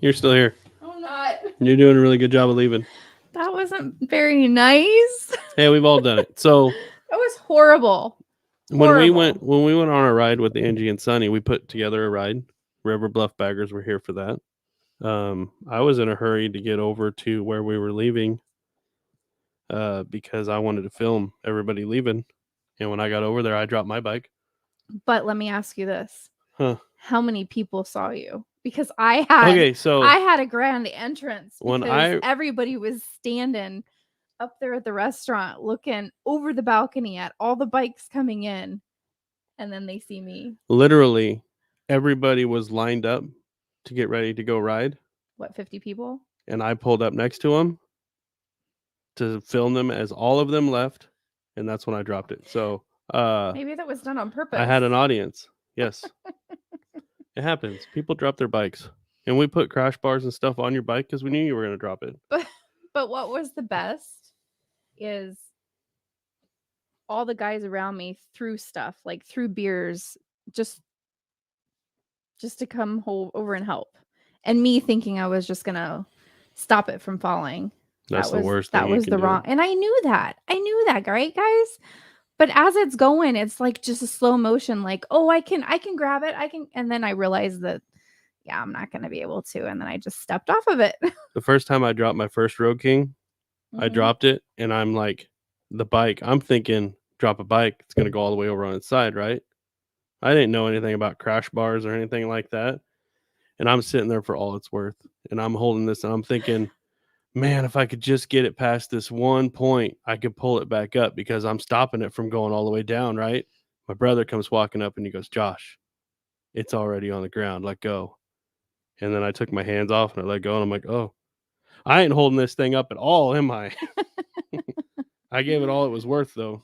You're still here. I'm not. You're doing a really good job of leaving. That wasn't very nice. Hey, we've all done it. So that was horrible. When we went on a ride with Angie and Sunny, we put together a ride. River Bluff Baggers were here for that. I was in a hurry to get over to where we were leaving because I wanted to film everybody leaving. And when I got over there, I dropped my bike. But let me ask you this. Huh. How many people saw you? Because I had a grand entrance because everybody was standing up there at the restaurant looking over the balcony at all the bikes coming in. And then they see me. Literally, everybody was lined up to get ready to go ride. What, 50 people? And I pulled up next to them to film them as all of them left. And that's when I dropped it. So maybe that was done on purpose. I had an audience. Yes. It happens. People drop their bikes. And we put crash bars and stuff on your bike because we knew you were going to drop it. But what was the best is all the guys around me threw stuff, like threw beers, just to come over and help. And me thinking I was just going to stop it from falling. That's the worst thing. That was the wrong. And I knew that. Right, guys? But as it's going, it's like just a slow motion, like, oh, I can grab it. And then I realized that, yeah, I'm not going to be able to. And then I just stepped off of it. The first time I dropped my first Road King, I dropped it and I'm like, the bike, I'm thinking, drop a bike, it's going to go all the way over on its side, right? I didn't know anything about crash bars or anything like that. And I'm sitting there for all it's worth. And I'm holding this and I'm thinking, man, if I could just get it past this one point, I could pull it back up because I'm stopping it from going all the way down, right? My brother comes walking up and he goes, Josh, it's already on the ground. Let go. And then I took my hands off and I let go. And I'm like, oh, I ain't holding this thing up at all, am I? I gave it all it was worth, though.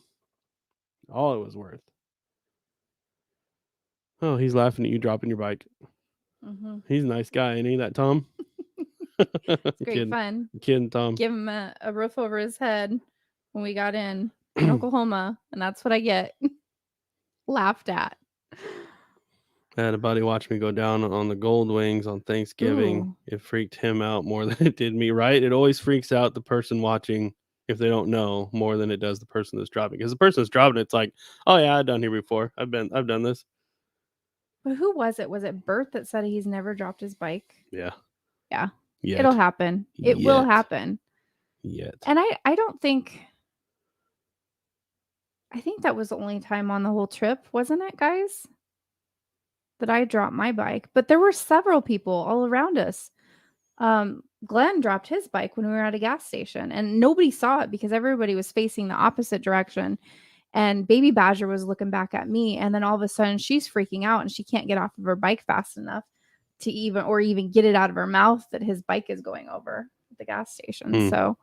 All it was worth. Oh, he's laughing at you dropping your bike. He's a nice guy, ain't he, that Tom? It's great fun. I'm kidding, Tom. Give him a roof over his head when we got in Oklahoma, and that's what I get laughed at. I had a buddy watch me go down on the Gold Wings on Thanksgiving. Ooh. It freaked him out more than it did me, right? It always freaks out the person watching if they don't know more than it does the person that's dropping. Because the person that's dropping it's like, oh yeah, I've done here before. I've done this. But who was it? Was it Bert that said he's never dropped his bike? Yeah. Yeah. Yet. It'll happen. It will happen. Yet. And I don't think. I think that was the only time on the whole trip, wasn't it, guys? That I dropped my bike. But there were several people all around us. Glenn dropped his bike when we were at a gas station and nobody saw it because everybody was facing the opposite direction. And Baby Badger was looking back at me. And then all of a sudden she's freaking out and she can't get off of her bike fast enough to even get it out of her mouth that his bike is going over at the we station. So,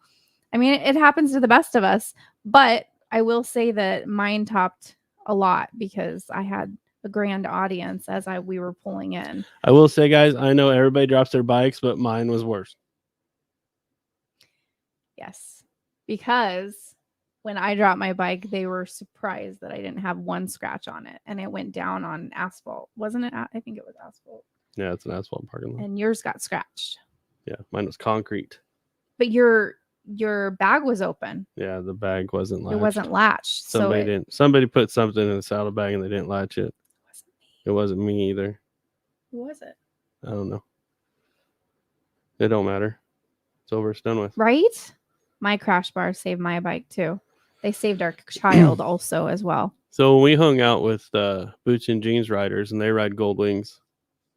I mean, it happens to the best of us. But I will say that mine topped a lot because I had a grand audience as we were pulling in. I will say, guys, I know everybody drops their bikes, but mine was worse. Yes, because when I dropped my bike, they were surprised that I didn't have one scratch on it, and it went down on asphalt, wasn't it? I think it was asphalt. Yeah, it's an asphalt parking lot. And yours got scratched. Yeah, mine was concrete. But your bag was open. Yeah, the bag wasn't latched. It wasn't latched. Somebody put something in the saddlebag and they didn't latch it. It wasn't me either. Who was it? I don't know. It don't matter. It's over. It's done with. Right? My crash bars saved my bike too. They saved our child also as well. So when we hung out with Boots and Jeans riders and they ride Gold Wings,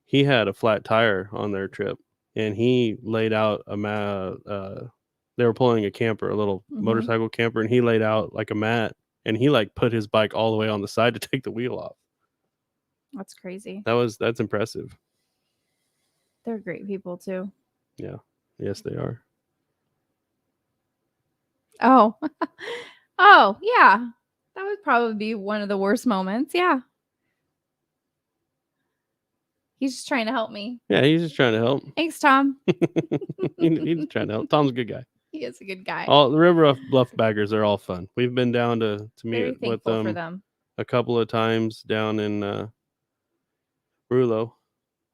he had a flat tire on their trip and he laid out they were pulling a camper, a little motorcycle camper, and he laid out like a mat and he like put his bike all the way on the side to take the wheel off. That's crazy. That's impressive. They're great people too. Yeah. Yes, they are. Oh. Oh, yeah. That would probably be one of the worst moments. Yeah. He's just trying to help me. Yeah, he's just trying to help. Thanks, Tom. He's trying to help. Tom's a good guy. He is a good guy. All the River Bluff baggers are all fun. We've been down to meet with them a couple of times down in Rulo.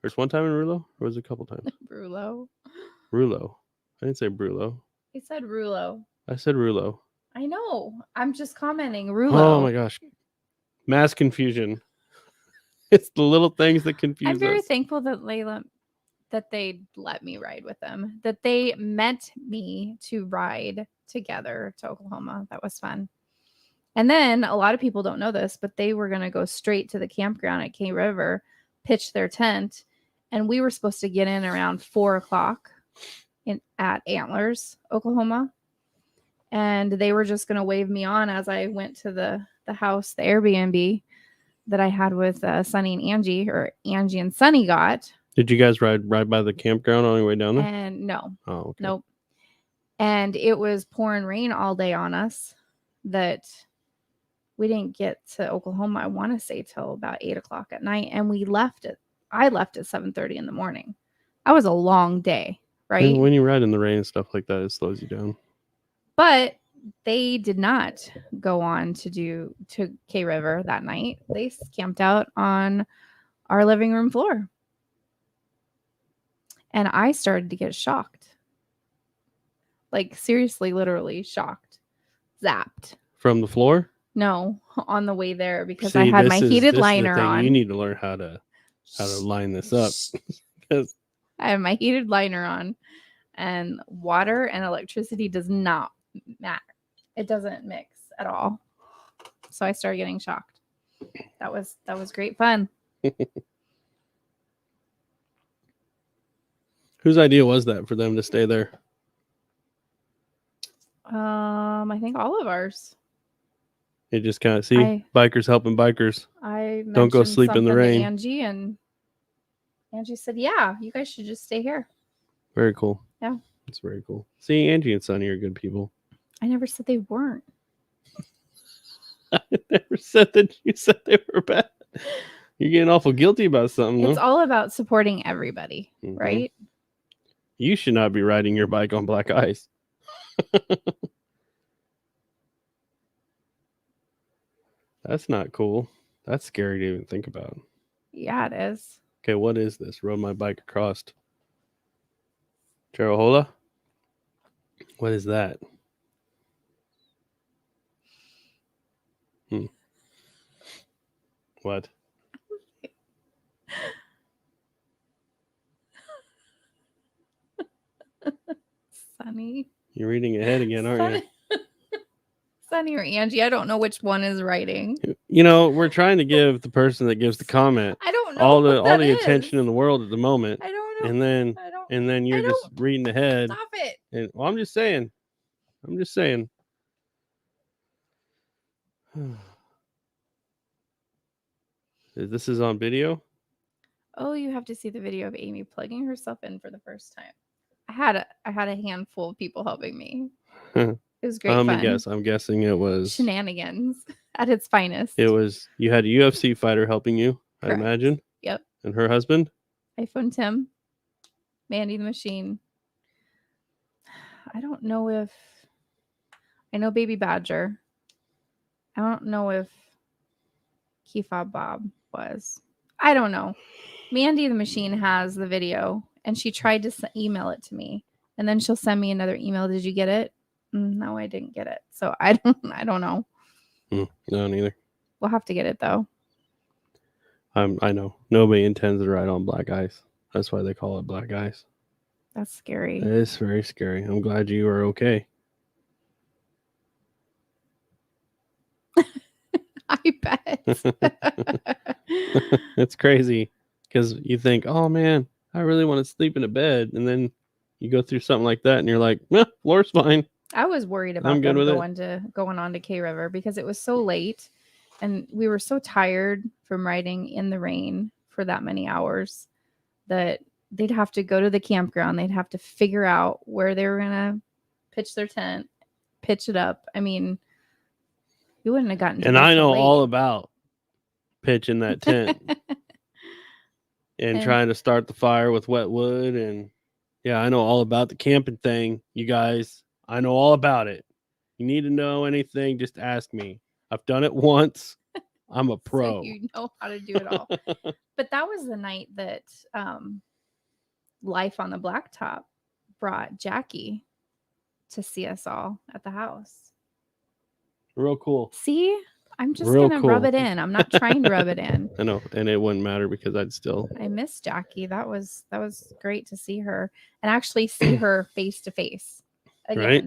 There's one time in Rulo, or was it a couple times? Rulo. I didn't say Brulo. He said Rulo. I said Rulo. I know. I'm just commenting. Rulo. Oh my gosh. Mass confusion. It's the little things that confuse us. I'm very thankful that they let me ride with them. That they meant me to ride together to Oklahoma. That was fun. And then a lot of people don't know this, but they were going to go straight to the campground at K River, pitch their tent, and we were supposed to get in around 4:00 at Antlers, Oklahoma. And they were just going to wave me on as I went to the house, the Airbnb. that I had with Sunny and Angie, or Angie and Sunny got. Did you guys ride by the campground on your way down there? And no. Oh, okay. Nope. And it was pouring rain all day on us that we didn't get to Oklahoma, I want to say, till about 8 o'clock at night. And I left at 7:30 in the morning. That was a long day, right? When you ride in the rain and stuff like that, it slows you down. But they did not go on to K River that night. They camped out on our living room floor. And I started to get shocked. Like, seriously, literally shocked. Zapped. From the floor? No, on the way there, because I had my heated liner on. You need to learn how to line this up. I have my heated liner on, and water and electricity does not matter. It doesn't mix at all. So I started getting shocked. That was great fun. Whose idea was that for them to stay there? I think all of ours. You just kind of bikers helping bikers. I don't go sleep in the rain. Angie, and Angie said, "Yeah, you guys should just stay here." Very cool. Yeah, it's very cool. See, Angie and Sunny are good people. I never said they weren't. I never said that you said they were bad. You're getting awful guilty about something. It's all about supporting everybody, right? You should not be riding your bike on black ice. That's not cool. That's scary to even think about. Yeah, it is. Okay, what is this? Rode my bike across Charahola? What is that? What? Sunny. You're reading ahead again, aren't you? Sunny or Angie, I don't know which one is writing. You know, we're trying to give the person that gives the comment I don't know all the attention in the world at the moment. I don't know. And then you're just reading ahead. Stop it. And I'm just saying. This is on video? Oh, you have to see the video of Amy plugging herself in for the first time. I had a handful of people helping me. It was great fun. I'm guessing it was shenanigans at its finest. It was, you had a UFC fighter helping you, Correct. I imagine. Yep. And her husband? iPhone Tim, Mandy the Machine. I don't know if I know Baby Badger. I don't know if Keyfob Bob was. I don't know. Mandy the Machine has the video, and she tried to email it to me, and then she'll send me another email. Did you get it? No, I didn't get it. So I don't know. No, neither. We'll have to get it though. I know nobody intends to ride on black ice. That's why they call it black ice. That's scary. It is very scary. I'm glad you are okay. I bet. It's crazy because you think, oh man, I really want to sleep in a bed, and then you go through something like that, and you're like, floor's fine. I was worried about them going on to K River because it was so late, and we were so tired from riding in the rain for that many hours that they'd have to go to the campground. They'd have to figure out where they were gonna pitch their tent, pitch it up. I mean, you wouldn't have gotten. And I know all about pitching that tent and trying to start the fire with wet wood, and yeah, I know all about the camping thing, you guys. I know all about it. You need to know anything, just ask me. I've done it once. I'm a pro. So you know how to do it all. But that was the night that Life on the Blacktop brought Jackie to see us all at the house. Real cool. See? I'm just going to rub it in. I'm not trying to rub it in. I know. And it wouldn't matter because I miss Jackie. That was great to see her and actually see her face to face. Again, right?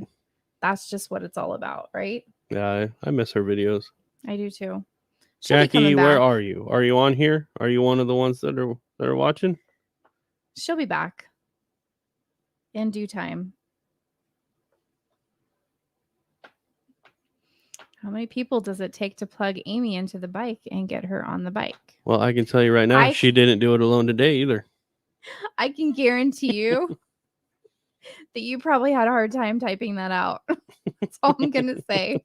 That's just what it's all about, right? Yeah, I miss her videos. I do too. Jackie, where are you? Are you on here? Are you one of the ones that are watching? She'll be back in due time. How many people does it take to plug Amy into the bike and get her on the bike? Well, I can tell you right now, she didn't do it alone today either. I can guarantee you that you probably had a hard time typing that out. That's all I'm going to say.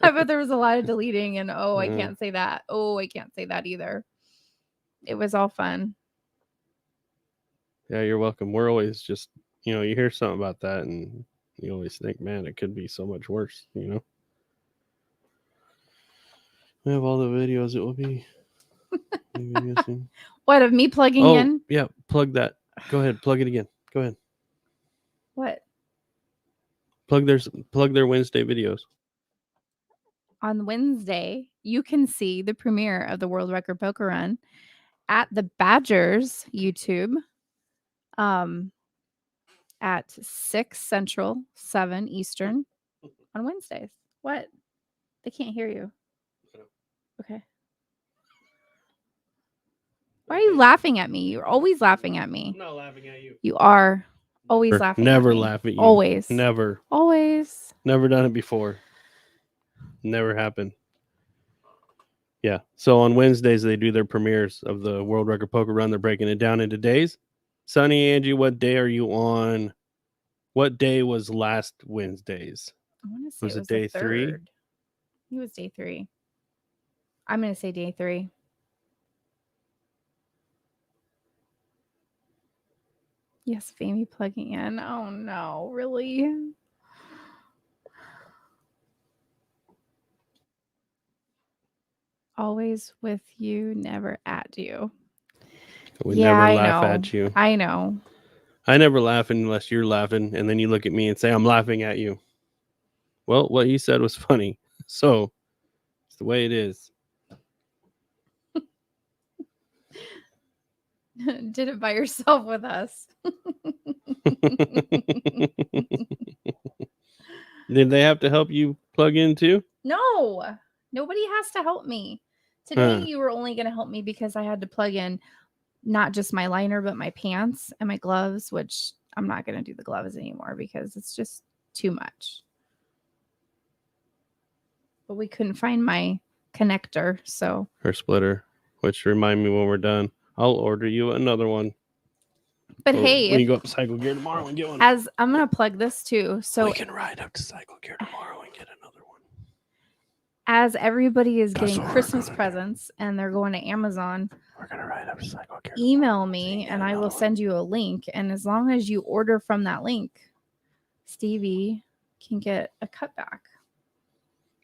I bet there was a lot of deleting and, I can't say that. Oh, I can't say that either. It was all fun. Yeah, you're welcome. We're always just, you hear something about that and you always think, man, it could be so much worse, We have all the videos. It will be. What, of me plugging in? Yeah, plug that. Go ahead, plug it again. Go ahead. What? Plug their Wednesday videos. On Wednesday, you can see the premiere of the World Record Poker Run at the Badgers YouTube at 6 Central, 7 Eastern on Wednesdays. What? They can't hear you. Okay. Why are you laughing at me? You're always laughing at me. I'm not laughing at you. You are always laughing Never at me. Laugh at you. Always. Never. Always. Never done it before. Never happened. Yeah. So on Wednesdays, they do their premieres of the World Record Poker Run. They're breaking it down into days. Sunny, Angie, what day are you on? What day was last Wednesday's? I want to say was it day 3? It was day 3. I'm going to say day 3. Yes, Famey plugging in. Oh, no. Really? Always with you, never at you. We never laugh at you. I know. I never laugh unless you're laughing, and then you look at me and say, I'm laughing at you. Well, what you said was funny. So it's the way it is. Did it by yourself with us. Did they have to help you plug in too? No, nobody has to help me. Today you were only going to help me because I had to plug in not just my liner, but my pants and my gloves, which I'm not going to do the gloves anymore because it's just too much. But we couldn't find my connector, so. Her splitter, which remind me when we're done, I'll order you another one. But hey, when you go up to Cycle Gear tomorrow and get one. As I'm going to plug this too. So we can ride up to Cycle Gear tomorrow and get another one. As everybody is getting Christmas presents and they're going to Amazon, we're going to ride up to Cycle Gear. Email me and I will send you a link. And as long as you order from that link, Stevie can get a cutback.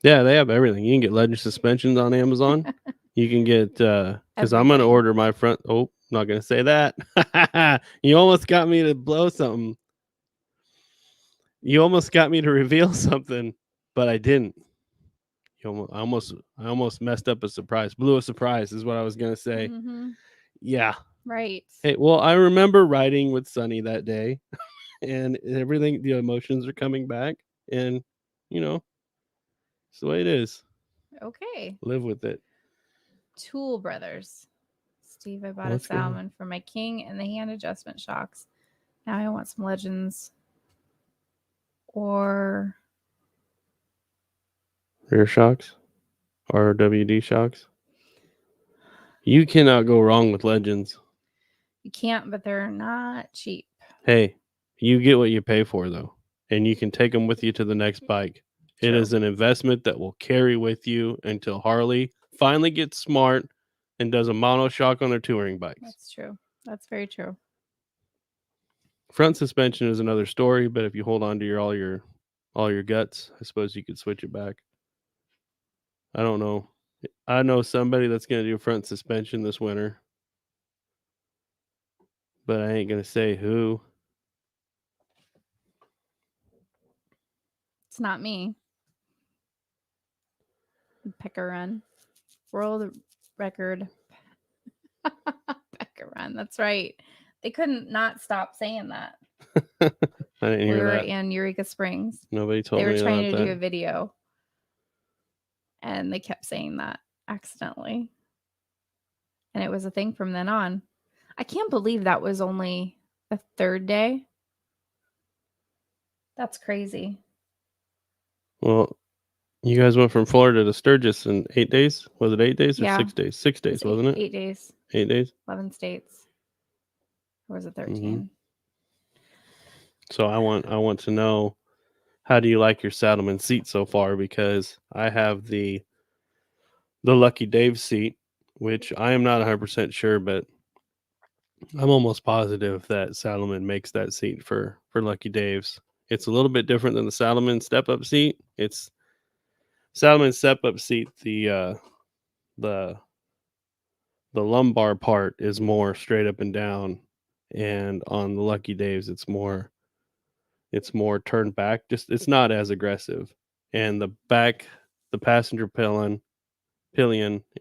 Yeah, they have everything. You can get Legend suspensions on Amazon. You can get, because I'm going to order my front. Oh, not going to say that. You almost got me to blow something. You almost got me to reveal something, but I didn't. I almost messed up a surprise. Blew a surprise is what I was going to say. Mm-hmm. Yeah. Right. Hey, well, I remember riding with Sunny that day and everything, the emotions are coming back and, it's the way it is. Okay. Live with it. Tool Brothers. Steve, I bought a salmon for my king and the hand adjustment shocks. Now I want some Legends or rear shocks, RWD shocks. You cannot go wrong with Legends. You can't, but they're not cheap. Hey, you get what you pay for though, and you can take them with you to the next bike. True. It is an investment that will carry with you until Harley finally gets smart and does a mono shock on their touring bikes. That's true. That's very true. Front suspension is another story, but if you hold on to all your guts, I suppose you could switch it back. I don't know. I know somebody that's going to do front suspension this winter, but I ain't going to say who. It's not me. Pecker Run. World Record Pecker Run. That's right. They couldn't not stop saying that. I didn't hear that. We were in Eureka Springs. Nobody told me. They were trying to do a video. And they kept saying that accidentally. And it was a thing from then on. I can't believe that was only the 3rd day. That's crazy. Well, You guys went from Florida to Sturgis in 8 days? Was it 8 days or Yeah. 6 days? 6 days, wasn't it? 8 days. 8 days? 11 states. Or was it 13? Mm-hmm. So I want to know, how do you like your Saddleman seat so far? Because I have the Lucky Dave seat, which I am not 100% sure, but I'm almost positive that Saddleman makes that seat for Lucky Dave's. It's a little bit different than the Saddleman step-up seat. It's Saddleman step-up seat, the lumbar part is more straight up and down, and on the Lucky Dave's it's more turned back. Just it's not as aggressive, and the passenger pillion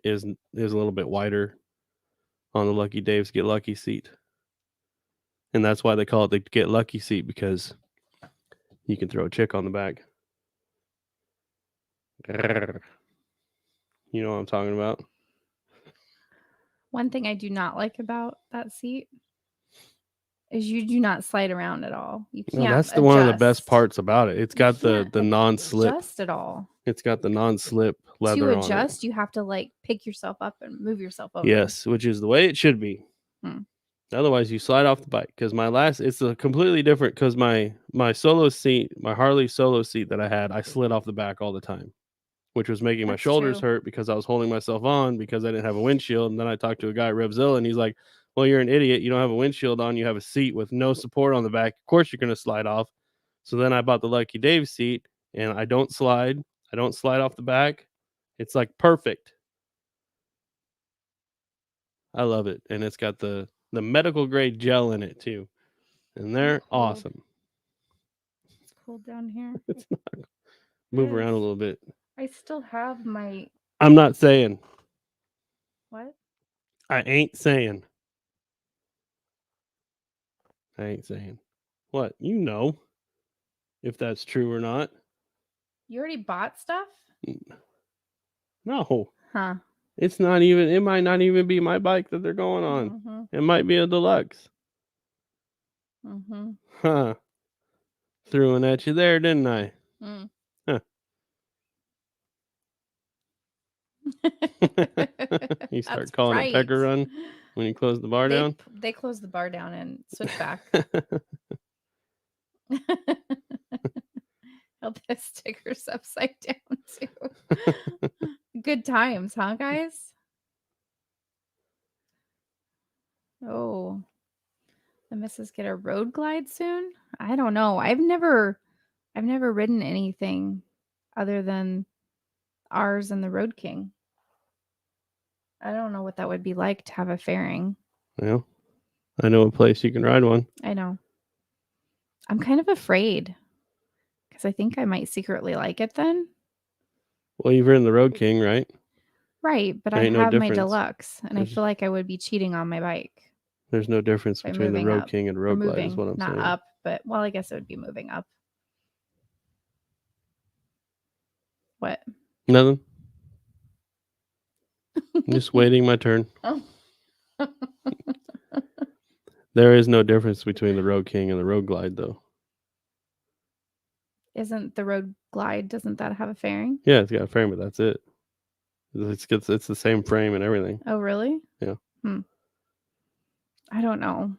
is a little bit wider on the Lucky Dave's Get Lucky seat, and that's why they call it the Get Lucky seat, because you can throw a chick on the back. You know what I'm talking about? One thing I do not like about that seat is you do not slide around at all. You can't. No, that's one of the best parts about it. It's got the non-slip. Adjust at all. It's got the non-slip leather on it. To adjust, you have to like pick yourself up and move yourself over. Yes, which is the way it should be. Otherwise, you slide off the bike. Because it's a completely different. Because my solo seat, my Harley solo seat that I had, I slid off the back all the time, which was making my shoulders hurt because I was holding myself on because I didn't have a windshield. And then I talked to a guy at Revzilla, and he's like, "Well, you're an idiot. You don't have a windshield on. You have a seat with no support on the back. Of course, you're going to slide off." So then I bought the Lucky Dave seat, and I don't slide. I don't slide off the back. It's like perfect. I love it, and it's got the medical grade gel in it too, and they're awesome. It's cold down here. It's not. Move around a little bit. I still have my. I'm not saying. What? I ain't saying. What? You know if that's true or not. You already bought stuff? No. Huh. It might not even be my bike that they're going on. Mm-hmm. It might be a deluxe. Mm-hmm. Huh. Threw one at you there, didn't I? Mm. Huh. You start calling it Pecker Run when you close the bar down? They close the bar down and switch back. Held the stickers upside down too. Good times, huh, guys? Oh, the missus get a road glide soon? I don't know. I've never ridden anything other than ours and the Road King. I don't know what that would be like to have a fairing. Well, I know a place you can ride one. I know. I'm kind of afraid because I think I might secretly like it then. Well, you've ridden the Road King, right? Right, but I have my deluxe, and I feel like I would be cheating on my bike. There's no difference between the Road King and Road Glide, is what I'm saying. Not up, but well, I guess it would be moving up. What? Nothing. I'm just waiting my turn. Oh. There is no difference between the Road King and the Road Glide, though. Isn't the Road Glide, doesn't that have a fairing? Yeah, it's got a frame, but that's it. It's the same frame and everything. Oh, really? Yeah. I don't know.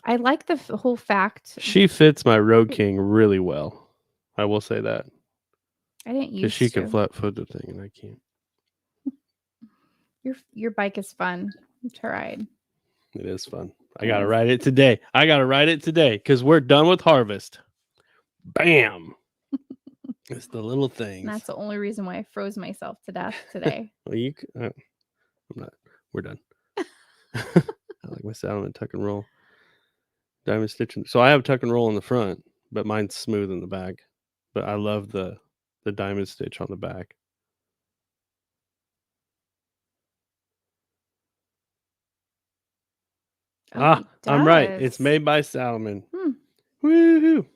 I like the whole fact. She fits my Road King really well. I will say that. I didn't use to. Because she can flat foot the thing, and I can't. Your bike is fun to ride. It is fun. I got to ride it today. Because we're done with harvest. Bam. It's the little things. And that's the only reason why I froze myself to death today. Well, I'm not. We're done. I like my Saddleman tuck and roll. Diamond stitching. So I have tuck and roll in the front, but mine's smooth in the back. But I love the diamond stitch on the back. Oh, I'm right. It's made by Saddleman. Woohoo!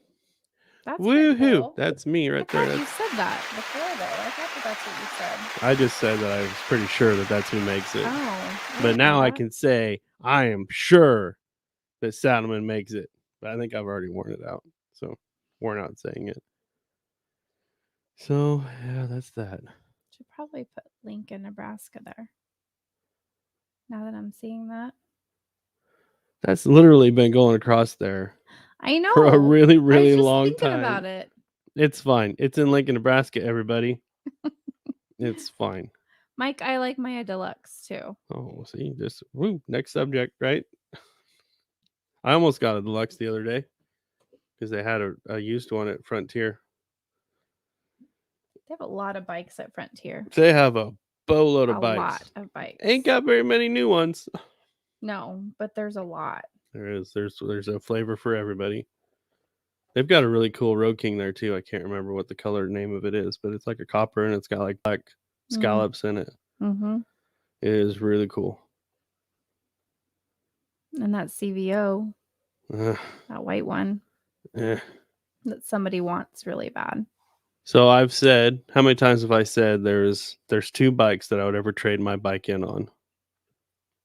That's woohoo! Cool. That's me right there. You said that before, though. I thought that's what you said. I just said that I was pretty sure that that's who makes it. Oh, but now I can say I am sure that Saddleman makes it. But I think I've already worn it out. So worn out saying it. So yeah, that's that. Should probably put Lincoln, Nebraska there. Now that I'm seeing that. That's literally been going across there. I know. For a really, really I was just long thinking time. about it. It's fine. It's in Lincoln, Nebraska, everybody. It's fine. Mike, I like my deluxe too. Oh, see, just next subject, right? I almost got a deluxe the other day because they had a used one at Frontier. They have a lot of bikes at Frontier. They have a boatload of bikes. A lot of bikes. Ain't got very many new ones. No, but there's a lot. There is. There's a flavor for everybody. They've got a really cool Road King there too. I can't remember what the color name of it is, but it's like a copper and it's got like black scallops in it. Mm-hmm. It is really cool. And that CVO, that white one that somebody wants really bad. So I've said, how many times have I said there's 2 bikes that I would ever trade my bike in on?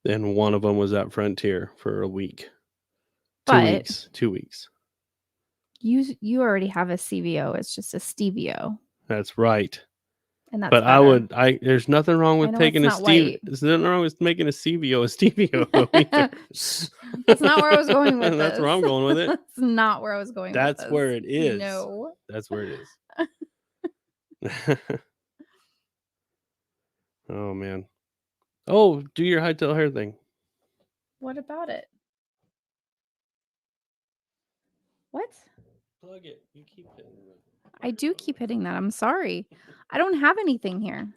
And one of them was at Frontier for a week. 2 weeks. You already have a CVO. It's just a Stevio. That's right. And that's but better. there's nothing wrong with taking a Steve. There's nothing wrong with making a CVO a Stevio. That's not where I was going with That's where I'm going with it. That's not where I was going with this. That's where it is. No. That's where it is. Oh man. Oh, do your hightail hair thing. What about it? What? Plug it. You keep hitting it. I do keep hitting that. I'm sorry. I don't have anything here.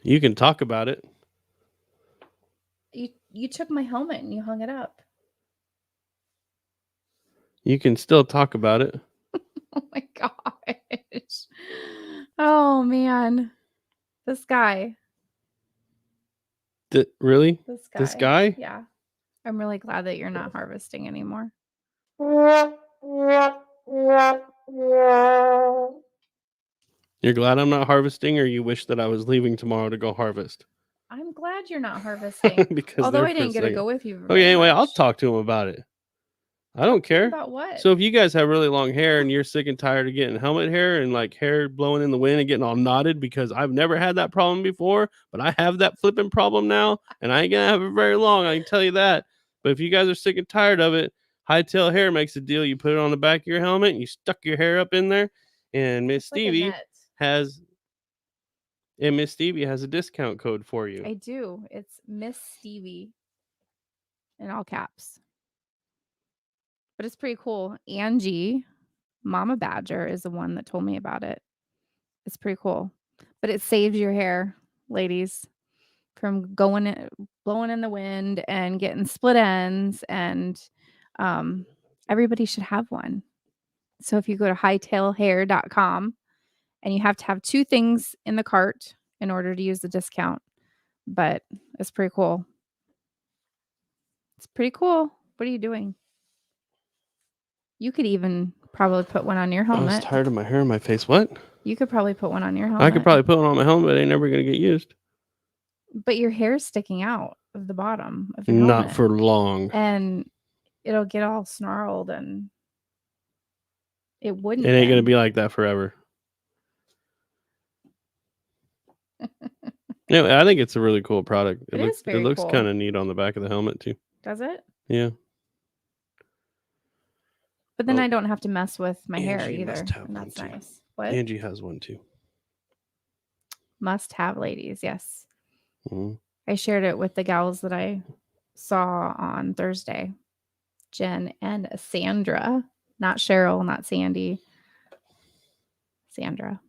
You can talk about it. You took my helmet and you hung it up. You can still talk about it. Oh my gosh. Oh man. This guy. Really? This guy? Yeah. I'm really glad that you're not harvesting anymore. You're glad I'm not harvesting, or you wish that I was leaving tomorrow to go harvest? I'm glad you're not harvesting. Because although I didn't get to go with you. Okay, anyway, I'll talk to him about it. I don't care. About what? So if you guys have really long hair and you're sick and tired of getting helmet hair and like hair blowing in the wind and getting all knotted, because I've never had that problem before, but I have that flipping problem now, and I ain't gonna have it very long, I can tell you that. But if you guys are sick and tired of it, Hightail Hair makes a deal. You put it on the back of your helmet and you stuck your hair up in there, and Miss Stevie has a discount code for you. I do. It's Miss Stevie in all caps. But it's pretty cool. Angie, Mama Badger, is the one that told me about it. It's pretty cool. But it saves your hair, ladies, from blowing in the wind and getting split ends. And everybody should have one. So if you go to hightailhair.com, and you have to have 2 things in the cart in order to use the discount. But it's pretty cool. It's pretty cool. What are you doing? You could even probably put one on your helmet. I was tired of my hair in my face. What? You could probably put one on your helmet. I could probably put one on my helmet, but it ain't never going to get used. But your hair's sticking out of the bottom of your helmet. Not for long. And it'll get all snarled, and it wouldn't. It ain't going to be like that forever. Yeah, I think it's a really cool product. It looks kind of neat on the back of the helmet too. Does it? Yeah. But then I don't have to mess with my hair either. And that's nice. What? Angie has one too. Must have, ladies. Yes. Mm-hmm. I shared it with the gals that I saw on Thursday. Jen and Sandra. Not Cheryl, not Sandy. Sandra.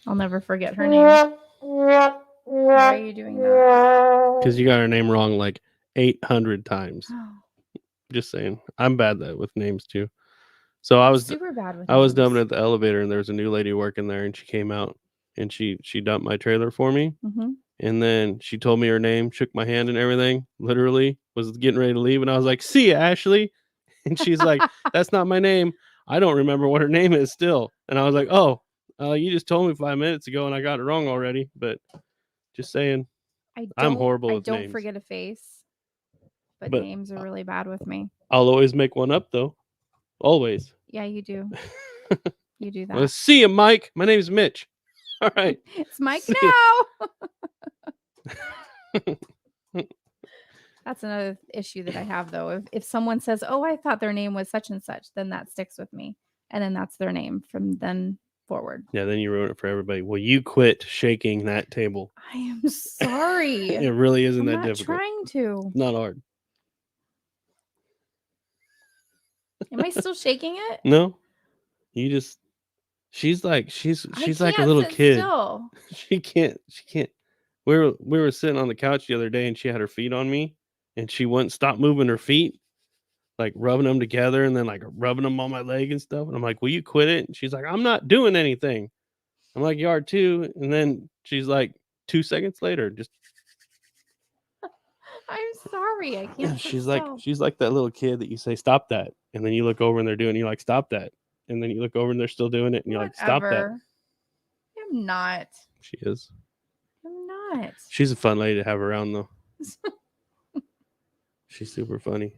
I'll never forget her name. Why are you doing that? Because you got her name wrong like 800 times. Just saying. I'm bad with names too. So I was super bad with names. I was dumping at the elevator, and there was a new lady working there, and she came out and she dumped my trailer for me. Mm-hmm. And then she told me her name, shook my hand and everything, literally was getting ready to leave. And I was like, "See ya, Ashley." And she's like, "That's not my name. I don't remember what her name is still." And I was like, "Oh, you just told me 5 minutes ago and I got it wrong already." But just saying, I'm horrible with names. I don't forget a face, but names are really bad with me. I'll always make one up though. Always. Yeah, you do. You do that. Well, see you, Mike. My name's Mitch. All right. It's Mike See now. That's another issue that I have, though. If someone says, "Oh, I thought their name was such and such," then that sticks with me, and then that's their name from then forward. Yeah, then you ruin it for everybody. Will you quit shaking that table? I am sorry. It really isn't I'm that not difficult. trying to. It's not hard. Am I still shaking it? No, you just. She's like like a little kid. Still. She can't. We were sitting on the couch the other day, and she had her feet on me, and she wouldn't stop moving her feet, like rubbing them together, and then like rubbing them on my leg and stuff. And I'm like, "Will you quit it?" And she's like, "I'm not doing anything." I'm like, "You are too." And then she's like, 2 seconds later, just. I'm sorry, I can't. She's like that little kid that you say, "Stop that," and then you look over and they're doing. You're like, "Stop that," and then you look over and they're still doing it, and you're like, "Stop that." I'm not. She is. I'm not. She's a fun lady to have around, though. She's super funny.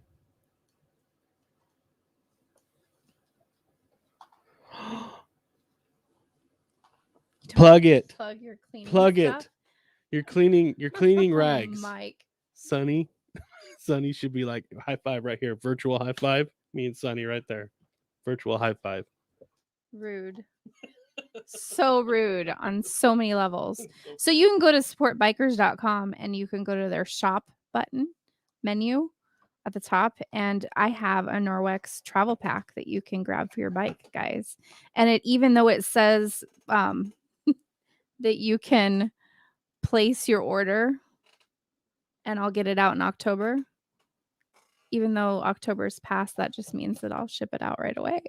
Plug it. Plug your cleaning. Plug stuff. it. You're cleaning rags. Mike. Sunny should be like high five right here. Virtual high five. Me and Sunny right there. Virtual high five. Rude. So rude on so many levels. So you can go to supportbikers.com and you can go to their shop button menu at the top, and I have a Norwex travel pack that you can grab for your bike, guys. And it, even though it says that you can place your order and I'll get it out in October, even though October's past, that just means that I'll ship it out right away.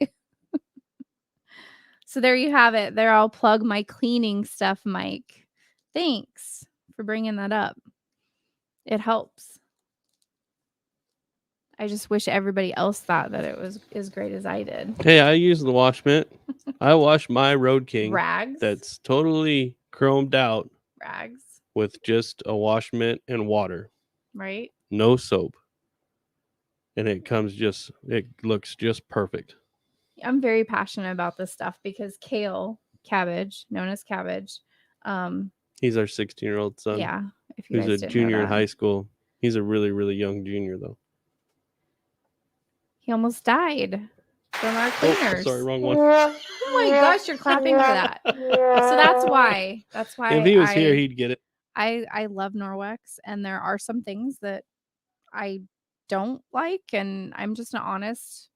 So there you have it. There, I'll plug my cleaning stuff, Mike. Thanks for bringing that up. It helps. I just wish everybody else thought that it was as great as I did. Hey, I use the wash mitt. I wash my Road King. Rags. That's totally chromed out. Rags. With just a wash mitt and water. Right. No soap. And it looks just perfect. I'm very passionate about this stuff because Kale, cabbage, known as cabbage. He's our 16-year-old son. Yeah. If you He's a junior in high school. He's a really, really young junior, though. He almost died from our cleaners. Oh, sorry, wrong one. Oh my gosh, you're clapping for that. So that's why. If he was here, he'd get it. I love Norwex, and there are some things that I don't like, and I'm just an honest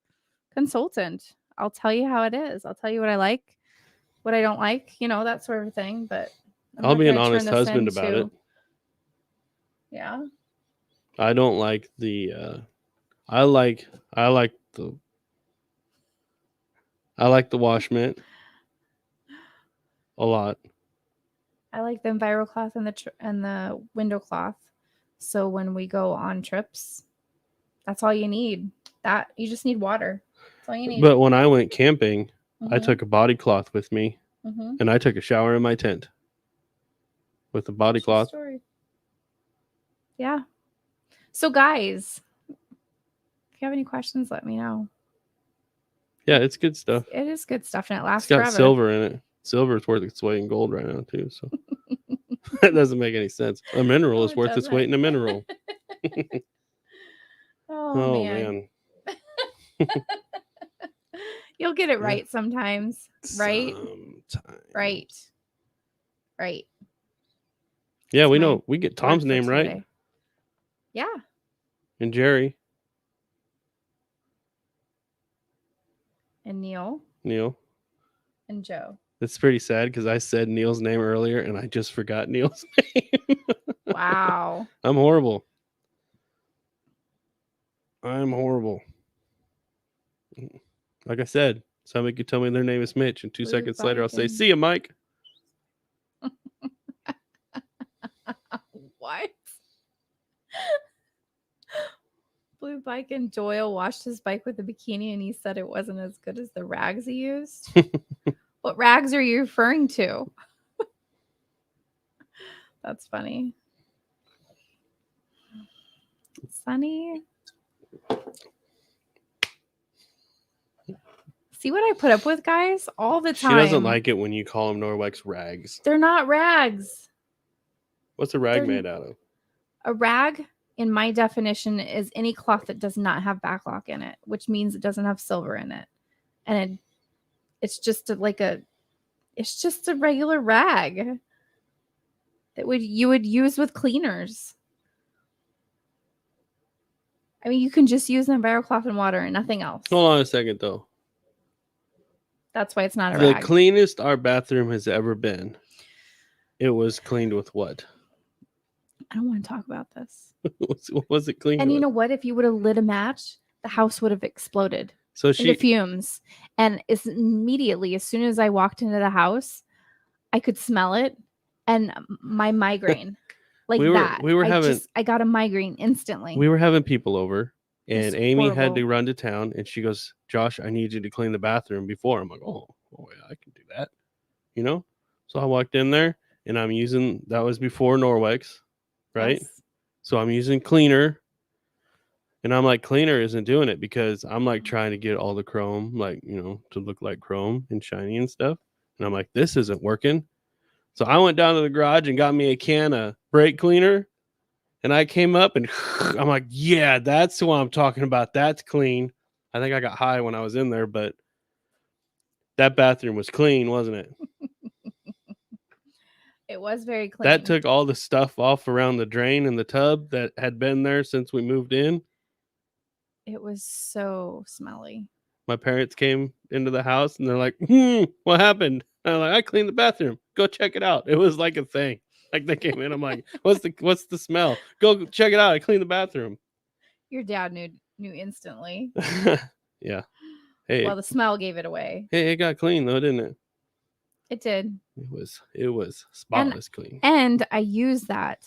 consultant. I'll tell you how it is. I'll tell you what I like, what I don't like, that sort of thing. But I'll be an honest husband about it. Yeah. I don't like the I like the wash mitt a lot. I like the EnviroCloth and the window cloth. So when we go on trips, that's all you need. That you just need water. That's all you need. But when I went camping, I took a body cloth with me, and I took a shower in my tent with the body cloth. Yeah. So guys, if you have any questions, let me know. Yeah, it's good stuff. It is good stuff, and it lasts forever. It's got silver in it. Silver is worth its weight in gold right now, too. So that doesn't make any sense. A mineral is worth its weight in a mineral. Oh man. You'll get it right sometimes. Right? Right. Yeah, we know. We get Tom's name right. Yeah. And Jerry. And Neil. And Joe. It's pretty sad because I said Neil's name earlier and I just forgot Neil's name. Wow. I'm horrible. Like I said, somebody could tell me their name is Mitch, and 2 seconds later I'll say, "See ya, Mike." What? Blue Bike and Doyle washed his bike with a bikini, and he said it wasn't as good as the rags he used. What rags are you referring to? That's funny. Sunny. See what I put up with, guys, all the time. She doesn't like it when you call them Norwex rags. They're not rags. What's a rag made out of? A rag, in my definition, is any cloth that does not have backlock in it, which means it doesn't have silver in it. And it's just a regular rag that you would use with cleaners. I mean, you can just use an Envirocloth and water and nothing else. Hold on a second, though. That's why it's not a rag. The cleanest our bathroom has ever been. It was cleaned with what? I don't want to talk about this. What was it cleaned with? And you know what? If you would have lit a match, the house would have exploded into fumes. And immediately, as soon as I walked into the house, I could smell it. And my migraine, I got a migraine instantly. We were having people over, and Amy had to run to town, and she goes, "Josh, I need you to clean the bathroom before." I'm like, "Oh yeah, I can do that," you know. So I walked in there, and that was before Norwex, right? Yes. So I'm using cleaner, and I'm like, cleaner isn't doing it because I'm like trying to get all the chrome, to look like chrome and shiny and stuff, and I'm like, this isn't working. So I went down to the garage and got me a can of brake cleaner, and I came up and I'm like, yeah, that's what I'm talking about. That's clean. I think I got high when I was in there, but that bathroom was clean, wasn't it? It was very clean. That took all the stuff off around the drain and the tub that had been there since we moved in. It was so smelly. My parents came into the house and they're like, what happened? And I'm like, I cleaned the bathroom. Go check it out. It was like a thing. Like they came in. I'm like, what's the smell? Go check it out. I cleaned the bathroom. Your dad knew instantly. Yeah. Hey. Well, the smell gave it away. Hey, it got clean though, didn't it? It did. It was spotless clean. And I use that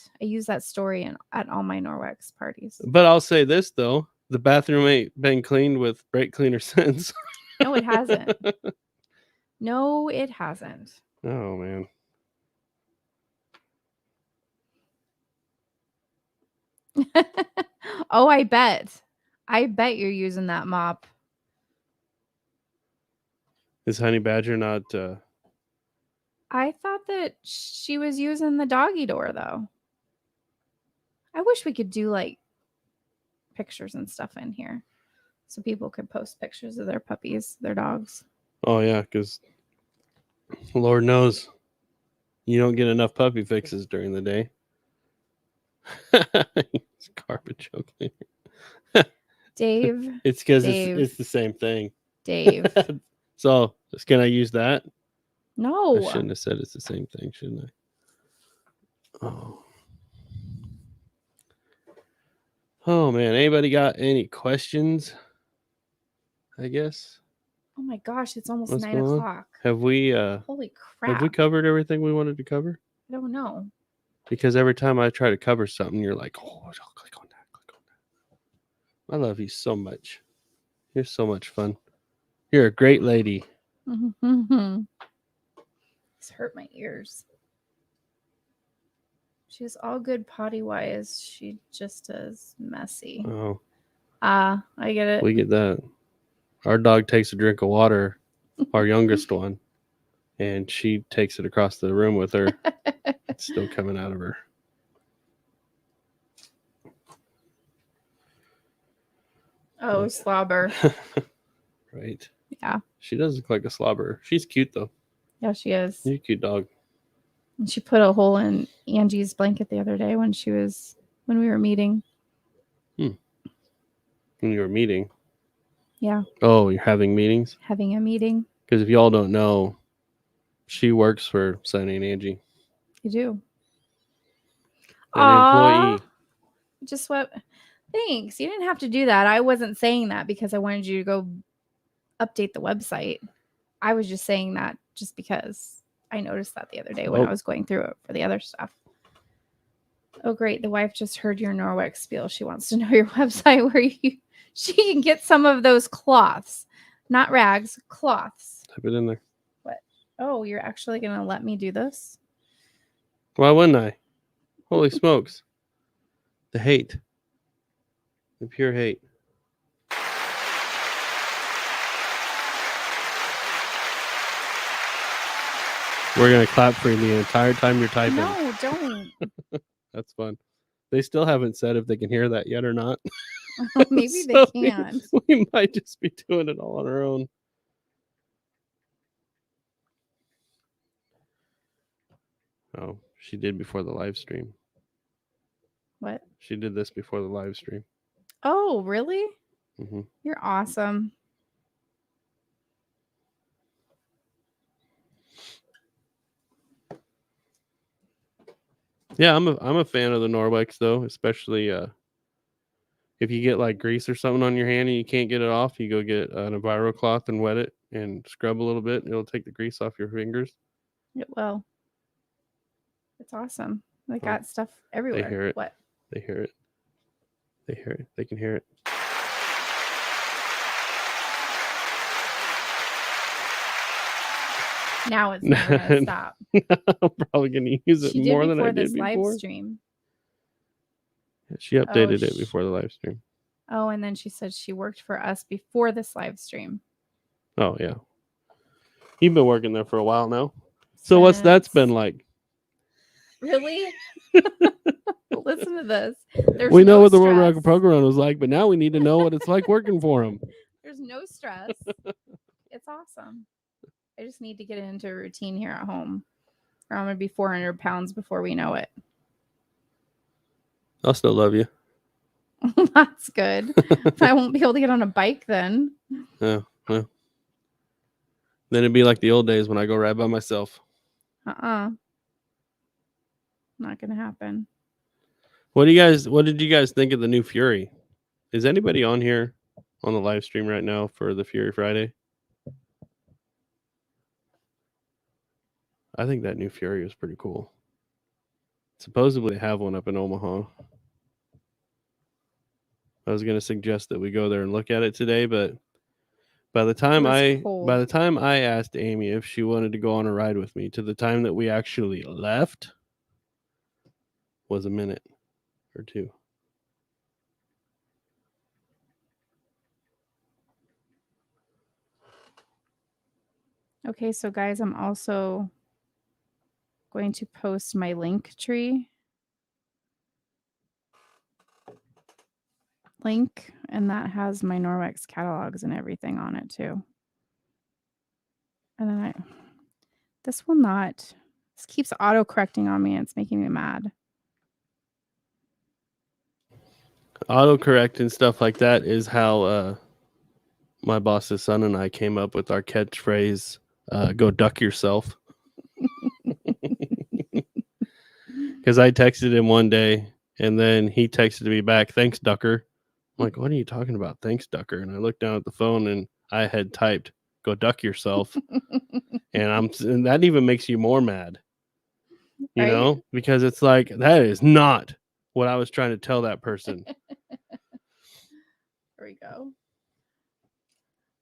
story at all my Norwex parties. But I'll say this though. The bathroom ain't been cleaned with brake cleaner since. No, it hasn't. No, it hasn't. Oh, man. Oh, I bet you're using that mop. Is Honey Badger not... I thought that she was using the doggy door, though. I wish we could do, pictures and stuff in here so people could post pictures of their puppies, their dogs. Oh yeah, because Lord knows you don't get enough puppy fixes during the day. It's garbage cleaner. Dave. It's because it's the same thing. Dave. So can I use that? No. I shouldn't have said it's the same thing, shouldn't I? Oh man, anybody got any questions? I guess. Oh my gosh, it's almost 9 o'clock. Have we holy crap. Have we covered everything we wanted to cover? I don't know. Because every time I try to cover something, you're like, oh, I'll click on that. I love you so much. You're so much fun. You're a great lady. Mm-hmm. It's hurt my ears. She's all good potty wise. She just is messy. Oh. I get it. We get that. Our dog takes a drink of water, our youngest one, and she takes it across the room with her. It's still coming out of her. Oh, slobber. Right. Yeah. She does look like a slobber. She's cute, though. Yeah, she is. You're a cute dog. And she put a hole in Angie's blanket the other day when we were meeting. When you were meeting? Yeah. Oh, you're having meetings? Having a meeting. Because if y'all don't know, she works for Sunny and Angie. You do. An employee. Just what? Thanks. You didn't have to do that. I wasn't saying that because I wanted you to go update the website. I was just saying that just because I noticed that the other day when I was going through it for the other stuff. Oh, great. The wife just heard your Norwex spiel. She wants to know your website where she can get some of those cloths. Not rags, cloths. Type it in there. What? Oh, you're actually going to let me do this? Why wouldn't I? Holy smokes. The hate. The pure hate. We're going to clap for you the entire time you're typing. No, don't. That's fun. They still haven't said if they can hear that yet or not. Maybe they can't. We might just be doing it all on our own. Oh, she did before the live stream. What? She did this before the live stream. Oh, really? Mm-hmm. You're awesome. Yeah, I'm a fan of the Norwex though, especially if you get like grease or something on your hand and you can't get it off, you go get an Enviro cloth and wet it and scrub a little bit. And it'll take the grease off your fingers. It will. It's awesome. They got stuff everywhere. They hear it. What? They hear it. They hear it. They can hear it. Now it's never gonna stop. I'm probably gonna use it more than I did before. Live stream. She updated it before the live stream. Oh, and then she said she worked for us before this live stream. Oh yeah, you've been working there for a while now. So what's that's been like? Really? Listen to this. We know what the World Record Poker Run was like, but now we need to know what it's like working for him. There's no stress. It's awesome. I just need to get into a routine here at home, or I'm gonna be 400 pounds before we know it. I'll still love you. That's good. I won't be able to get on a bike then. Yeah. Well. Then it'd be like the old days when I go ride by myself. Not gonna happen. What did you guys think of the new Fury? Is anybody on here on the live stream right now for the Fury Friday? I think that new Fury is pretty cool. Supposedly they have one up in Omaha. I was going to suggest that we go there and look at it today, but by the time I asked Amy if she wanted to go on a ride with me to the time that we actually left was a minute or two. Okay, so guys, I'm also going to post my link tree link, and that has my Norwex catalogs and everything on it too. And then this keeps auto correcting on me and it's making me mad. Autocorrect and stuff like that is how my boss's son and I came up with our catchphrase, go duck yourself. Because I texted him one day and then he texted me back, thanks, Ducker. I'm like, what are you talking about? Thanks, Ducker. And I looked down at the phone and I had typed, go duck yourself. and that even makes you more mad, you know, because it's like, that is not what I was trying to tell that person. There we go.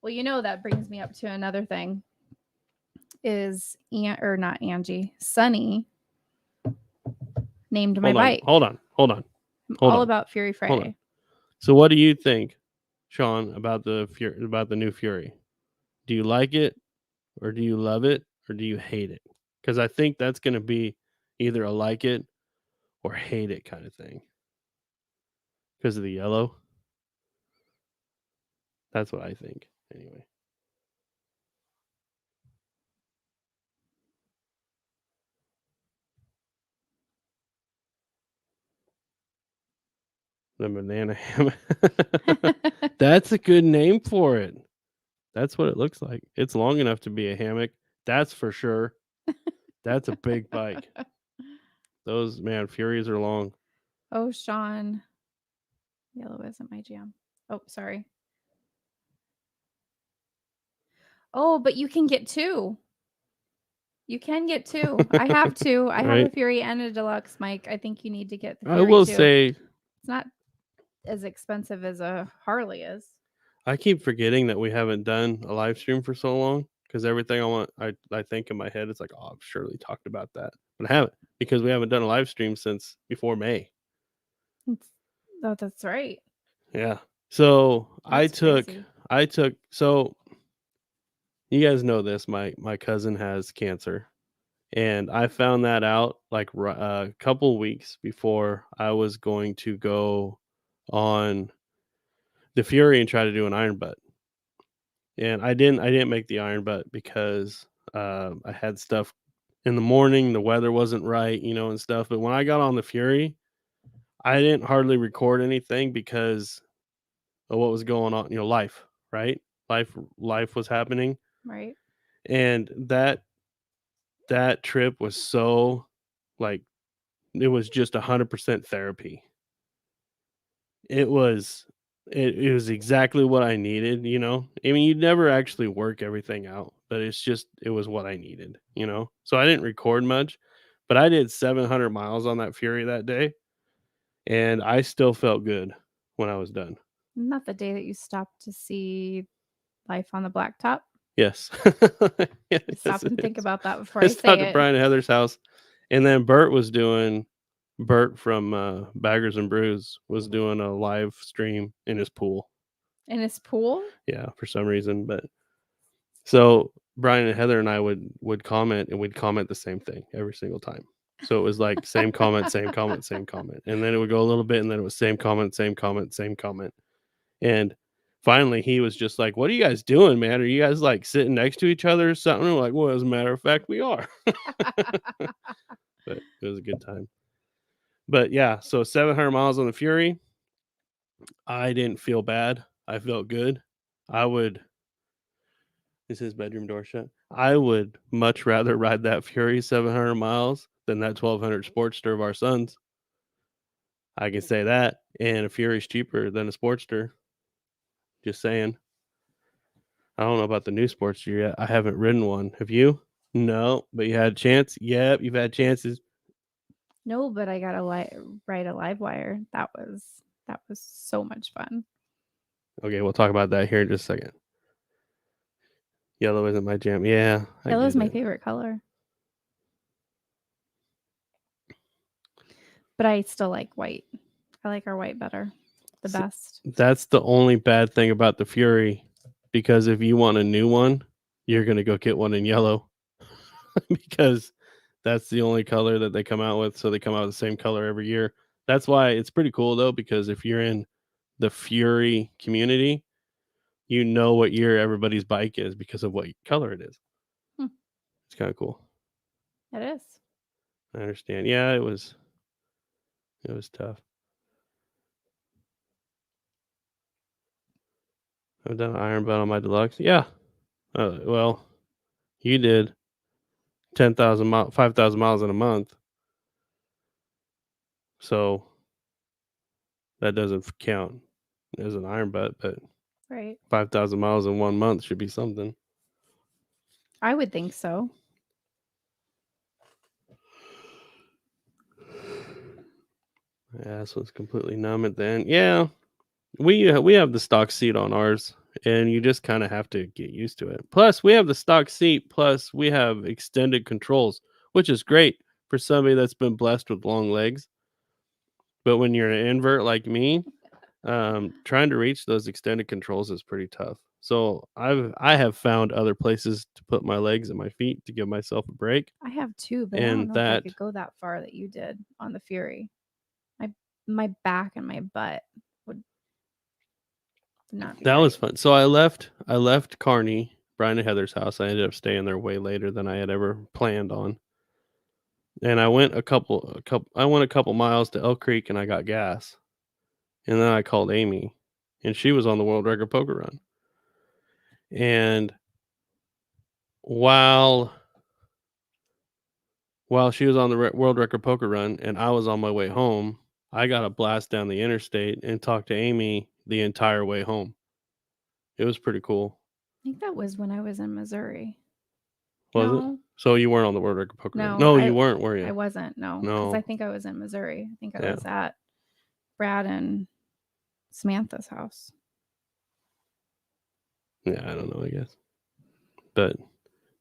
Well, you know, that brings me up to another thing is not Angie, Sunny named my bike. Hold on. All about Fury Friday. So what do you think, Sean, about the new Fury? Do you like it, or do you love it, or do you hate it? Because I think that's going to be either a like it or hate it kind of thing. Because of the yellow. That's what I think, anyway. The banana hammock. That's a good name for it. That's what it looks like. It's long enough to be a hammock. That's for sure. That's a big bike. Those, Furies are long. Oh, Sean. Yellow isn't my jam. Oh, sorry. Oh, but you can get two. You can get two. I have two. I have a Fury and a Deluxe, Mike. I think you need to get the Fury. I will say it's not as expensive as a Harley is. I keep forgetting that we haven't done a live stream for so long because everything I think in my head is like, oh, I've surely talked about that, but I haven't because we haven't done a live stream since before May. That's right. Yeah. So I took. So you guys know this. My cousin has cancer, And I found that out like a couple weeks before I was going to go on the Fury and try to do an iron butt. And I didn't make the iron butt because I had stuff in the morning. The weather wasn't right, and stuff. But when I got on the Fury, I didn't hardly record anything because of what was going on. Life, right? Life was happening, Right. and that trip was so like it was just 100% therapy. It was it was exactly what I needed. I mean, you'd never actually work everything out, but it was what I needed. So I didn't record much, but I did 700 miles on that Fury that day, and I still felt good when I was done. Not the day that you stopped to see life on the blacktop. Yes. Yes, Stop and it think is. about that before I I say stopped at it. Brian and Heather's house, and then Bert from Baggers and Brews was doing a live stream in his pool. In his pool? Yeah, for some reason. But so Brian and Heather and I would comment, and we'd comment the same thing every single time. So it was like same comment, same comment, same comment. And then it would go a little bit, and then it was same comment, same comment, same comment. And finally he was just like, "What are you guys doing, man? Are you guys like sitting next to each other or something?" We're like, "Well, as a matter of fact, we are." But it was a good time. But yeah, so 700 miles on the Fury. I didn't feel bad. I felt good. I would Is his bedroom door shut? I would much rather ride that Fury 700 miles than that 1200 Sportster of our son's. I can say that. And a Fury's cheaper than a Sportster. Just saying. I don't know about the new Sportster yet. I haven't ridden one. Have you? No, but you had a chance. Yep, you've had chances. No, but I got to ride a live wire. That was so much fun. Okay, we'll talk about that here in just a second. Yellow isn't my jam. Yeah, Yellow's my favorite color. But I still like white. I like our white better. The best. That's the only bad thing about the Fury, because if you want a new one, you're going to go get one in yellow because that's the only color that they come out with. So they come out with the same color every year. That's why it's pretty cool though, because if you're in the Fury community, you know what year everybody's bike is because of what color it is. It's kind of cool. It is. I understand. Yeah, it was tough. I've done an iron butt on my deluxe. Yeah. Well, you did 10,000 miles, 5,000 miles in a month. So that doesn't count as an iron butt, but right. 5,000 miles in 1 month should be something. I would think so. Yeah, this one's completely numb at the end. Yeah, we have the stock seat on ours, and you just kind of have to get used to it. Plus, we have the stock seat, plus we have extended controls, which is great for somebody that's been blessed with long legs. But when you're an invert like me, trying to reach those extended controls is pretty tough. So I have found other places to put my legs and my feet to give myself a break. I have too, but I don't know if I could go that far that you did on the Fury. My back and my butt would not be. That was fun. So I left Kearney, Brian and Heather's house. I ended up staying there way later than I had ever planned on. And I went a couple miles to Elk Creek, and I got gas. And then I called Amy, and she was on the world record poker run. And while she was on the world record poker run and I was on my way home, I got a blast down the interstate and talked to Amy the entire way home. It was pretty cool. I think that was when I was in Missouri. Was it? So you weren't on the world record poker run? No, you weren't, were you? I wasn't. No, because I think I was in Missouri. I think I was at Brad and Samantha's house. Yeah, I don't know, I guess. But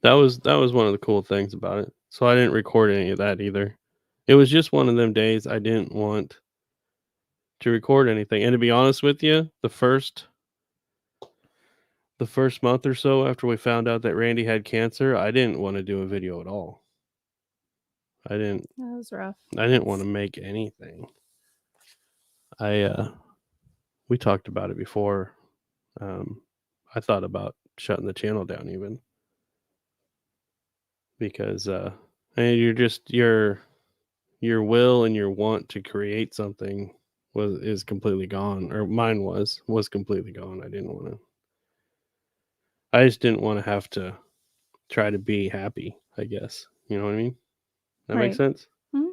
that was one of the cool things about it. So I didn't record any of that either. It was just one of them days I didn't want to record anything. And to be honest with you, the first month or so after we found out that Randy had cancer, I didn't want to do a video at all. That was rough. I didn't want to make anything. We talked about it before. I thought about shutting the channel down even because you're just your will and your want to create something is completely gone, or mine was completely gone. I just didn't want to have to try to be happy, I guess. You know what I mean? That makes sense? Mm-hmm.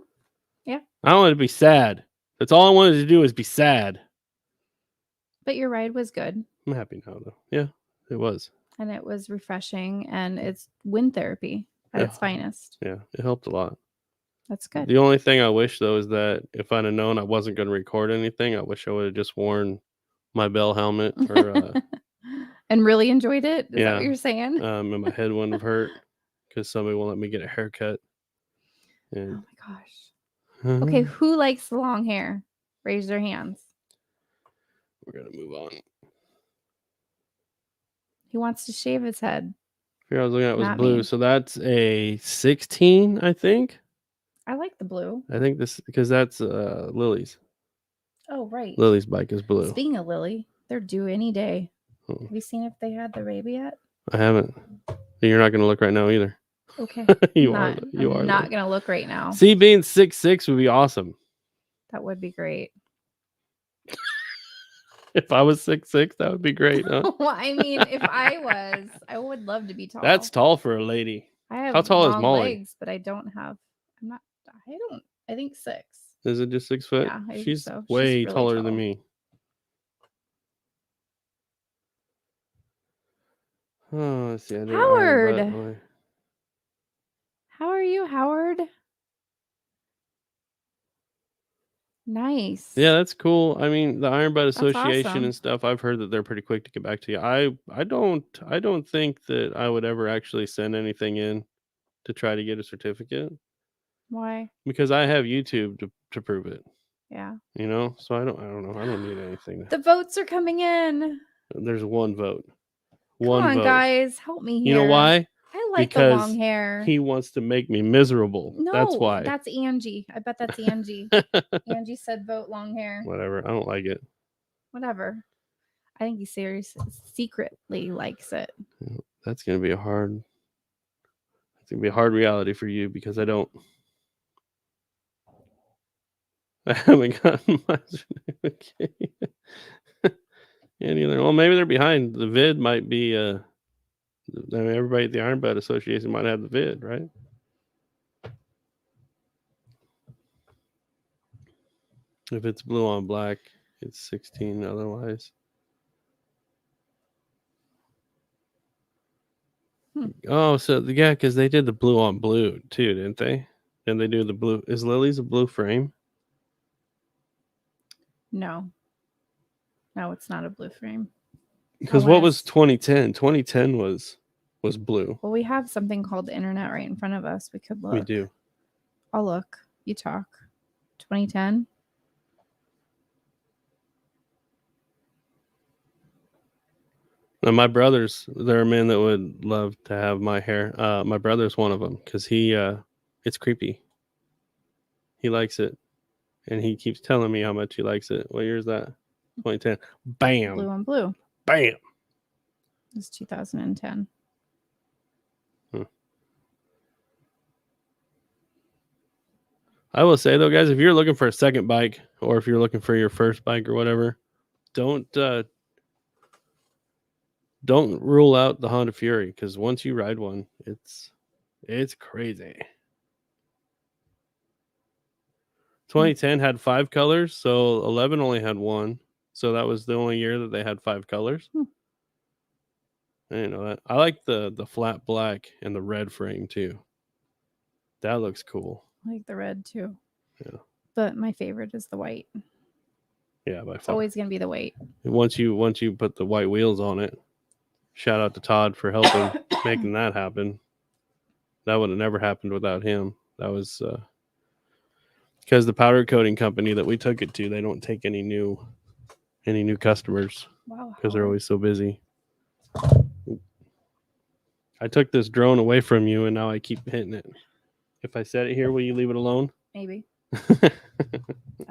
Yeah. I don't want to be sad. That's all I wanted to do is be sad. But your ride was good. I'm happy now, though. Yeah, it was. And it was refreshing, and it's wind therapy at its finest. Yeah, it helped a lot. That's good. The only thing I wish, though, is that if I'd have known I wasn't going to record anything, I wish I would have just worn my bell helmet or and really enjoyed it. Is that what you're saying? And my head wouldn't have hurt because somebody won't let me get a haircut. And, oh my gosh. Okay, who likes the long hair? Raise their hands. We're gonna move on. He wants to shave his head. Here I was looking at was blue, so that's a 16, I think. I like the blue. I think this because that's Lily's. Oh right. Lily's bike is blue. Speaking of Lily, they're due any day. Have you seen if they had the baby yet? I haven't. You're not gonna look right now either. Okay. you are not gonna look right now. See, being 6'6" would be awesome. That would be great. If I was 6'6", that would be great, huh? Well, I mean, if I was, I would love to be tall. That's tall for a lady. I have How tall long is Molly? legs, but I think 6. Is it just 6 foot? Yeah, She's so. way She's really taller tall. than me. Oh, let's see. Howard. How are you, Howard? Nice. Yeah, that's cool. I mean, the Iron Butt Association awesome. and stuff, I've heard that they're pretty quick to get back to you. I don't think that I would ever actually send anything in to try to get a certificate. Why? Because I have YouTube to prove it. Yeah. You know? So I don't know. I don't need anything. The votes are coming in. There's one vote. Come on, guys, help me here. You know why? I like the long hair. He wants to make me miserable. No, that's why. That's Angie. I bet that's Angie. Angie said vote long hair. Whatever. I don't like it. Whatever. I think he seriously, secretly likes it. That's gonna be a hard reality for you because I haven't gotten my certificate. And either, well, maybe they're behind. The vid might be I mean, everybody at the Iron Butt Association might have the vid, right? If it's blue on black, it's 16 otherwise. Oh, so yeah, because they did the blue on blue too, didn't they? And they do the blue. Is Lily's a blue frame? No, it's not a blue frame. Because what was 2010? 2010 was blue. Well, we have something called the internet right in front of us. We could look. We do. I'll look. You talk. 2010. Now, my brothers, there are men that would love to have my hair. My brother's one of them because it's creepy. He likes it. And he keeps telling me how much he likes it. What year is that? 2010. Bam. Blue on blue. Bam. It's 2010. I will say though, guys, if you're looking for a second bike or if you're looking for your first bike or whatever, don't rule out the Honda Fury because once you ride one, it's crazy. 2010 had 5 colors, so 11 only had 1. So that was the only year that they had 5 colors. I didn't know that. I like the flat black and the red frame too. That looks cool. I like the red too. Yeah. But my favorite is the white. Yeah, by far. It's always gonna be the white. Once you put the white wheels on it, shout out to Todd for helping making that happen. That would have never happened without him. That was because the powder coating company that we took it to, they don't take any new customers. Wow. Because they're always so busy. I took this drone away from you and now I keep hitting it. If I set it here, will you leave it alone? Maybe. I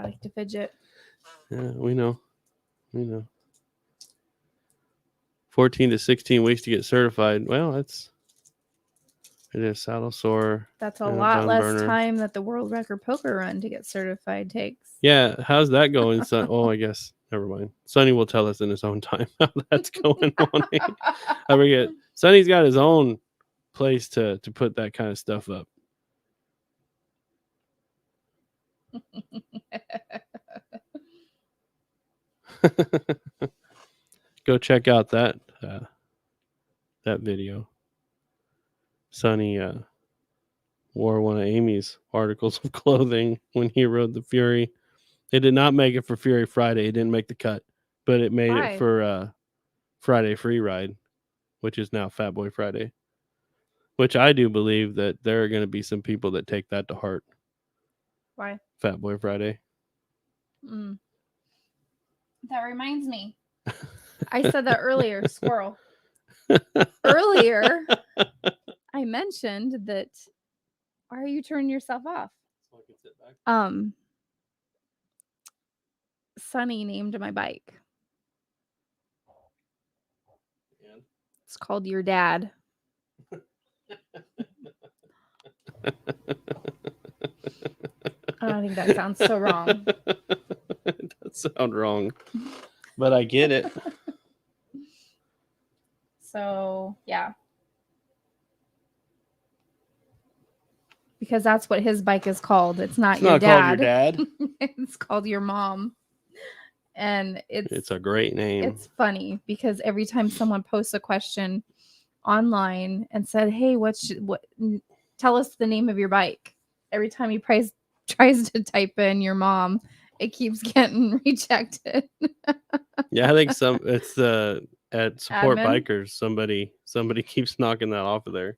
like to fidget. Yeah, we know. 14 to 16 weeks to get certified. Well, it is saddle sore. That's a lot less time that the world record poker run to get certified takes. Yeah, how's that going? I guess never mind. Sonny will tell us in his own time how that's going on. I forget. Sonny's got his own place to put that kind of stuff up. Go check out that video. Sonny wore one of Amy's articles of clothing when he rode the Fury. It did not make it for Fury Friday. It didn't make the cut, but it made it for Friday Free Ride, which is now Fat Boy Friday. Which I do believe that there are going to be some people that take that to heart. Why? Fat Boy Friday. That reminds me. I said that earlier, squirrel. Earlier, I mentioned that. Why are you turning yourself off? So I can sit back. Sonny named my bike. And? It's called Your Dad. I don't think that sounds so wrong. It does sound wrong, but I get it. So, yeah. Because that's what his bike is called. It's not your dad. Called your dad. It's called your mom. And it's a great name. It's funny because every time someone posts a question online and said, "Hey, tell us the name of your bike." Every time he tries to type in your mom, it keeps getting rejected. Yeah, I think it's at Support Admin? Bikers. Somebody keeps knocking that off of there.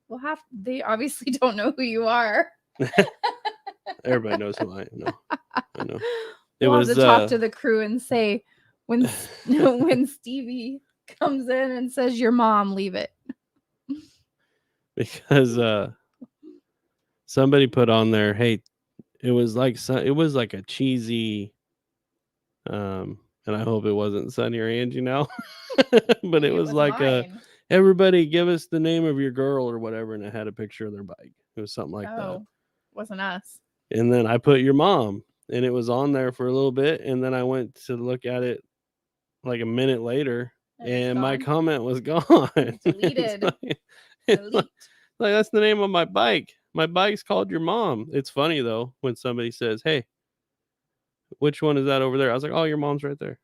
Well, they obviously don't know who you are. Everybody knows who I am. I know. We'll have to talk to the crew and say when Stevie comes in and says your mom, leave it. Because somebody put on there, hey, it was like a cheesy, and I hope it wasn't Sunny or Angie now, but it was like mine. Everybody give us the name of your girl or whatever, and it had a picture of their bike. It was something like that. Wasn't us. And then I put your mom, and it was on there for a little bit, and then I went to look at it like a minute later, and my comment was gone. Deleted. It's like that's the name of my bike. My bike's called your mom. It's funny though when somebody says, "Hey, which one is that over there?" I was like, "Oh, your mom's right there."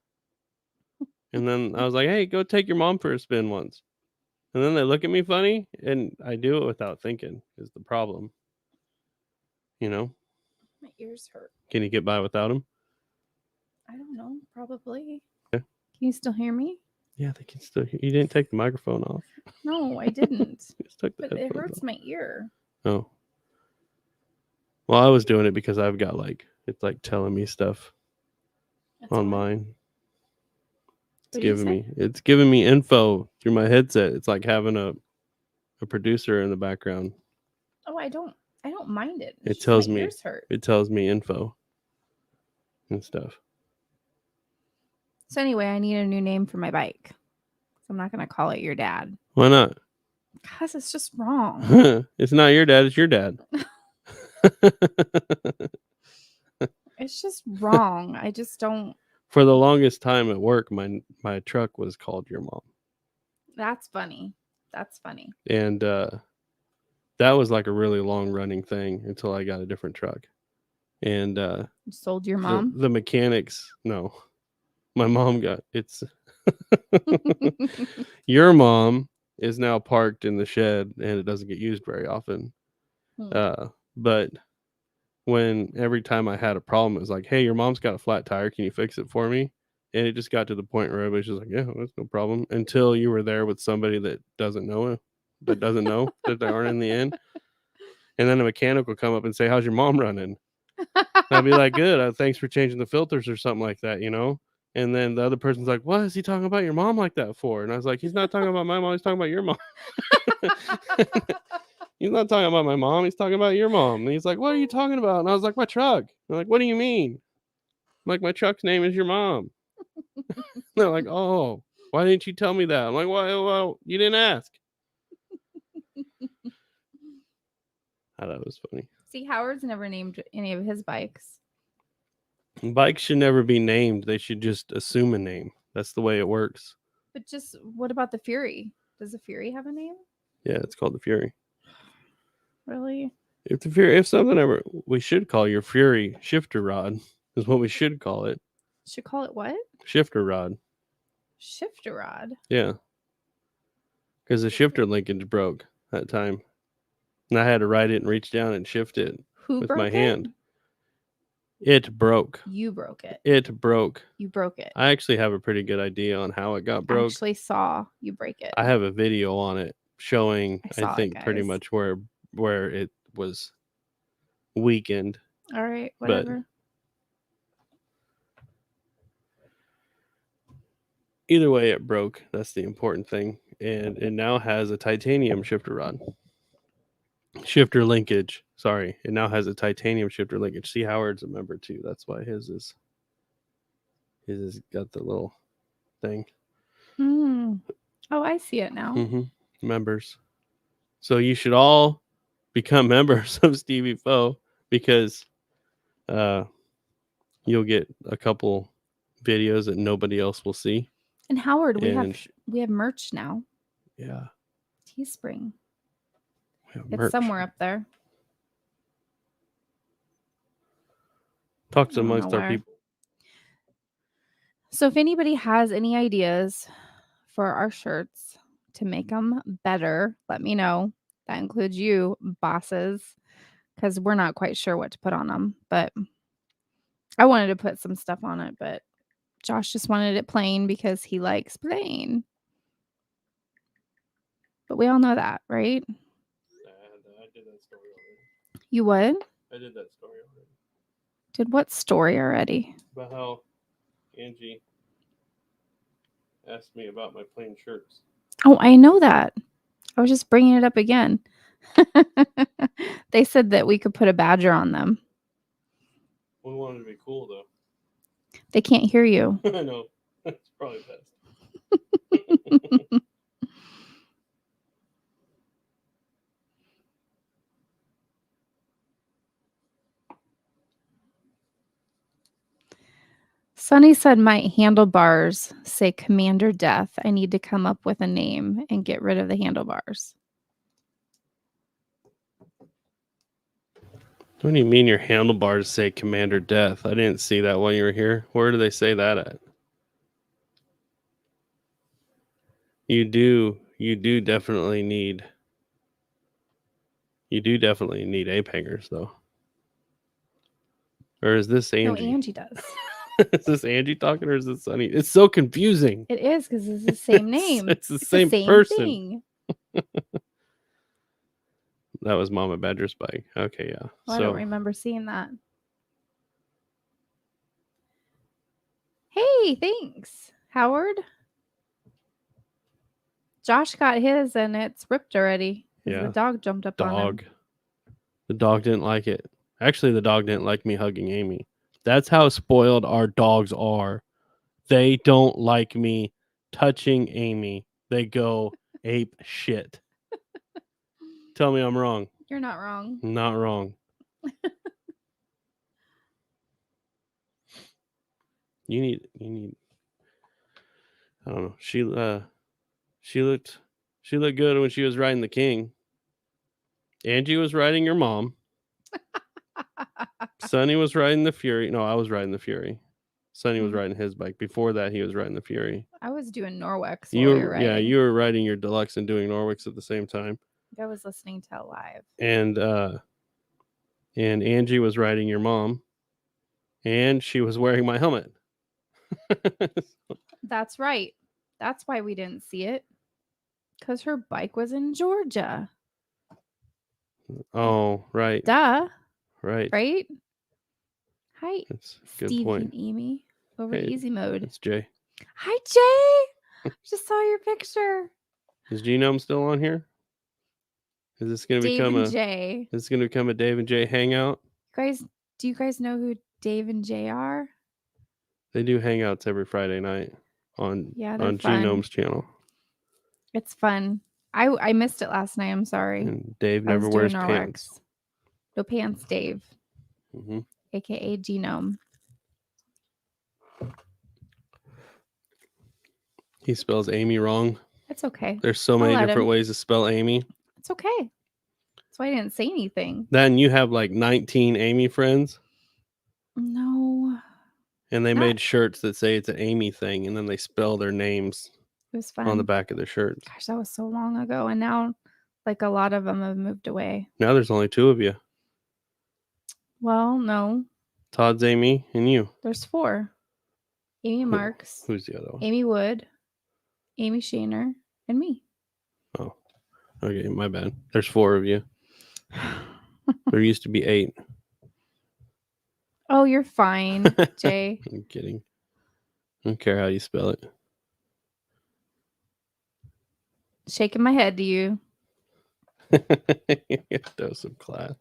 And then I was like, "Hey, go take your mom for a spin once." And then they look at me funny, and I do it without thinking is the problem. You know? My ears hurt. Can you get by without them? I don't know. Probably. Okay. Can you still hear me? Yeah, they can still hear. You didn't take the microphone off. No, I didn't. But it hurts my ear. Oh. Well, I was doing it because I've got it's telling me stuff on mine. It's giving me info through my headset. It's like having a producer in the background. Oh, I don't mind it. It tells me ears hurt. It tells me info and stuff. So anyway, I need a new name for my bike. So I'm not going to call it your dad. Why not? Because it's just wrong. It's not your dad, it's your dad. It's just wrong. I just don't. For the longest time at work, my truck was called your mom. That's funny. And that was like a really long running thing until I got a different truck. And you sold your mom? The mechanics, no. My mom it's your mom is now parked in the shed and it doesn't get used very often. But every time I had a problem, it was like, "Hey, your mom's got a flat tire. Can you fix it for me?" And it just got to the point where everybody's just like, "Yeah, that's no problem." Until you were there with somebody that doesn't know that they aren't in the end. And then a mechanic will come up and say, "How's your mom running?" I'd be like, "Good. Thanks for changing the filters," or something like that, you know? And then the other person's like, "What is he talking about your mom like that for?" And I was like, "He's not talking about my mom. He's talking about your mom." He's not talking about my mom. He's talking about your mom. And he's like, what are you talking about? And I was like, my truck. They're like, what do you mean? I'm like, my truck's name is your mom. They're like, oh, why didn't you tell me that? I'm like, well, you didn't ask. I thought it was funny. See, Howard's never named any of his bikes. Bikes should never be named. They should just assume a name. That's the way it works. But just what about the Fury? Does the Fury have a name? Yeah, it's called the Fury. Really? If something ever, we should call your Fury shifter rod is what we should call it. Should call it what? Shifter rod. Shifter rod. Yeah. Because the shifter linkage broke that time. And I had to ride it and reach down and shift it with my hand. It broke. You broke it. It broke. You broke it. I actually have a pretty good idea on how it got broke. I actually saw you break it. I have a video on it showing, I think, pretty guys. much where it was weakened. All right, whatever. Either way, it broke. That's the important thing. And it now has a titanium shifter rod. Shifter linkage. Sorry. It now has a titanium shifter linkage. See, Howard's a member too. That's why his is got the little thing. Oh, I see it now. Members. So you should all become members of Stevy Faux because you'll get a couple videos that nobody else will see. And Howard, we have merch now. Yeah. Teespring. It's merch. somewhere up there. Talk to amongst our people. So if anybody has any ideas for our shirts to make them better, let me know. That includes you, bosses, because we're not quite sure what to put on them. But I wanted to put some stuff on it, but Josh just wanted it plain because he likes plain. But we all know that, right? I did that story already. You what? I did that story already. Did what story already? About how Angie asked me about my plain shirts. Oh, I know that. I was just bringing it up again. They said that we could put a badger on them. We wanted to be cool, though. They can't hear you. I know. That's probably best. Sonny said my handlebars say Commander Death. I need to come up with a name and get rid of the handlebars. What do you mean your handlebars say Commander Death? I didn't see that while you were here. Where do they say that at? You do definitely need ape hangers, though. Or is this Angie? No, Angie does. Is this Angie talking or is this Sonny? It's so confusing. It is because it's the same name. It's the same person. Thing. That was Mama Badger's bike. Okay, yeah. Well, I don't remember seeing that. Hey, thanks, Howard. Josh got his and it's ripped already. Yeah. The dog jumped up on him. The dog didn't like it. Actually, the dog didn't like me hugging Amy. That's how spoiled our dogs are. They don't like me touching Amy. They go ape shit. Tell me I'm wrong. You're not wrong. Not wrong. You need I don't know. She looked good when she was riding the king. Angie was riding your mom. Sonny was riding the Fury. No, I was riding the Fury. Sonny was riding his bike. Before that, he was riding the Fury. I was doing Norwicks. Yeah, you were riding your Deluxe and doing Norwicks at the same time. I was listening to it live. And Angie was riding your mom, and she was wearing my helmet. That's right. That's why we didn't see it. Because her bike was in Georgia. Oh, right. Duh. Right. Right? Hi, that's a good Steve point. And Amy over easy mode. It's Jay. Hi, Jay. Just saw your picture. Is Genome still on here? Is this going to Dave become and Jay. Is this going to become a Dave and Jay hangout? Do you guys know who Dave and Jay are? They do hangouts every Friday night on Genome's channel. It's fun. I missed it last night. I'm sorry. And Dave never wears pants. No pants, Dave. Mm-hmm. AKA Genome. He spells Amy wrong. It's okay. There's so many different ways to spell Amy. It's okay. That's why I didn't say anything. Then you have like 19 Amy friends. No. And they made shirts that say it's an Amy thing, and then they spell their names. It was fun. On the back of their shirts. Gosh, that was so long ago. And now, like, a lot of them have moved away. Now there's only 2 of you. Well, no. Todd's Amy and you. There's 4. Amy Marks. Who's the other one? Amy Wood. Amy Shaner. And me. Oh. Okay, my bad. There's 4 of you. There used to be 8. Oh, you're fine, Jay. I'm kidding. I don't care how you spell it. Shaking my head to you. Dose of class.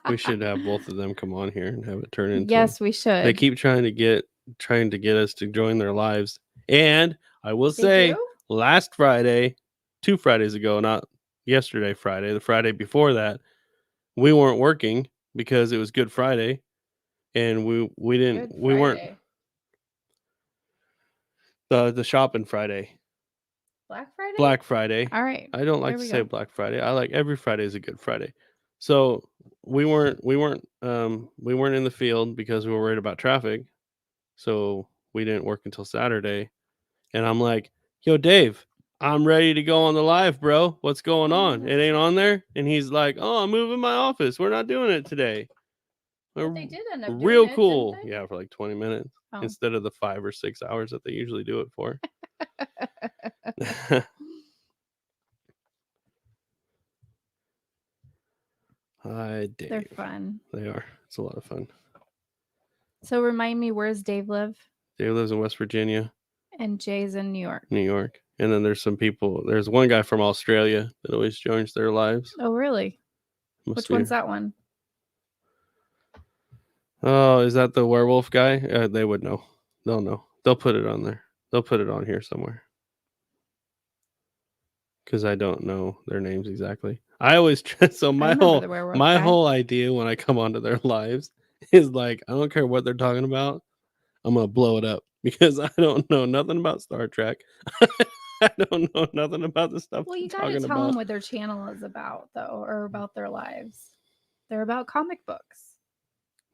We should have both of them come on here and have it turn into. Yes, we should. They keep trying to get us to join their lives. And I will say, last Friday, 2 Fridays ago, not yesterday Friday, the Friday before that, we weren't working because it was Good Friday, and we weren't the shopping Friday. Black Friday. All right. I don't like to say Black Friday. I like every Friday is a Good Friday. So we weren't in the field because we were worried about traffic. So we didn't work until Saturday. And I'm like, yo, Dave, I'm ready to go on the live, bro. What's going on? It ain't on there. And he's like, oh, I'm moving my office. We're not doing it today. But they did end up doing real it, cool. didn't they? Yeah, for like 20 minutes instead of the 5 or 6 hours that they usually do it for. Hi, Dave. They're fun. They are. It's a lot of fun. So remind me, where's Dave live? Dave lives in West Virginia. And Jay's in New York. New York. And then there's some people. There's one guy from Australia that always joins their lives. Oh, really? Which one's that one? Oh, is that the werewolf guy? They would know. They'll know. They'll put it on there. They'll put it on here somewhere. Because I don't know their names exactly. I always so my whole idea when I come onto their lives is like, I don't care what they're talking about. I'm gonna blow it up because I don't know nothing about Star Trek. I don't know nothing about the stuff. Well, you gotta tell them what their channel is about, though, or about their lives. They're about comic books.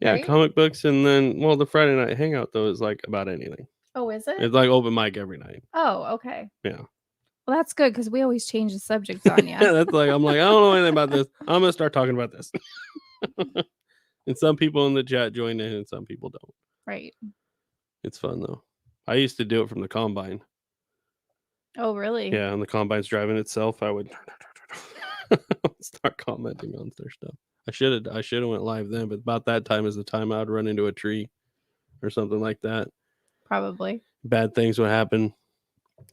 Yeah, right? Comic books, and then the Friday night hangout though is like about anything. Oh, is it? It's like open mic every night. Oh, okay. Yeah. Well, that's good because we always change the subjects on you. That's like I'm like I don't know anything about this. I'm gonna start talking about this. And some people in the chat join in, and some people don't. Right. It's fun though. I used to do it from the combine. Oh, really? Yeah, and the combine's driving itself. I would start commenting on their stuff. I should have went live then, but about that time is the time I would run into a tree or something like that. Probably. Bad things would happen.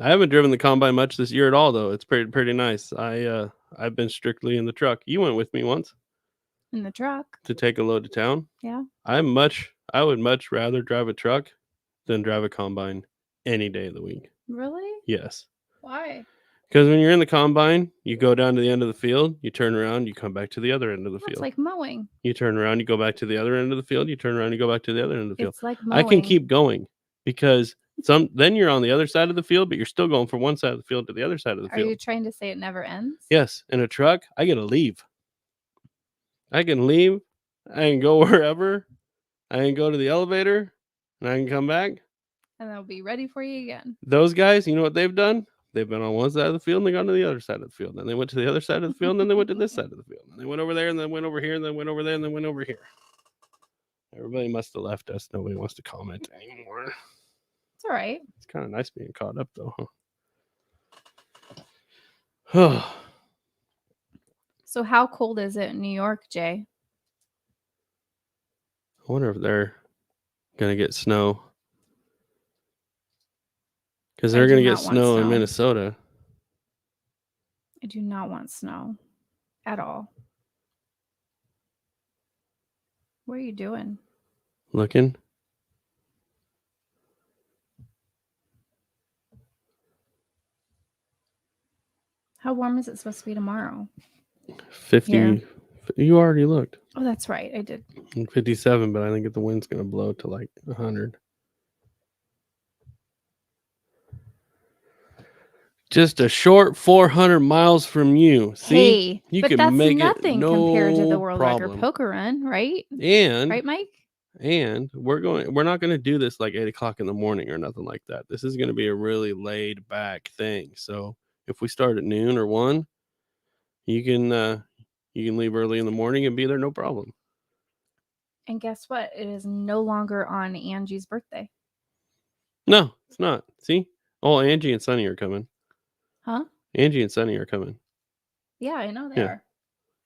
I haven't driven the combine much this year at all, though. It's pretty nice. I've been strictly in the truck. You went with me once. In the truck to take a load to town. Yeah. I would much rather drive a truck than drive a combine any day of the week. Really? Yes. Why? Because when you're in the combine, you go down to the end of the field, you turn around, you come back to the other end of the field. It's like mowing. You turn around, you go back to the other end of the field, you turn around, you go back to the other end of the field. It's like mowing. I can keep going because then you're on the other side of the field, but you're still going from one side of the field to the other side of the field. Are you trying to say it never ends? Yes. In a truck, I get to leave. I can leave. I can go wherever. I can go to the elevator and I can come back. And they'll be ready for you again. Those guys, you know what they've done? They've been on one side of the field and they gone to the other side of the field. Then they went to the other side of the field and then they went to this side of the field. And they went over there and then went over here and then went over there and then went over here. Everybody must have left us. Nobody wants to comment anymore. It's all right. It's kind of nice being caught up though, huh? So how cold is it in New York, Jay? I wonder if they're going to get snow. Because they're going to get snow in Minnesota. I do not want snow. at all. What are you doing? Looking. How warm is it supposed to be tomorrow? 50. Here. You already looked. Oh, that's right. I did. 57, but I think the wind's going to blow to like 100. Just a short 400 miles from you. See, Hey, you but can that's make nothing it compared to the no world problem. record poker run, right? And right, Mike? And we're not going to do this like 8:00 in the morning or nothing like that. This is going to be a really laid back thing. So if we start at noon or 1, you can leave early in the morning and be there no problem. And guess what? It is no longer on Angie's birthday. No, it's not. See? Oh, Angie and Sunny are coming. Huh? Angie and Sunny are coming. Yeah, I know they are.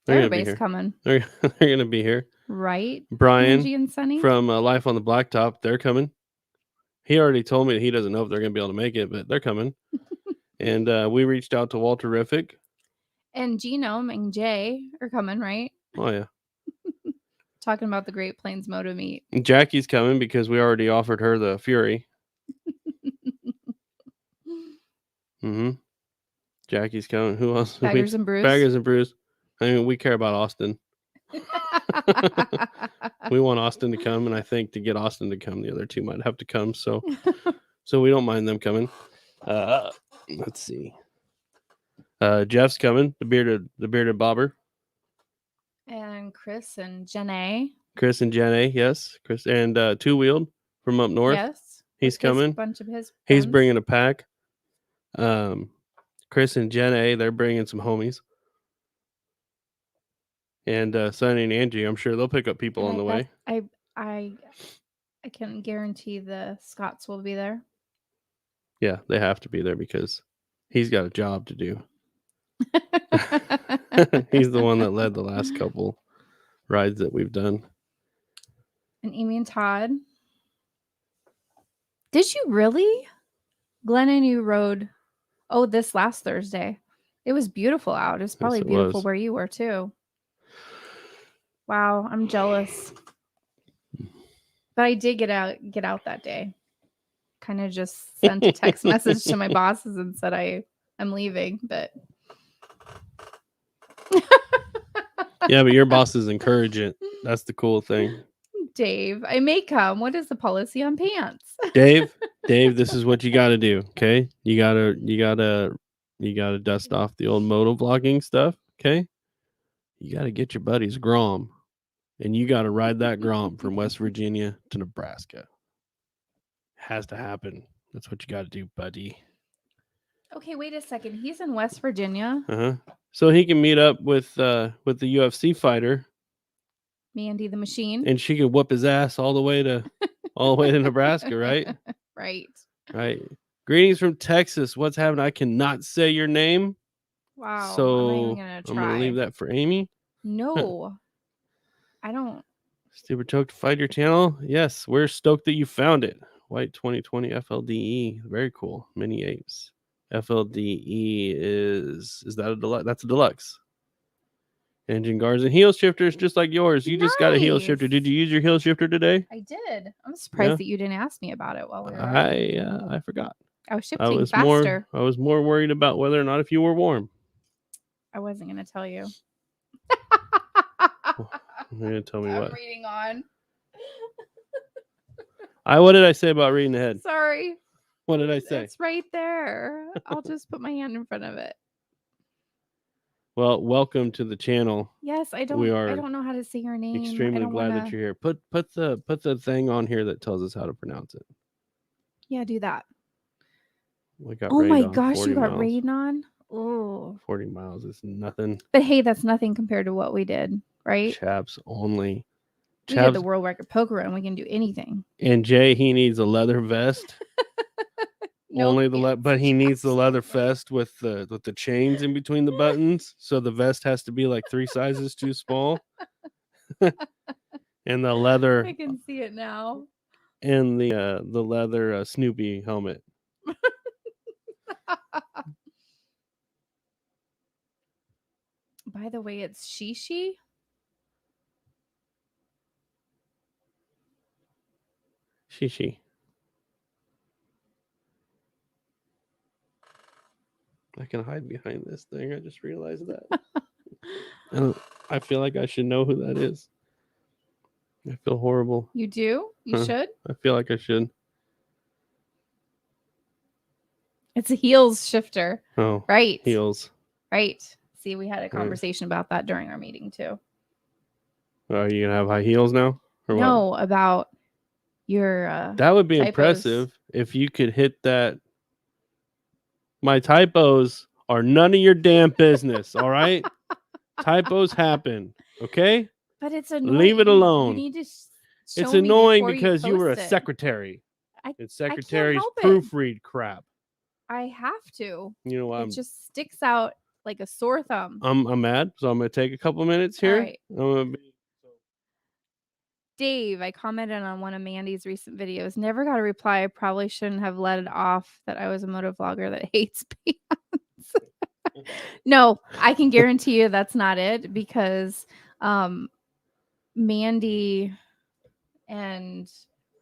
Everybody's coming. They're going to be here. Right? Brian Angie and Sunny? from Life on the Blacktop, they're coming. He already told me that he doesn't know if they're going to be able to make it, but they're coming. And we reached out to Walter Riffick. And Genome and Jay are coming, right? Oh, yeah. Talking about the Great Plains Moto meet. Jackie's coming because we already offered her the Fury. Jackie's coming. Who else? Baggers and Bruce. Baggers and Bruce. I mean, we care about Austin. We want Austin to come, and I think to get Austin to come, the other two might have to come. So we don't mind them coming. Let's see. Jeff's coming. The bearded bobber. And Chris and Jenna. Chris and Jenna, yes. Chris and Two Wheeled from up north. Yes. He's coming. Bunch of his friends. He's bringing a pack. Chris and Jenna, they're bringing some homies. And Sonny and Angie, I'm sure they'll pick up people on the way. I can guarantee the Scots will be there. Yeah, they have to be there because he's got a job to do. He's the one that led the last couple rides that we've done. And Amy and Todd. Did you really? Glenn and you rode this last Thursday. It was beautiful out. It was probably beautiful where you were too. Wow, I'm jealous. But I did get out that day. Kind of just sent a text message to my bosses and said I'm leaving, but yeah, but your bosses encourage it. That's the cool thing. Dave, I may come. What is the policy on pants? Dave, this is what you got to do, okay? You got to dust off the old moto vlogging stuff, okay? You got to get your buddies Grom, and you got to ride that Grom from West Virginia to Nebraska. Has to happen. That's what you got to do, buddy. Okay, wait a second. He's in West Virginia. So he can meet up with the UFC fighter, Mandy the Machine, and she can whoop his ass all the way to Nebraska, right? Right. Greetings from Texas. What's happening? I cannot say your name. Wow. So I'm gonna leave that for Amy. No, I don't. Stupid Choke to find your channel. Yes, we're stoked that you found it. White 2020 FLDE. Very cool. Mini apes. FLDE is that a deluxe? That's a deluxe. Engine guards and heel shifters just like yours. You just got a heel shifter. Did you use your heel shifter today? I did. I'm surprised that you didn't ask me about it while we were I forgot. I was shifting faster. I was more worried about whether or not if you were warm. I wasn't going to tell you. You're going to tell me what? I'm reading on. What did I say about reading ahead? Sorry. What did I say? It's right there. I'll just put my hand in front of it. Well, welcome to the channel. Yes, I don't know how to say your name. Extremely glad that you're here. Put the thing on here that tells us how to pronounce it. Yeah, do that. We got oh my gosh, you got rain on? Oh. 40 miles is nothing. But hey, that's nothing compared to what we did, right? Chaps only. We did the world record poker run. We can do anything. And Jay, he needs a leather vest. But he needs the leather vest with the chains in between the buttons, so the vest has to be like 3 sizes too small. And the leather. I can see it now. And the leather Snoopy helmet. by the way, it's Shishi. Shishi. I can hide behind this thing. I just realized that. I feel like I should know who that is. I feel horrible. You do? You should? I feel like I should. It's a heels shifter. Oh, right. Heels. Right. See, we had a conversation about that during our meeting too. Are you gonna have high heels now? Or no, what? About your that would be typos. Impressive if you could hit that. My typos are none of your damn business, all right? Typos happen, okay? But it's annoying. Leave it alone. You need to it's annoying because you were a secretary. And secretaries proofread crap. I have to. You know what? It just sticks out like a sore thumb. I'm mad, so I'm gonna take a couple minutes here. All right. Dave, I commented on one of Mandy's recent videos. Never got a reply. I probably shouldn't have let it off that I was a moto vlogger that hates pants. No, I can guarantee you that's not it, because Mandy and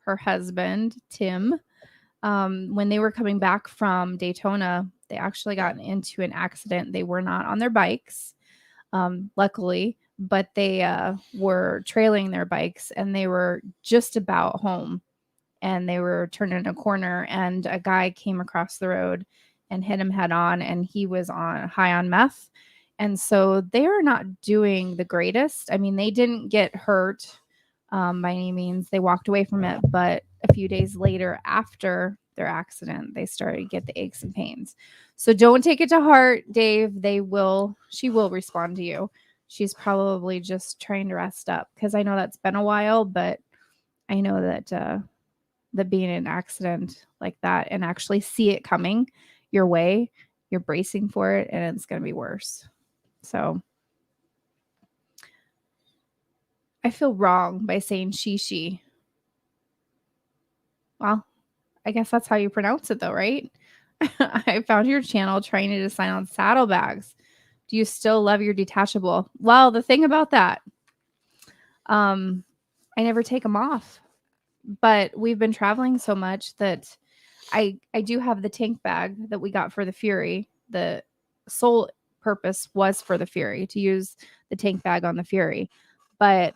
her husband, Tim, when they were coming back from Daytona, they actually got into an accident. They were not on their bikes, luckily, but they were trailing their bikes, and they were just about home, and they were turning a corner, and a guy came across the road and hit him head on, and he was high on meth. And so they are not doing the greatest. I mean, they didn't get hurt by any means. They walked away from it, but a few days later after their accident, they started to get the aches and pains. So don't take it to heart, Dave. She will respond to you. She's probably just trying to rest up, because I know that's been a while, but I know that being in an accident like that and actually see it coming your way, you're bracing for it, and it's going to be worse. So I feel wrong by saying she. Well, I guess that's how you pronounce it though, right? I found your channel trying to design on saddlebags. Do you still love your detachable? Well, the thing about that, I never take them off, but we've been traveling so much that I do have the tank bag that we got for the Fury. The sole purpose was for the Fury, to use the tank bag on the Fury. But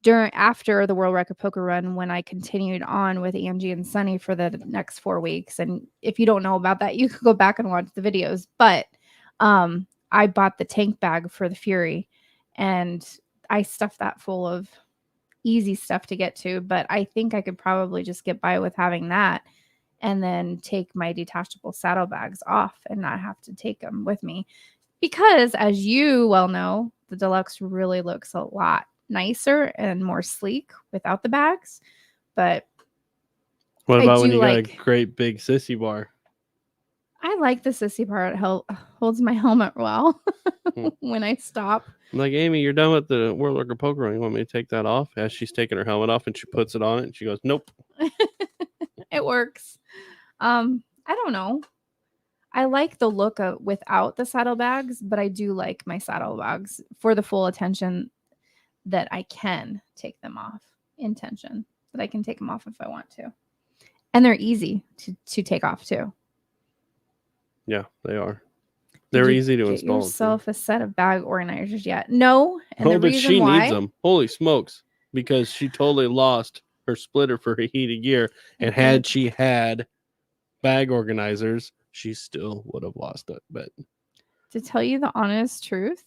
after the World Record Poker Run, when I continued on with Angie and Sunny for the next 4 weeks, and if you don't know about that, you could go back and watch the videos. But I bought the tank bag for the Fury, and I stuffed that full of easy stuff to get to. But I think I could probably just get by with having that, and then take my detachable saddlebags off and not have to take them with me. Because, as you well know, the Deluxe really looks a lot nicer and more sleek without the bags. But what about when you got a great big sissy bar? I like the sissy bar. It holds my helmet well when I stop. I'm like, Amy, you're done with the World Record Poker Run. You want me to take that off? As she's taking her helmet off, and she puts it on it, and she goes, nope. It works. I don't know. I like the look of without the saddlebags, but I do like my saddlebags for the full attention that I can take them off. Intention that I can take them off if I want to. And they're easy to take off too. Yeah, they are. They're easy to install. Yourself a set of bag organizers yet? No. And but she needs them. Holy smokes. Because she totally lost her splitter for her heated gear. And had she had bag organizers, she still would have lost it. But to tell you the honest truth,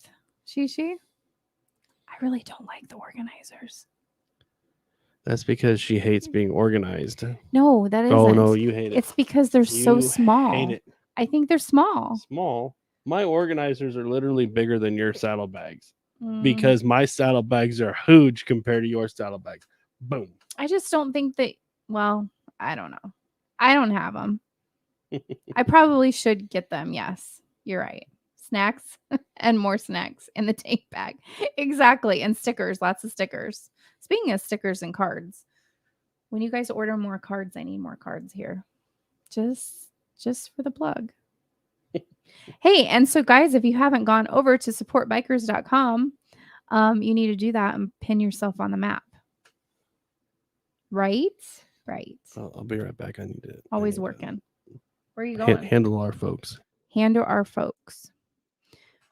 Shishi, I really don't like the organizers. That's because she hates being organized. No, that isn't. Oh, no, you hate it. It's because they're so small. Hate it. I think they're small. Small? My organizers are literally bigger than your saddlebags. Because my saddlebags are huge compared to your saddlebags. Boom. I just don't think that, well, I don't know. I don't have them. I probably should get them. Yes, you're right. Snacks and more snacks in the tank bag. Exactly. And stickers, lots of stickers. Speaking of stickers and cards, when you guys order more cards, I need more cards here. Just for the plug. Hey, and so guys, if you haven't gone over to supportbikers.com, you need to do that and pin yourself on the map. Right? I'll be right back. I need to Always working. Where are you going? Handle our folks. Handle our folks.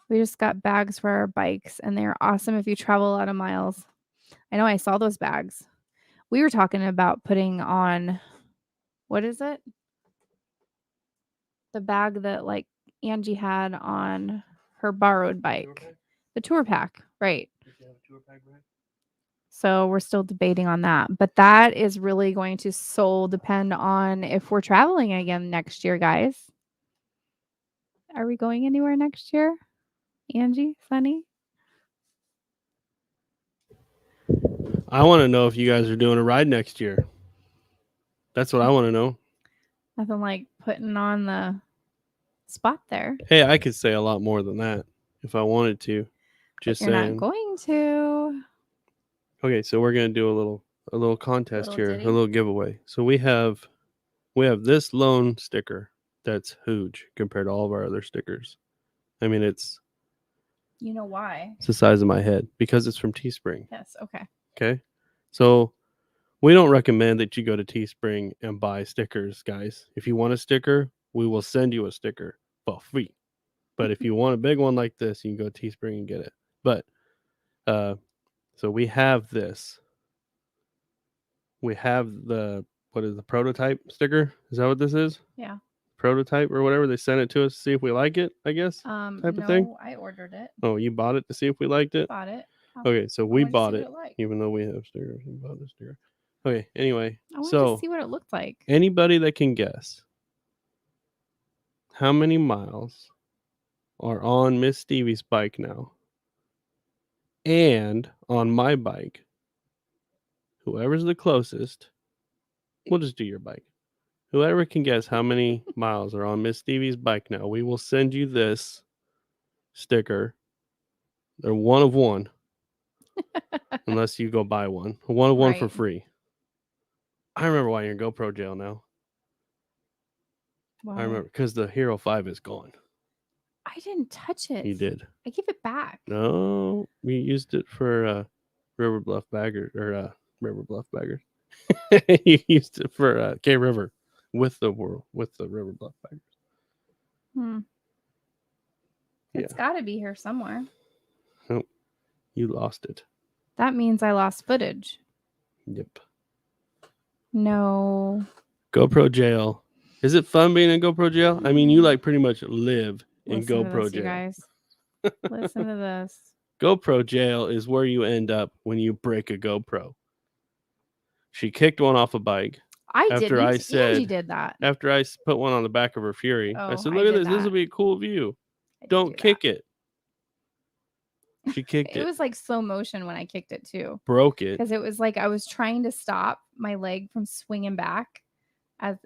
We just got bags for our bikes, and they're awesome if you travel a lot of miles. I know I saw those bags. We were talking about putting on, what is it? The bag that like Angie had on her borrowed bike. The tour pack, right. So we're still debating on that. But that is really going to depend on if we're traveling again next year, guys. Are we going anywhere next year? Angie, Sunny? I want to know if you guys are doing a ride next year. That's what I want to know. Nothing like putting on the spot there. Hey, I could say a lot more than that if I wanted to. Just you're saying. Not going to. Okay, so we're gonna do a little contest here, ditty? a little giveaway. So we have this lone sticker that's huge compared to all of our other stickers. I mean, it's. You know why? It's the size of my head because it's from Teespring. Yes. Okay. Okay, so we don't recommend that you go to Teespring and buy stickers, guys. If you want a sticker, we will send you a sticker for free. But if you want a big one like this, you can go to Teespring and get it. But so we have this. We have the prototype sticker? Is that what this is? Yeah. Prototype or whatever. They sent it to us to see if we like it, I guess. Type of thing. No, I ordered it. Oh, you bought it to see if we liked it? Bought it. Okay, so we bought it, even though we have stickers. We bought the sticker. Okay, anyway. I wanted to see what it looked like. Anybody that can guess how many miles are on Miss Stevie's bike now and on my bike, whoever's the closest, we'll just do your bike. Whoever can guess how many miles are on Miss Stevie's bike now, we will send you this sticker. They're one of one. Unless you go buy one. One of one for free. I remember why you're in GoPro jail now. Why? I remember because the Hero 5 is gone. I didn't touch it. You did. I gave it back. No, we used it for River Bluff Baggers or River Bluff Baggers. You used it for K River with the River Bluff Baggers. It's got to be here somewhere. Nope. You lost it. That means I lost footage. Yep. No. GoPro jail. Is it fun being in GoPro jail? I mean, you like pretty much live in GoPro jail. You guys. Listen to this. GoPro jail is where you end up when you break a GoPro. She kicked one off a bike. After I said, Angie did that. After I put one on the back of her Fury. I said, look at this. This will be a cool view. Don't kick it. She kicked it. It was like slow motion when I kicked it too. Broke it. Because it was like I was trying to stop my leg from swinging back as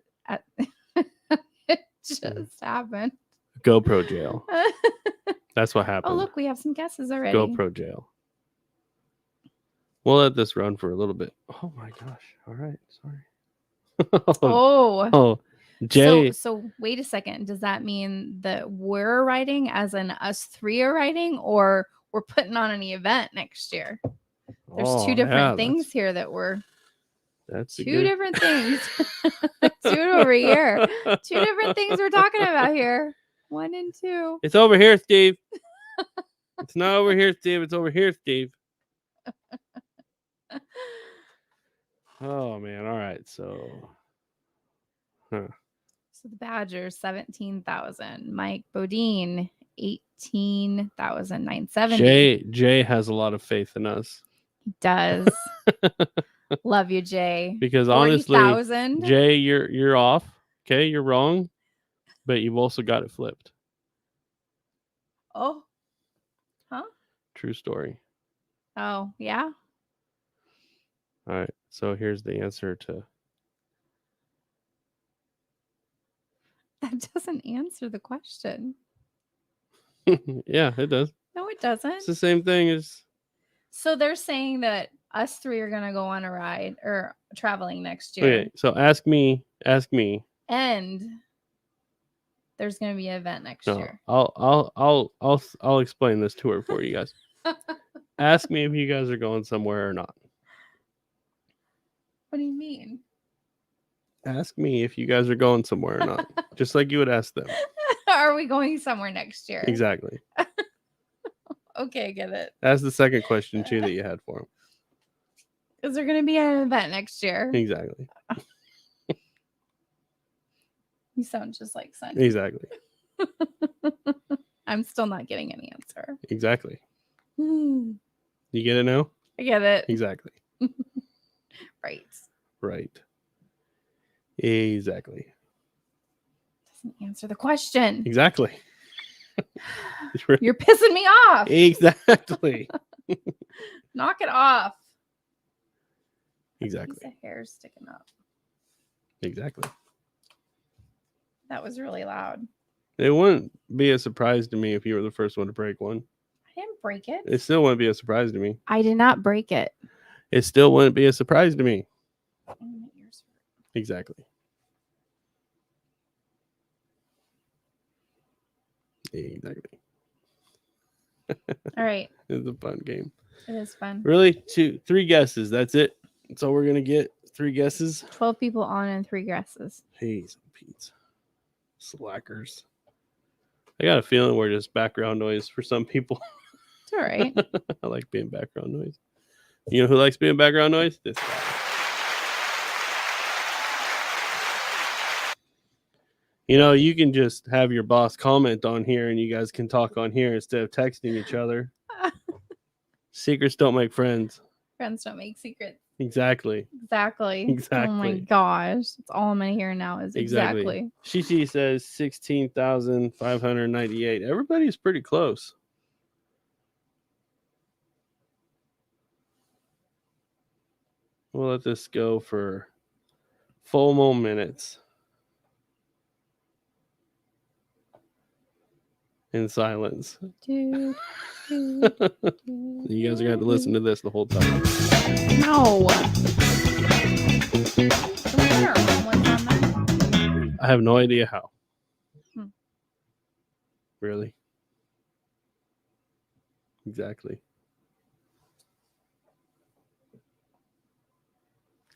it just happened. GoPro jail. That's what happened. Oh, look, we have some guesses already. GoPro jail. We'll let this run for a little bit. Oh my gosh. All right. Sorry. Oh. Jay. So wait a second. Does that mean that we're riding as in us three are riding, or we're putting on an event next year? There's two different things here that we're. That's two different things. Let's do it over here. Two different things we're talking about here. 1 and 2. It's over here, Steve. It's not over here, Steve. It's over here, Steve. Oh man. All right. So. So the Badgers 17,000. Mike Bodine 18,970. Jay has a lot of faith in us. He does. Love you, Jay. Because honestly, Jay, you're off. Okay, you're wrong, but you've also got it flipped. Oh, huh? True story. Oh, yeah. All right. So here's the answer to. That doesn't answer the question. Yeah, it does. No, it doesn't. It's the same thing as. So they're saying that us three are going to go on a ride or traveling next year. Okay, so ask me. And there's going to be an event next No, year. I'll explain this to her for you guys. Ask me if you guys are going somewhere or not. What do you mean? Ask me if you guys are going somewhere or not. Just like you would ask them. Are we going somewhere next year? Exactly. Okay, I get it. That's the second question too that you had for him. Is there going to be an event next year? Exactly. You sound just like Sonny. Exactly. I'm still not getting an answer. Exactly. You get it now? I get it. Exactly. Right. Right. Exactly. Doesn't answer the question. Exactly. You're pissing me off. Exactly. Knock it off. Exactly. Piece of hair sticking up. Exactly. That was really loud. It wouldn't be a surprise to me if you were the first one to break one. I didn't break it. It still wouldn't be a surprise to me. I did not break it. It still wouldn't be a surprise to me. Exactly. Exactly. All right. It's a fun game. It is fun. Really? 3 guesses. That's it. That's all we're going to get. 3 guesses. 12 people on and 3 guesses. Jeez, Pete. Slackers. I got a feeling we're just background noise for some people. It's all right. I like being background noise. You know who likes being background noise? This guy. You know, you can just have your boss comment on here and you guys can talk on here instead of texting each other. Secrets don't make friends. Friends don't make secrets. Exactly. Exactly. Oh my gosh. That's all I'm going to hear now is exactly. Shishi says 16,598. Everybody's pretty close. We'll let this go for full more minutes. In silence. You guys are going to have to listen to this the whole time. No. I have no idea how. Really? Exactly.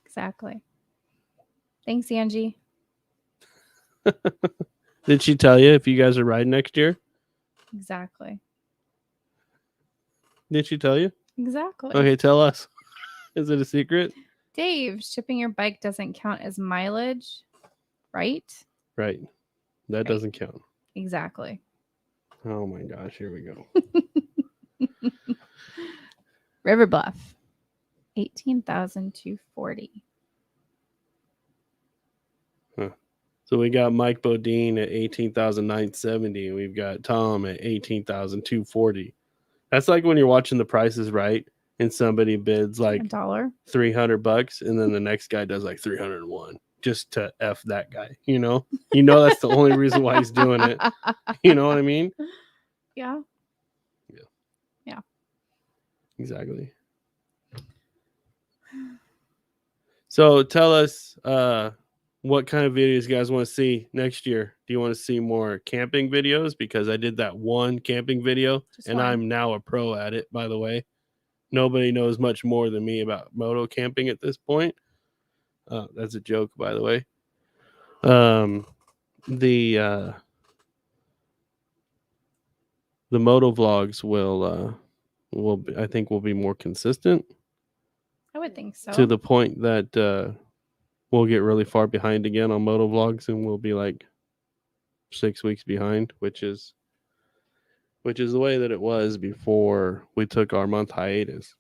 Exactly. Thanks, Angie. Did she tell you if you guys are riding next year? Exactly. Did she tell you? Exactly. Okay, tell us. Is it a secret? Dave, shipping your bike doesn't count as mileage, right? Right. That doesn't count. Exactly. Oh my gosh, here we go. River Bluff, 18,240. Huh. So we got Mike Bodine at 18,970, and we've got Tom at 18,240. That's like when you're watching The Price is Right and somebody bids like $1, $300, and then the next guy does like 301 just to F that guy. You know that's the only reason why he's doing it. You know what I mean? Yeah. Exactly. So tell us what kind of videos you guys want to see next year. Do you want to see more camping videos? Because I did that one camping video and I'm now a pro at it, by the way. Nobody knows much more than me about moto camping at this point. That's a joke, by the way. The moto vlogs will I think will be more consistent. I would think so. To the point that we'll get really far behind again on moto vlogs, and we'll be like 6 weeks behind, which is the way that it was before we took our month hiatus.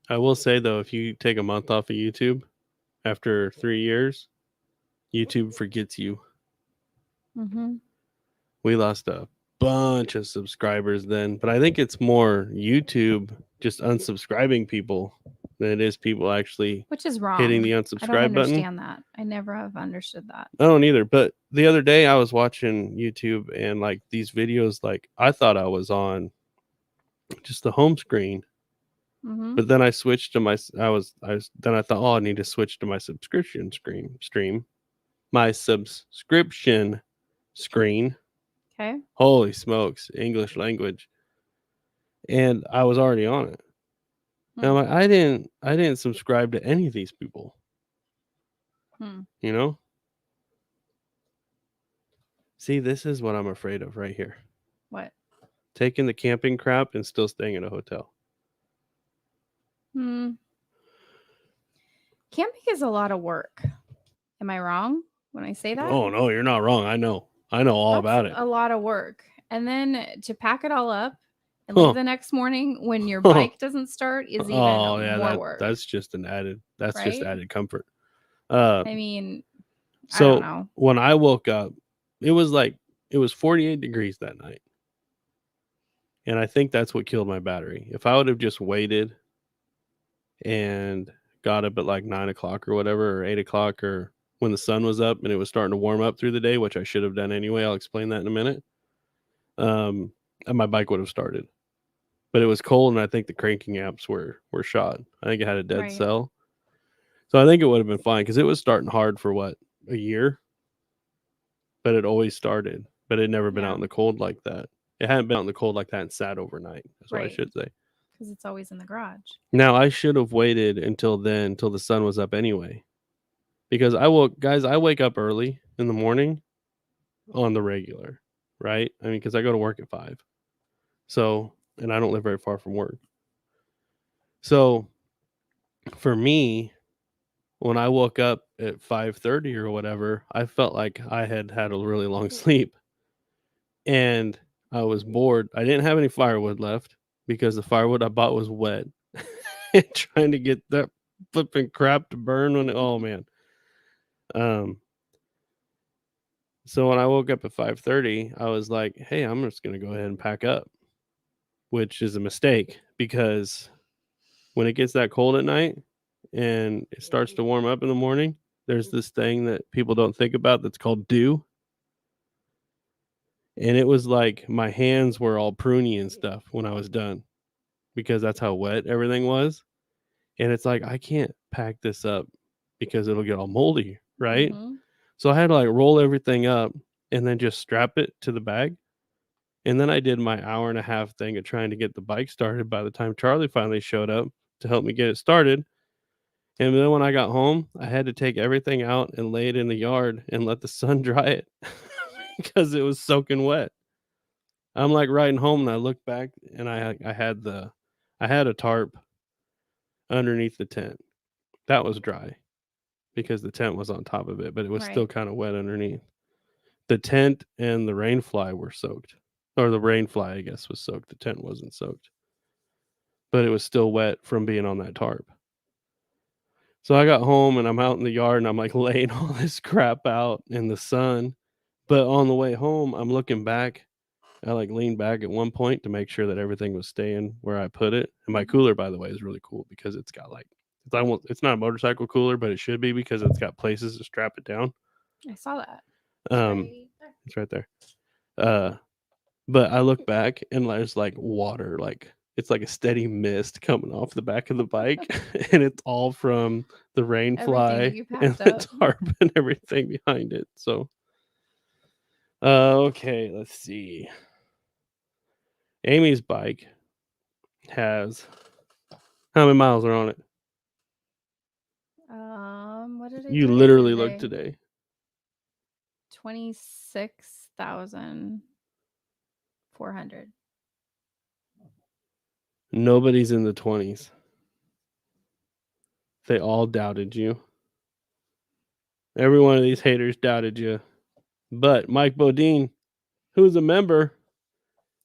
I will say though, if you take a month off of YouTube after 3 years, YouTube forgets you. Mm-hmm. We lost a bunch of subscribers then, but I think it's more YouTube just unsubscribing people than it is people actually, which is wrong, hitting the unsubscribe button. I don't understand that. I never have understood that. I don't either. But the other day I was watching YouTube and like these videos, like I thought I was on just the home screen, but then I switched to then I thought, oh, I need to switch to my subscription stream. my subscription screen. Okay. Holy smokes, English language. And I was already on it. And I'm like, I didn't subscribe to any of these people. You know? See, this is what I'm afraid of right here. What? Taking the camping crap and still staying in a hotel. Camping is a lot of work. Am I wrong when I say that? Oh, no, you're not wrong. I know all about it. A lot of work. And then to pack it all up and leave the next morning when your bike doesn't start is even more work. That's just just added comfort. I mean, so I don't know. When I woke up, it was 48 degrees that night. And I think that's what killed my battery. If I would have just waited and got up at like 9 o'clock or whatever, or 8 o'clock, or when the sun was up and it was starting to warm up through the day, which I should have done anyway. I'll explain that in a minute. And my bike would have started. But it was cold, and I think the cranking amps were shot. I think it had a dead cell. So I think it would have been fine because it was starting hard for a year. But it always started. But it had never been out in the cold like that. It hadn't been out in the cold like that and sat overnight. That's what I should say. Because it's always in the garage. Now, I should have waited until the sun was up anyway. Because I wake up early in the morning on the regular, right? I mean, because I go to work at 5. So, and I don't live very far from work. So, for me, when I woke up at 5:30 or whatever, I felt like I had had a really long sleep. And I was bored. I didn't have any firewood left because the firewood I bought was wet. Trying to get that flipping crap to burn oh man. So when I woke up at 5:30, I was like, hey, I'm just going to go ahead and pack up, which is a mistake because when it gets that cold at night and it starts to warm up in the morning, there's this thing that people don't think about that's called dew. And it was like my hands were all pruny and stuff when I was done because that's how wet everything was. And it's like, I can't pack this up because it'll get all moldy, right? Mm-hmm. So I had to like roll everything up and then just strap it to the bag. And then I did my hour and a half thing of trying to get the bike started by the time Charlie finally showed up to help me get it started. And then when I got home, I had to take everything out and lay it in the yard and let the sun dry it because it was soaking wet. I'm like riding home and I look back and I had a tarp underneath the tent. That was dry because the tent was on top of it, but it was still kind of wet underneath. The tent and the rain fly were soaked. Or the rain fly, I guess, was soaked. The tent wasn't soaked. But it was still wet from being on that tarp. So I got home and I'm out in the yard and I'm like laying all this crap out in the sun. But on the way home, I'm looking back. I like leaned back at one point to make sure that everything was staying where I put it. And my cooler, by the way, is really cool because it's got like, it's not a motorcycle cooler, but it should be because it's got places to strap it down. I saw that. It's right there. But I look back and there's like water, like it's like a steady mist coming off the back of the bike, and it's all from the rain fly and the tarp and everything behind it. So, okay, let's see. Amy's bike has how many miles are on it? What did I? You literally looked today. 26,400. Nobody's in the 20s. They all doubted you. Every one of these haters doubted you. But Mike Bodine, who's a member,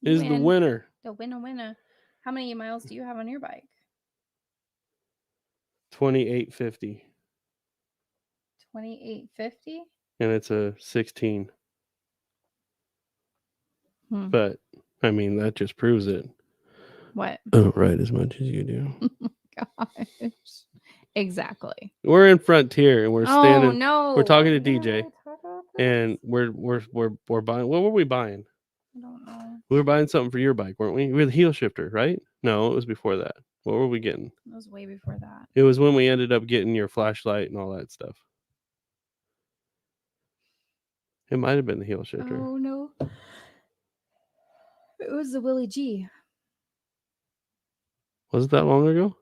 is the winner. The winner. How many miles do you have on your bike? 2850. 2850? And it's a 16. But, I mean, that just proves it. What? I don't ride as much as you do. Gosh. Exactly. We're in Frontier and we're standing. Oh, no. We're talking to DJ. And we're buying. What were we buying? I don't know. We were buying something for your bike, weren't we? We were the heel shifter, right? No, it was before that. What were we getting? It was way before that. It was when we ended up getting your flashlight and all that stuff. It might have been the heel shifter. Oh no. It was the Willie G. Was it that long ago?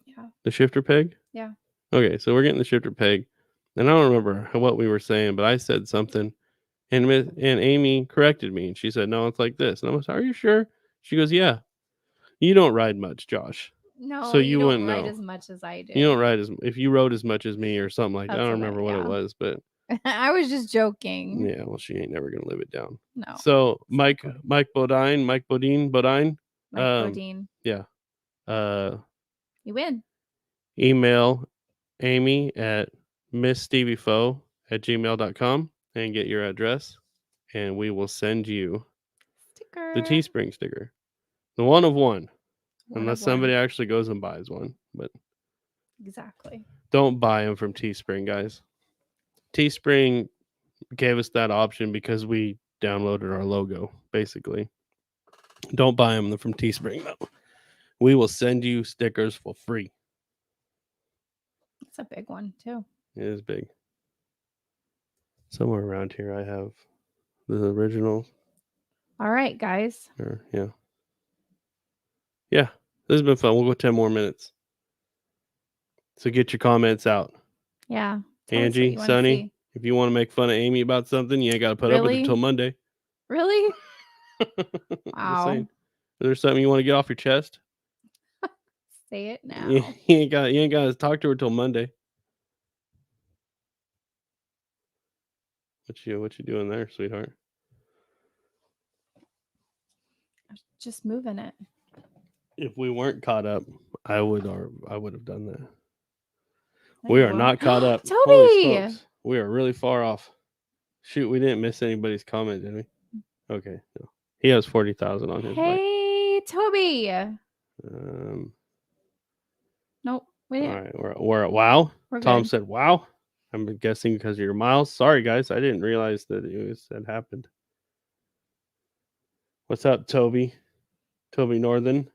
Yeah. The shifter peg? Yeah. Okay, so we're getting the shifter peg. And I don't remember what we were saying, but I said something. And Amy corrected me. And she said, no, it's like this. And I was, are you sure? She goes, yeah. You don't ride much, Josh. No, so you don't wouldn't ride know as much as I do. You don't ride if you rode as much as me or something like that. I don't remember what it was, but I was just joking. yeah, well, she ain't never gonna live it down. No. So Mike Bodine. Yeah. You win. Email Amy at MissStevieFaux@gmail.com and get your address, and we will send you the Teespring sticker, the one of one. Unless somebody actually goes and buys one, but exactly. Don't buy them from Teespring, guys. Teespring gave us that option because we downloaded our logo, basically. Don't buy them from Teespring, though. We will send you stickers for free. It's a big one, too. It is big. Somewhere around here, I have the original. All right, guys. Yeah. Yeah, this has been fun. We'll go 10 more minutes. So get your comments out. Yeah. Angie, Sonny, if you want to make fun of Amy about something, you ain't got to put up with it until Monday. Really? Wow. Is there something you want to get off your chest? Say it now. You ain't got to talk to her till Monday. What you doing there, sweetheart? Just moving it. If we weren't caught up, I would have done that. We are not caught up. Toby! Holy smokes. We are really far off. Shoot, we didn't miss anybody's comment, did we? Okay. No. He has 40,000 on his bike. Hey, Toby. Nope. We didn't. All right. We're at wow. Tom good. said wow. I'm guessing because of your miles. Sorry, guys. I didn't realize that that happened. What's up, Toby? Toby Northern.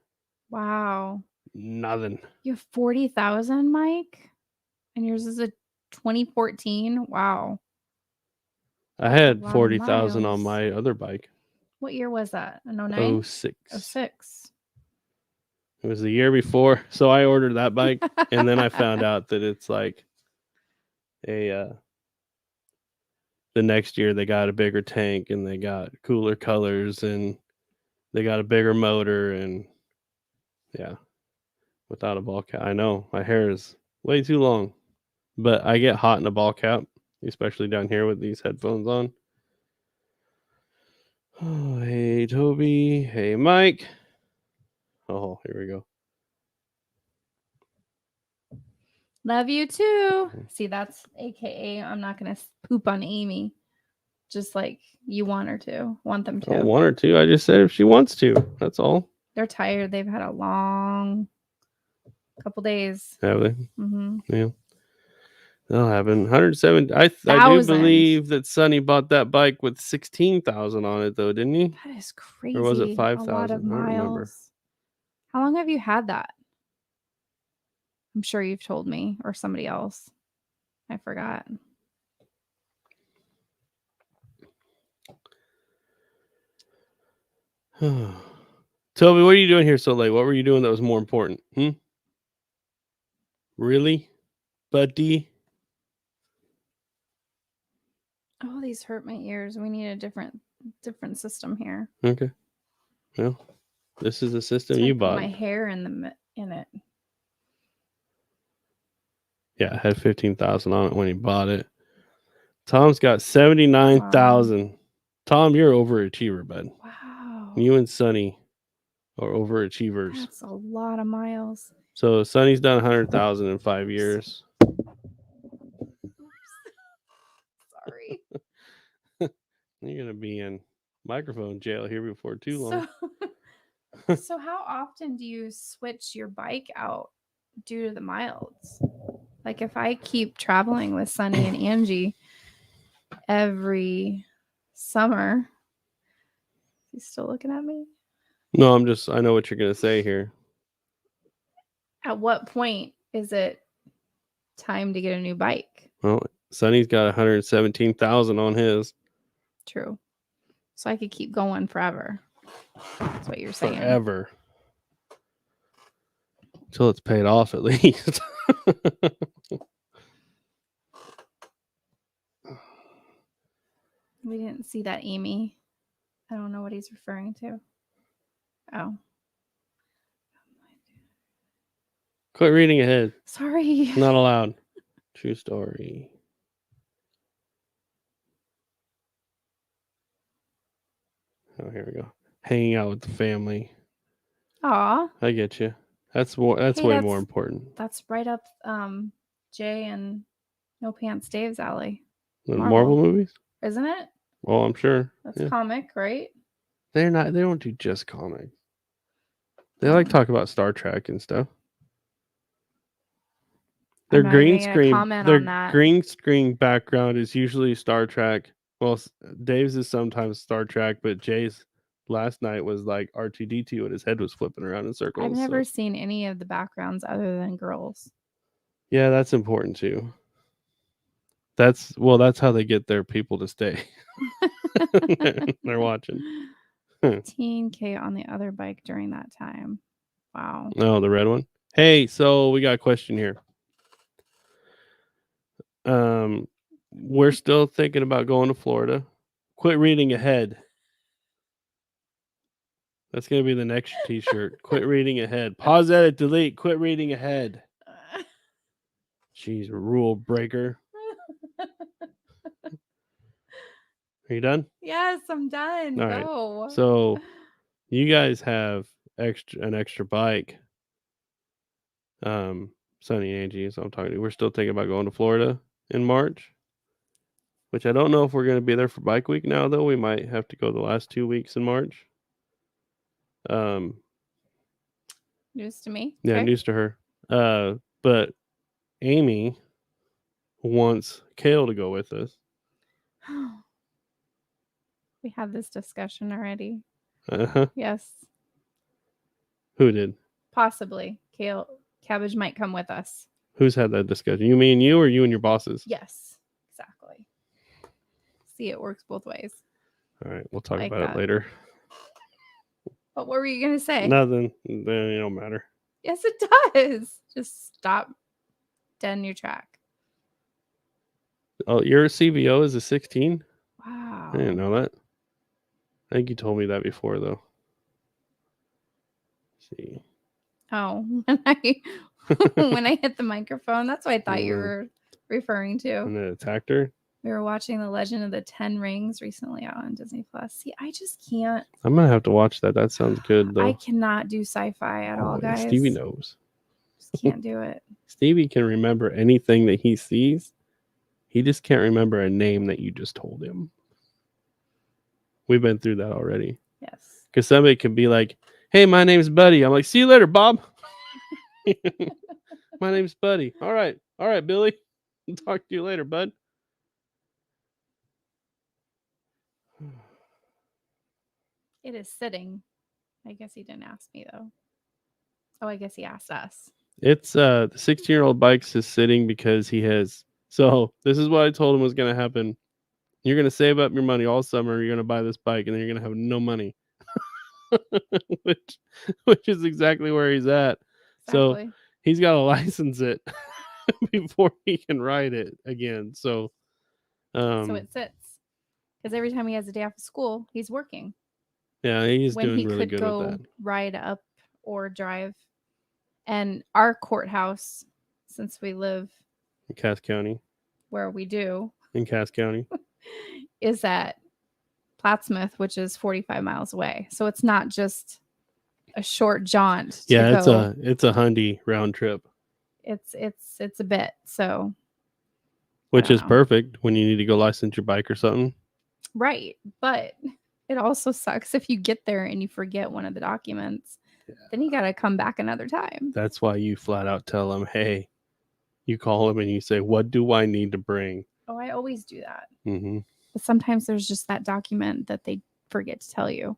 Wow. Nothing. You have 40,000, Mike? And yours is a 2014? Wow. I had 40,000 on my other bike. What year was that? An 09? 06. 06. It was the year before. So I ordered that bike and then I found out that it's like the next year they got a bigger tank and they got cooler colors and they got a bigger motor and yeah, without a ball cap. I know my hair is way too long, but I get hot in a ball cap, especially down here with these headphones on. Oh, hey, Toby. Hey, Mike. Oh, here we go. Love you too. See, that's AKA I'm not going to poop on Amy. Just like you want her to. Want them to. I don't want her to. I just said if she wants to. That's all. They're tired. They've had a long couple days. Have they? Mm-hmm. Yeah. That'll happen. 107. I do believe that Sonny bought that bike with 16,000 on it, though, didn't he? That is crazy. Or was it 5,000? A lot of miles. I don't remember. How long have you had that? I'm sure you've told me or somebody else. I forgot. Toby, what are you doing here so late? What were you doing that was more important? Really? Buddy? Oh, these hurt my ears. We need a different system here. Okay. Well, this is the system you bought. Put my hair in it. Yeah, it had 15,000 on it when he bought it. Tom's got 79,000. Wow. Tom, you're overachiever, bud. Wow. You and Sonny are overachievers. That's a lot of miles. So Sonny's done 100,000 in 5 years. Sorry. You're gonna be in microphone jail here before too long. So how often do you switch your bike out due to the miles? Like if I keep traveling with Sonny and Angie every summer, he's still looking at me. No, I know what you're gonna say here. At what point is it time to get a new bike? Well, Sonny's got 117,000 on his. True. So I could keep going forever. That's what you're saying. Forever. Until it's paid off at least. We didn't see that, Amy. I don't know what he's referring to. Oh. Quit reading ahead. Sorry. Not allowed. True story. Oh, here we go. Hanging out with the family. Aw. I get you. That's way more important. That's right up Jay and No Pants Dave's alley. Marvel movies? Isn't it? Well, I'm sure. That's comic, right? They don't do just comics. They like talk about Star Trek and stuff. Their green screen background is usually Star Trek. Well, Dave's is sometimes Star Trek, but Jay's last night was like R2-D2 and his head was flipping around in circles. I've never seen any of the backgrounds other than girls. Yeah, that's important too. That's how they get their people to stay. They're watching. 15K on the other bike during that time. Wow. Oh, the red one. Hey, so we got a question here. We're still thinking about going to Florida. Quit reading ahead. That's going to be the next t-shirt. Quit reading ahead. Pause, edit, delete. Quit reading ahead. Jeez, rule breaker. Are you done? Yes, I'm done. All Go. Right. So you guys have an extra bike. Sonny and Angie, so I'm talking to you. We're still thinking about going to Florida in March, which I don't know if we're going to be there for bike week now, though. We might have to go the last 2 weeks in March. News to me. Yeah, okay. News to her. But Amy wants Kale to go with us. We had this discussion already. Uh-huh. Yes. Who did? Possibly. Cabbage might come with us. Who's had that discussion? You mean you or you and your bosses? Yes, exactly. See, it works both ways. All right, we'll talk about it later. But what were you going to say? Nothing. It don't matter. Yes, it does. Just stop dead in your track. Oh, your CVO is a 16? Wow. I didn't know that. I think you told me that before, though. Let's see. Oh, when I hit the microphone, that's what I thought you were referring to. And then attacked her? We were watching The Legend of the 10 Rings recently out on Disney Plus. See, I just can't. I'm going to have to watch that. That sounds good, though. I cannot do sci-fi at all, guys. Stevie knows. Just can't do it. Stevie can remember anything that he sees. He just can't remember a name that you just told him. We've been through that already. Yes. Because somebody could be like, hey, my name's Buddy. I'm like, see you later, Bob. My name's Buddy. All right, Billy. I'll talk to you later, bud. It is sitting. I guess he didn't ask me, though. Oh, I guess he asked us. It's the 16-year-old bikes is sitting because he has. So this is what I told him was going to happen. You're going to save up your money all summer. You're going to buy this bike, and then you're going to have no money. which is exactly where he's at. Exactly. So he's got to license it before he can ride it again. So it sits. Because every time he has a day off of school, he's working. Yeah, he's doing really good with that. When he could go ride up or drive. And our courthouse, since we live in Cass County, where we do in Cass County, is at Plattsmouth, which is 45 miles away. So it's not just a short jaunt. Yeah, it's a Hyundai round trip. It's a bit. So, which is perfect when you need to go license your bike or something. Right, but it also sucks if you get there and you forget one of the documents. Yeah. Then you got to come back another time. That's why you flat out tell them, hey, you call them and you say, what do I need to bring? Oh, I always do that. Mm-hmm. But sometimes there's just that document that they forget to tell you,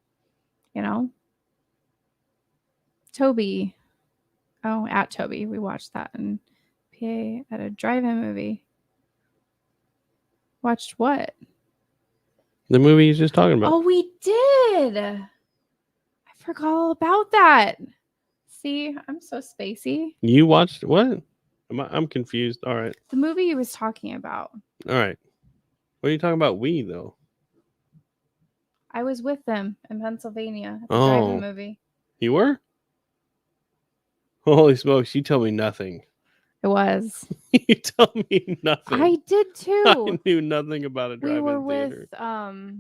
Toby. Oh, at Toby. We watched that in PA at a drive-in movie. Watched what? The movie he's just talking about. Oh, we did. I forgot all about that. See, I'm so spacey. You watched what? I'm confused. All right. The movie he was talking about. All right. What are you talking about? We though. I was with them in Pennsylvania at the drive-in movie. You were? Holy smokes! You tell me nothing. It was. You tell me nothing. I did too. I knew nothing about a drive-in we were theater. with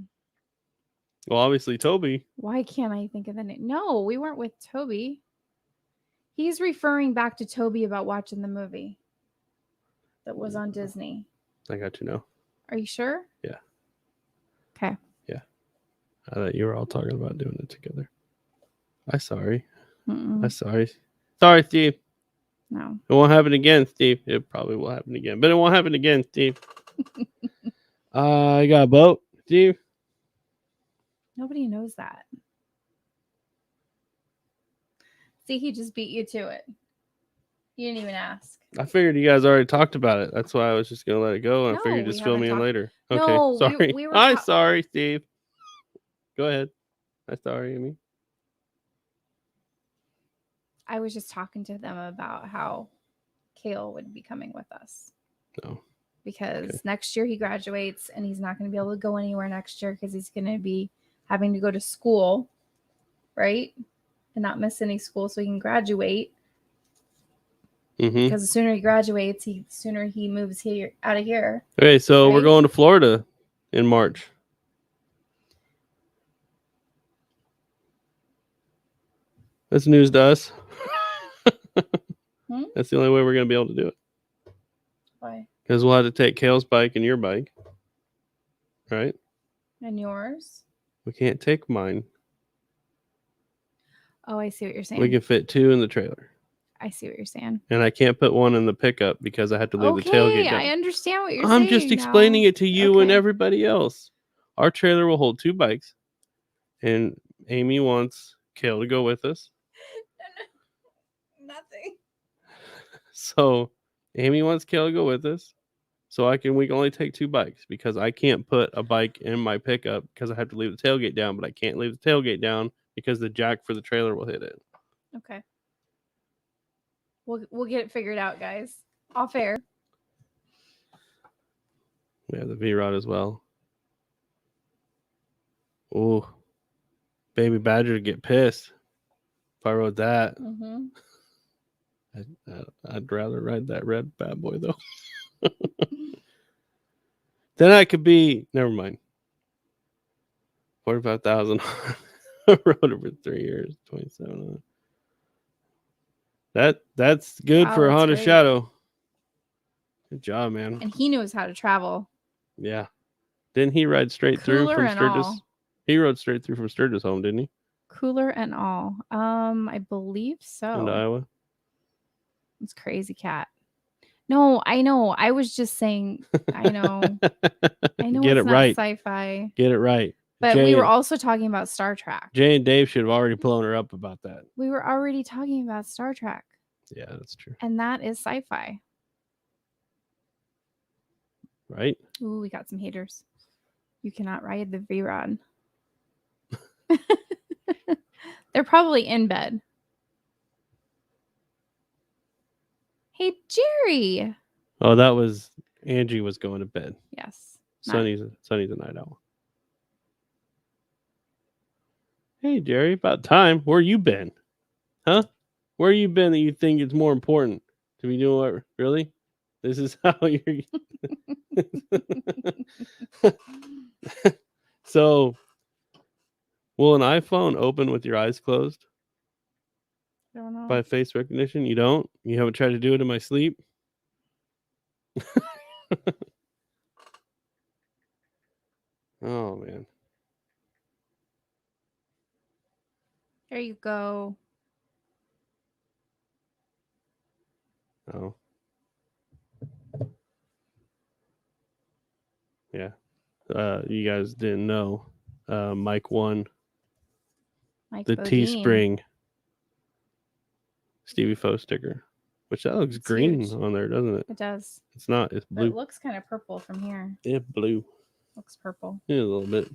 Well, obviously Toby. Why can't I think of the name? No, we weren't with Toby. He's referring back to Toby about watching the movie that was on Disney. I got you now. Are you sure? Yeah. Okay. Yeah. I thought you were all talking about doing it together. I'm sorry. Mm-mm. I'm sorry. Sorry, Steve. No. It won't happen again, Steve. It probably will happen again, but it won't happen again, Steve. I got a boat, Steve. Nobody knows that. See, he just beat you to it. You didn't even ask. I figured you guys already talked about it. That's why I was just going to let it go. And I figured you'd just fill me in later. Okay, no, sorry. we were I'm sorry, Steve. Go ahead. I'm sorry, Amy. I was just talking to them about how Kale would be coming with us. No. Because next year he graduates and he's not going to be able to go anywhere next year because he's going to be having to go to school, right? And not miss any school so he can graduate. Mm-hmm. Because the sooner he graduates, the sooner he moves here out of here. Okay, so we're going to Florida in March. That's news to us. That's the only way we're going to be able to do it. Why? Because we'll have to take Kale's bike and your bike. Right? And yours? We can't take mine. Oh, I see what you're saying. We can fit 2 in the trailer. I see what you're saying. And I can't put 1 in the pickup because I have to leave the tailgate down. I understand what you're saying. I'm just explaining it to you and everybody else. Our trailer will hold 2 bikes. And Amy wants Kale to go with us. Nothing. So Amy wants Kale to go with us. So we can only take 2 bikes because I can't put a bike in my pickup because I have to leave the tailgate down, but I can't leave the tailgate down because the jack for the trailer will hit it. Okay. We'll get it figured out, guys. All fair. We have the V-Rod as well. Oh, Baby Badger would get pissed if I rode that. Mm-hmm. I'd rather ride that red bad boy, though. Then I could be... Never mind. 45,000. I rode it for 3 years. 27. That's good for a Honda Shadow. Good job, man. And he knows how to travel. Yeah. Didn't he ride straight through from Sturgis? He rode straight through from Sturgis home, didn't he? Cooler and all. I believe so. In Iowa? It's crazy, cat. No, I know. I was just saying, I know. I know Get it's it not right. sci-fi. Get it right. But we were also talking about Star Trek. Jay and Dave should have already blown her up about that. We were already talking about Star Trek. Yeah, that's true. And that is sci-fi. Right? Ooh, we got some haters. You cannot ride the V-Rod. They're probably in bed. Hey, Jerry. Oh, that was Angie was going to bed. Yes. Sonny's a night owl. Hey, Jerry, about time. Where you been? Huh? Where you been that you think it's more important to be doing what? Really? This is how you're... So, will an iPhone open with your eyes closed? I don't know. By face recognition? You don't? You haven't tried to do it in my sleep? Oh, man. There you go. Oh. Yeah. You guys didn't know. Mike won the Bodine. Teespring Stevie Faux sticker Which that looks green on there, doesn't it? It does. It's not. It's blue. But it looks kind of purple from here. Yeah, blue. Looks purple. Yeah, a little bit.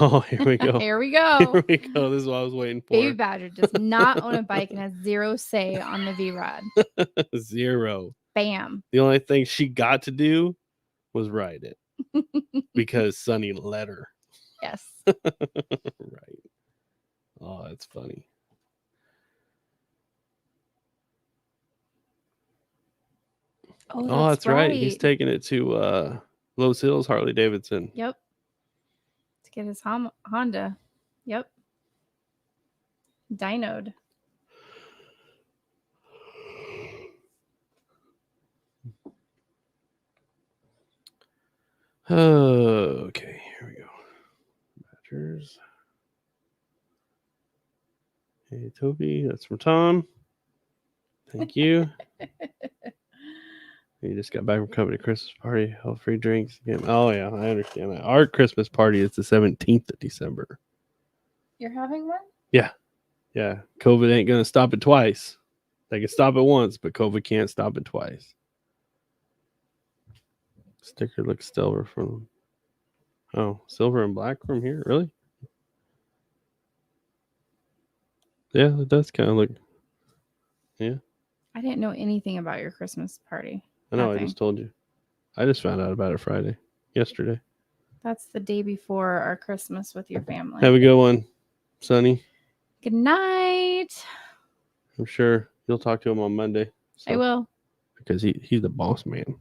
Oh, here we go. Here we go. Here we go. This is what I was waiting for. Baby Badger does not own a bike and has zero say on the V-Rod. Zero. Bam. The only thing she got to do was ride it because Sonny let her. Yes. Right. Oh, that's funny. Oh, that's right. He's taking it to Los Hills Harley Davidson. Yep. To get his Honda. Yep. Dynoed. Okay, here we go. Badgers. Hey, Toby, that's from Tom. Thank you. You just got back from company Christmas party, all free drinks. Oh, yeah, I understand that. Our Christmas party is the 17th of December. You're having one? Yeah. Yeah. COVID ain't going to stop it twice. They can stop it once, but COVID can't stop it twice. Sticker looks silver from. Oh, silver and black from here? Really? Yeah, it does kind of look. Yeah. I didn't know anything about your Christmas party. I know, Nothing. I just told you. I just found out about it yesterday. That's the day before our Christmas with your family. Have a good one, Sonny. Good night. I'm sure you'll talk to him on Monday. So, I will. Because he's the boss man.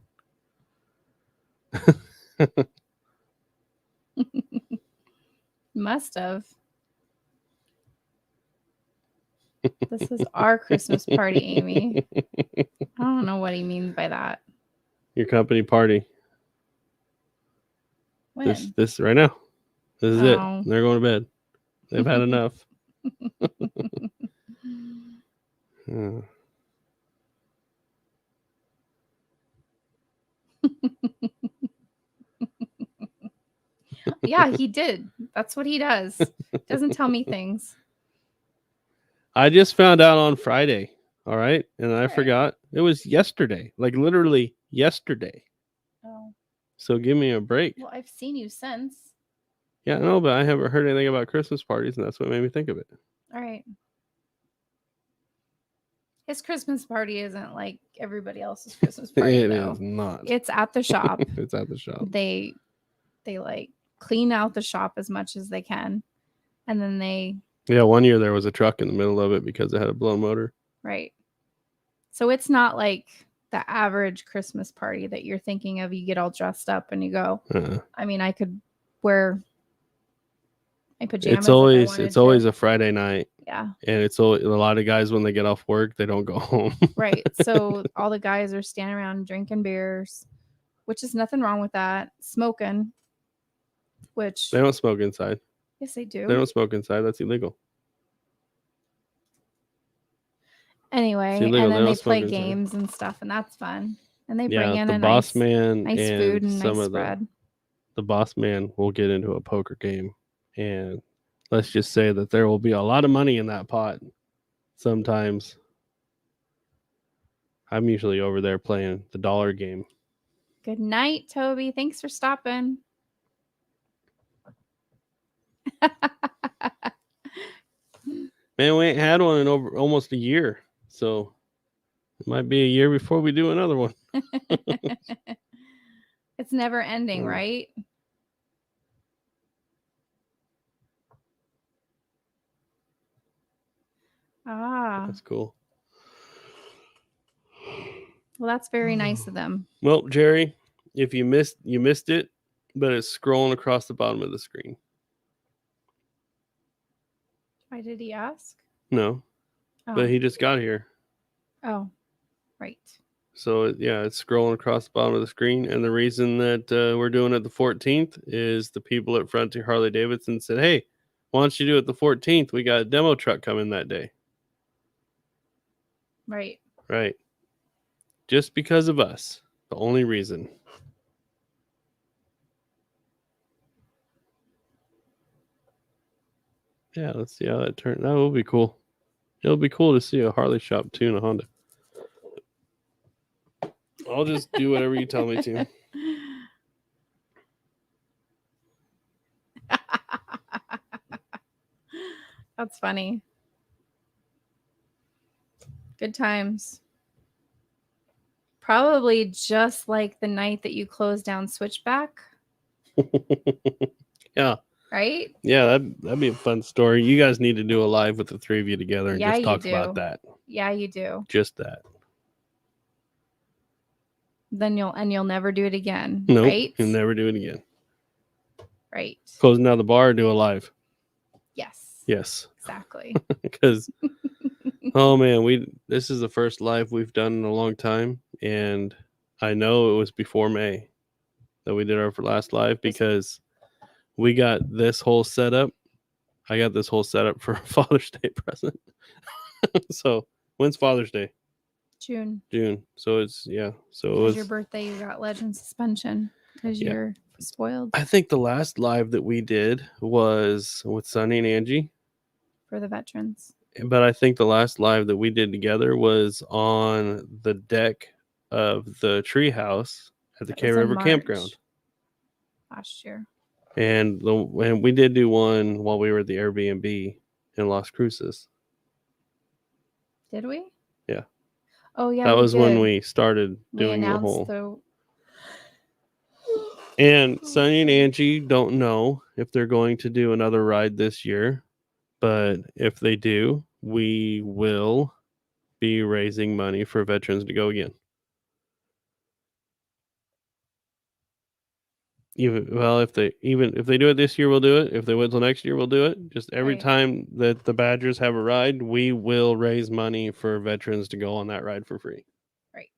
Must have. This is our Christmas party, Amy. I don't know what he means by that. Your company party. When? This right now. This is it. They're going to bed. They've had enough. Yeah, he did. That's what he does. Doesn't tell me things. I just found out on Friday. All right. And I forgot. It was yesterday. Like literally yesterday. Oh. So give me a break. Well, I've seen you since. Yeah, no, but I haven't heard anything about Christmas parties, and that's what made me think of it. All right. His Christmas party isn't like everybody else's Christmas party. It is not. It's at the shop. It's at the shop. They like clean out the shop as much as they can, and then they. Yeah, one year there was a truck in the middle of it because it had a blown motor. Right. So it's not like the average Christmas party that you're thinking of. You get all dressed up and you go. I mean, I could wear my pajamas. It's always a Friday night. Yeah. And it's a lot of guys when they get off work, they don't go home. Right. So all the guys are standing around drinking beers, which is nothing wrong with that. Smoking, which they don't smoke inside. Yes, they do. They don't smoke inside. That's illegal. Anyway, and then they play games and stuff, and that's fun. And they bring in the a boss nice and food and some nice of spread. The boss man will get into a poker game, and let's just say that there will be a lot of money in that pot. Sometimes I'm usually over there playing the dollar game. Good night, Toby. Thanks for stopping. Man, we ain't had one in over almost a year, so it might be a year before we do another one. It's never ending, right? Ah, that's cool. Well, that's very nice of them. Well, Jerry, if you missed it, but it's scrolling across the bottom of the screen. Why did he ask? No, but he just got here. Oh, right. So it's scrolling across the bottom of the screen, and the reason that we're doing it the 14th is the people at Frontier Harley Davidson said, "Hey, why don't you do it the 14th? We got a demo truck coming that day." Right. Right. Just because of us, the only reason. Yeah, let's see how that turned. That will be cool. It'll be cool to see a Harley shop tune a Honda. I'll just do whatever you tell me to. That's funny. Good times. Probably just like the night that you closed down Switchback. Yeah. Right? Yeah, that'd be a fun story. You guys need to do a live with the three of you together and just talk about that. Yeah, you do. Just that. Then you'll never do it again. Nope, right? You'll never do it again. Right. Closing down the bar, do a live. Yes. Yes. Exactly. Because oh man, this is the first live we've done in a long time, and I know it was before May that we did our last live because we got this whole setup. I got this whole setup for a Father's Day present. So when's Father's Day? June. So it's So it was your birthday. You got Legend Suspension because you're spoiled. I think the last live that we did was with Sunny and Angie for the veterans. But I think the last live that we did together was on the deck of the treehouse at the K River Campground last year. And we did do one while we were at the Airbnb in Las Cruces. Did we? Yeah. Oh yeah. That was when we started doing the whole. And Sunny and Angie don't know if they're going to do another ride this year, but if they do, we will be raising money for veterans to go again. If they do it this year, we'll do it. If they wait till next year, we'll do it. Just every time that the Badgers have a ride, we will raise money for veterans to go on that ride for free. Right.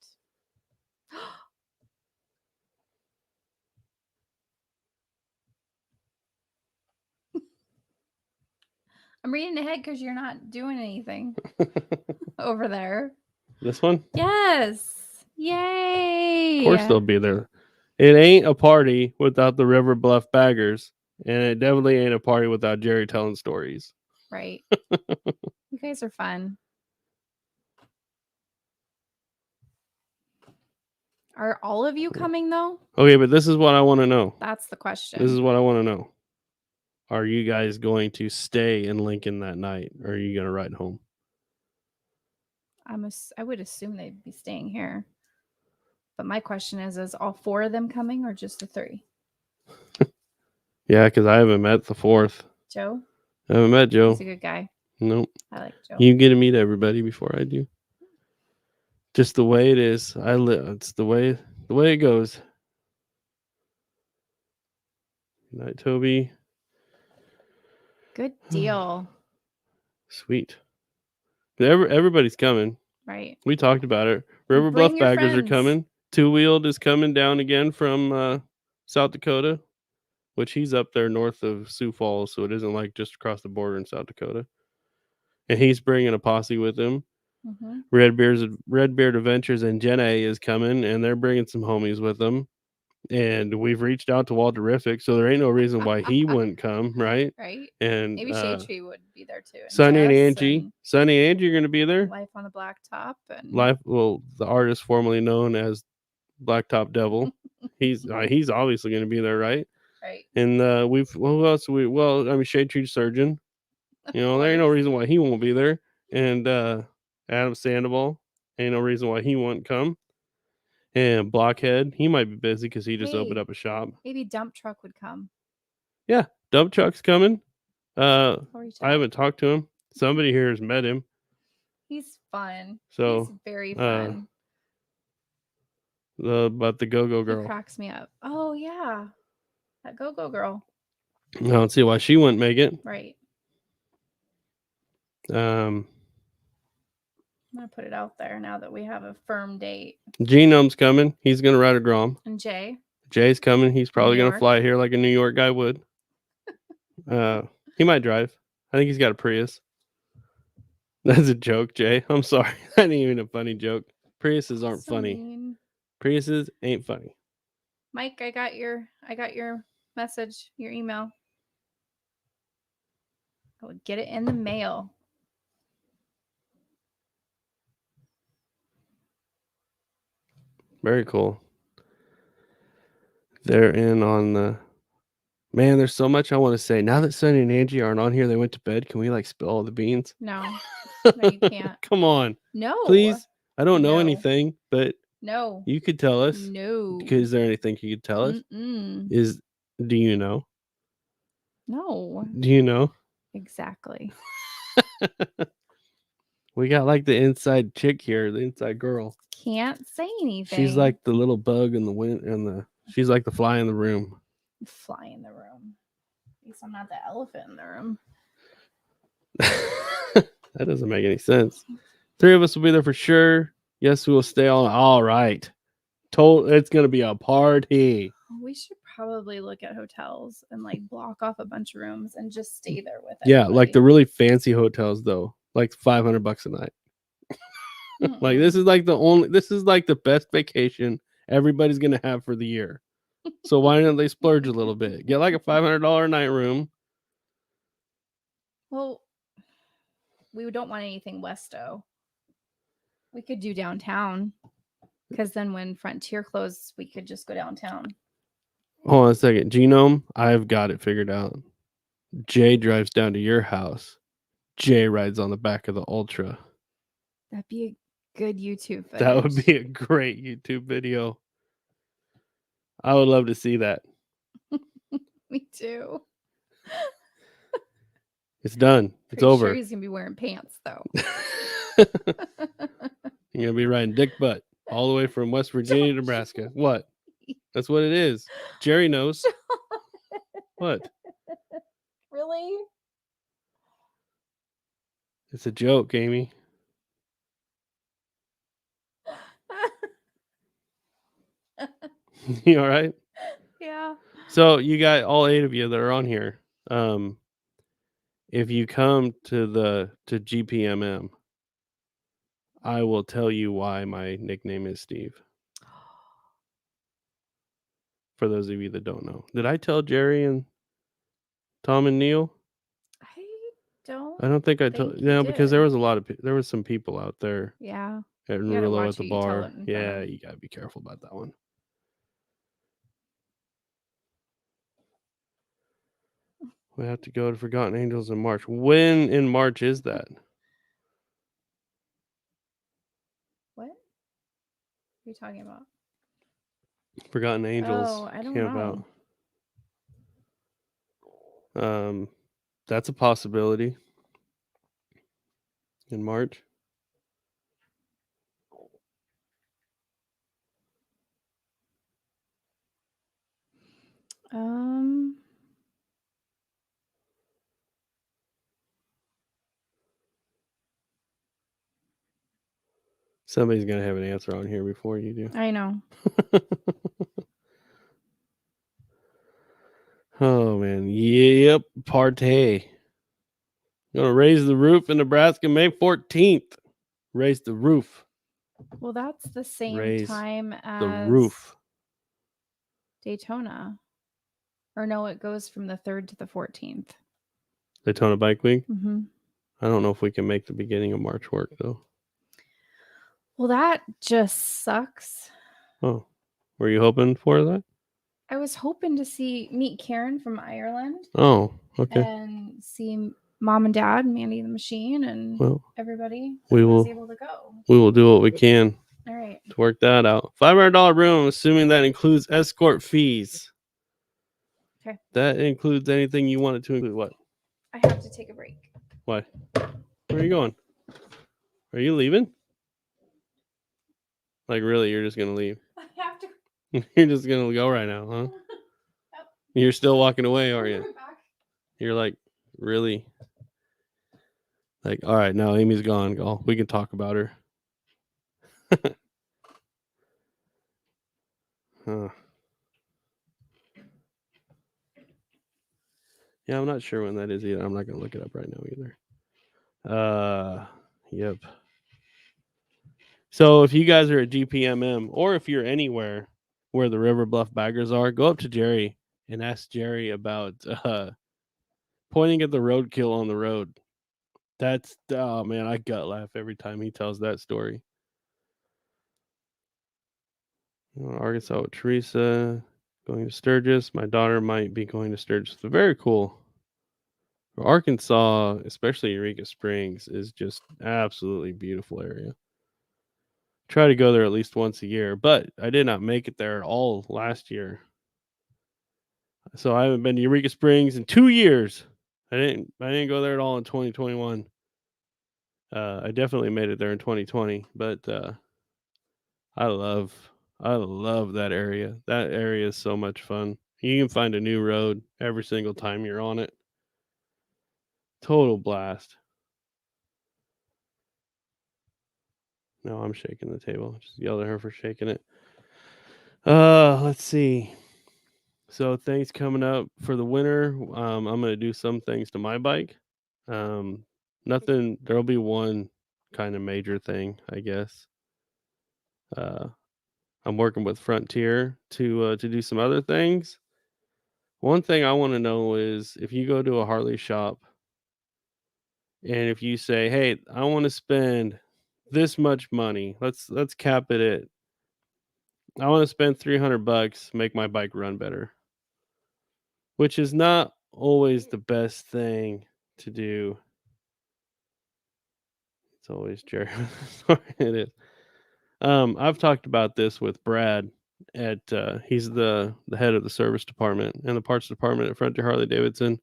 I'm reading ahead because you're not doing anything over there. This one? Yes. Yay. Of course they'll be there. It ain't a party without the River Bluff Baggers, and it definitely ain't a party without Jerry telling stories. Right. You guys are fun. Are all of you coming though? Okay, but this is what I want to know. That's the question. This is what I want to know. Are you guys going to stay in Lincoln that night, or are you going to ride home? I would assume they'd be staying here. But my question is all four of them coming or just the three? Yeah, because I haven't met the fourth. Joe? I haven't met Joe. He's a good guy. Nope. I like Joe. You get to meet everybody before I do. Just the way it is. It's the way it goes. Good night, Toby. Good deal. Sweet. Everybody's coming. Right. We talked about it. River Bluff Baggers are coming. Two Wheeled is coming down again from South Dakota, which he's up there north of Sioux Falls, so it isn't like just across the border in South Dakota. And he's bringing a posse with him. Mm-hmm. Redbeard Adventures and Jen A is coming, and they're bringing some homies with them. And we've reached out to Walderific, so there ain't no reason why he wouldn't come, right? Right. And maybe Shade Tree would be there too. Sunny and Angie. Sunny and Angie are going to be there. Life on the Blacktop. And the artist formerly known as Blacktop Devil. He's obviously going to be there, right? Right. And who else? Shade Tree Surgeon. There ain't no reason why he won't be there. And Adam Sandoval, ain't no reason why he won't come. And Blockhead, he might be busy because he just opened up a shop. Maybe Dump Truck would come. Yeah, Dump Truck's coming. I haven't talked to him. Somebody here has met him. He's fun. So he's very fun. But the Go-Go Girl. He cracks me up. Oh yeah, that Go-Go Girl. I don't see why she wouldn't make it. Right. I'm gonna put it out there now that we have a firm date. Genome's coming. He's gonna ride a Grom. And Jay's coming. He's probably gonna fly here like a New York guy would. He might drive. I think he's got a Prius. That's a joke, Jay. I'm sorry. That ain't even a funny joke. Priuses aren't funny. Mean. Priuses ain't funny. Mike, I got your message, your email. I would get it in the mail. Very cool. They're in on the man. There's so much I want to say. Now that Sonny and Angie aren't on here, they went to bed. Can we like spill all the beans? No, no, you can't. Come on, no, please. I don't know No. anything, but No, you could tell us. no. Is there anything you could tell us? Do you know? No. Do you know? Exactly. We got like the inside chick here, the inside girl. Can't say anything. She's like the little bug in the wind, and she's like the fly in the room. Fly in the room. At least I'm not the elephant in the room. That doesn't make any sense. 3 of us will be there for sure. Yes, we will stay on. All right. It's gonna be a party. We should probably look at hotels and like block off a bunch of rooms and just stay there with it. Yeah, like the really fancy hotels though, like $500 a night. Like this is like the best vacation everybody's gonna have for the year. So why don't they splurge a little bit? Get like a $500 a night room. Well, we don't want anything Westo. We could do downtown, because then when Frontier closes, we could just go downtown. Hold on a second. Genome, I've got it figured out. Jay drives down to your house. Jay rides on the back of the Ultra. That'd be a good YouTube footage. That would be a great YouTube video. I would love to see that. Me too. It's done. It's over. Sure he's gonna be wearing pants though. You're gonna be riding dick butt all the way from West Virginia to Nebraska. What? That's what it is. Jerry knows. What? Really? It's a joke, Amy. You all right? Yeah. So you got all 8 of you that are on here. If you come to GPMM, I will tell you why my nickname is Steve. For those of you that don't know, did I tell Jerry and Tom and Neil? I don't think I told. Yeah, because there was some people out there. Yeah. At Rulo at the bar. Yeah, you gotta be careful about that one. We have to go to Forgotten Angels in March. When in March is that? What are you talking about? Forgotten Angels. Oh, I don't know. That's a possibility. In March. Somebody's gonna have an answer on here before you do. I know. Oh man, yep, party. Gonna raise the roof in Nebraska May 14th. Raise the roof. Well, that's the same time as the roof. Daytona. Or no, it goes from the 3rd to the 14th. Daytona Bike Week? Mm-hmm. I don't know if we can make the beginning of March work, though. Well, that just sucks. Oh, were you hoping for that? I was hoping to meet Karen from Ireland. Oh, okay. And see Mom and Dad, Mandy the Machine, and everybody was able to go. We will do what we can. All right. To work that out. $500 room, assuming that includes escort fees. Okay. That includes anything you want it to include. What? I have to take a break. Why? Where are you going? Are you leaving? Like, really, you're just going to leave? I have to. You're just going to go right now, huh? Yep. You're still walking away, aren't you? You're like, really? Like, all right, now Amy's gone. Oh, we can talk about her. Huh. Yeah, I'm not sure when that is either. I'm not going to look it up right now either. Yep. So if you guys are at GPMM, or if you're anywhere where the River Bluff baggers are, go up to Jerry and ask Jerry about pointing at the roadkill on the road. That's, oh man, I gut laugh every time he tells that story. Arkansas with Teresa. Going to Sturgis. My daughter might be going to Sturgis. Very cool. Arkansas, especially Eureka Springs, is just absolutely beautiful area. Try to go there at least once a year, but I did not make it there at all last year. So I haven't been to Eureka Springs in 2 years. I didn't go there at all in 2021. I definitely made it there in 2020, but I love that area. That area is so much fun. You can find a new road every single time you're on it. Total blast. No, I'm shaking the table. Just yelled at her for shaking it. Let's see. So things coming up for the winter. I'm gonna do some things to my bike. Nothing. There'll be one kind of major thing, I guess. I'm working with Frontier to do some other things. One thing I want to know is if you go to a Harley shop and if you say, "Hey, I want to spend this much money. Let's cap it at I want to spend $300, make my bike run better." Which is not always the best thing to do. It's always Jerry. Sorry, it is. I've talked about this with Brad at he's the head of the service department and the parts department at Frontier Harley Davidson.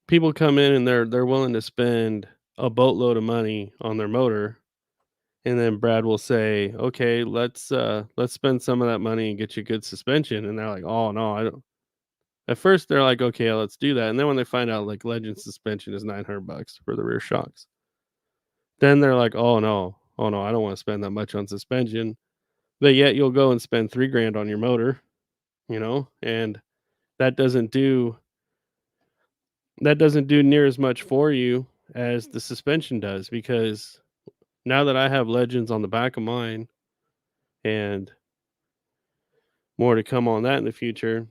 People come in and they're willing to spend a boatload of money on their motor, and then Brad will say, "Okay, let's spend some of that money and get you good suspension." And they're like, "Oh no, I don't." At first they're like, "Okay, let's do that." And then when they find out like Legend suspension is $900 for the rear shocks, then they're like, "Oh no, I don't want to spend that much on suspension." But yet you'll go and spend $3,000 on your motor, and that doesn't do near as much for you as the suspension does, because now that I have Legends on the back of mine and more to come on that in the future,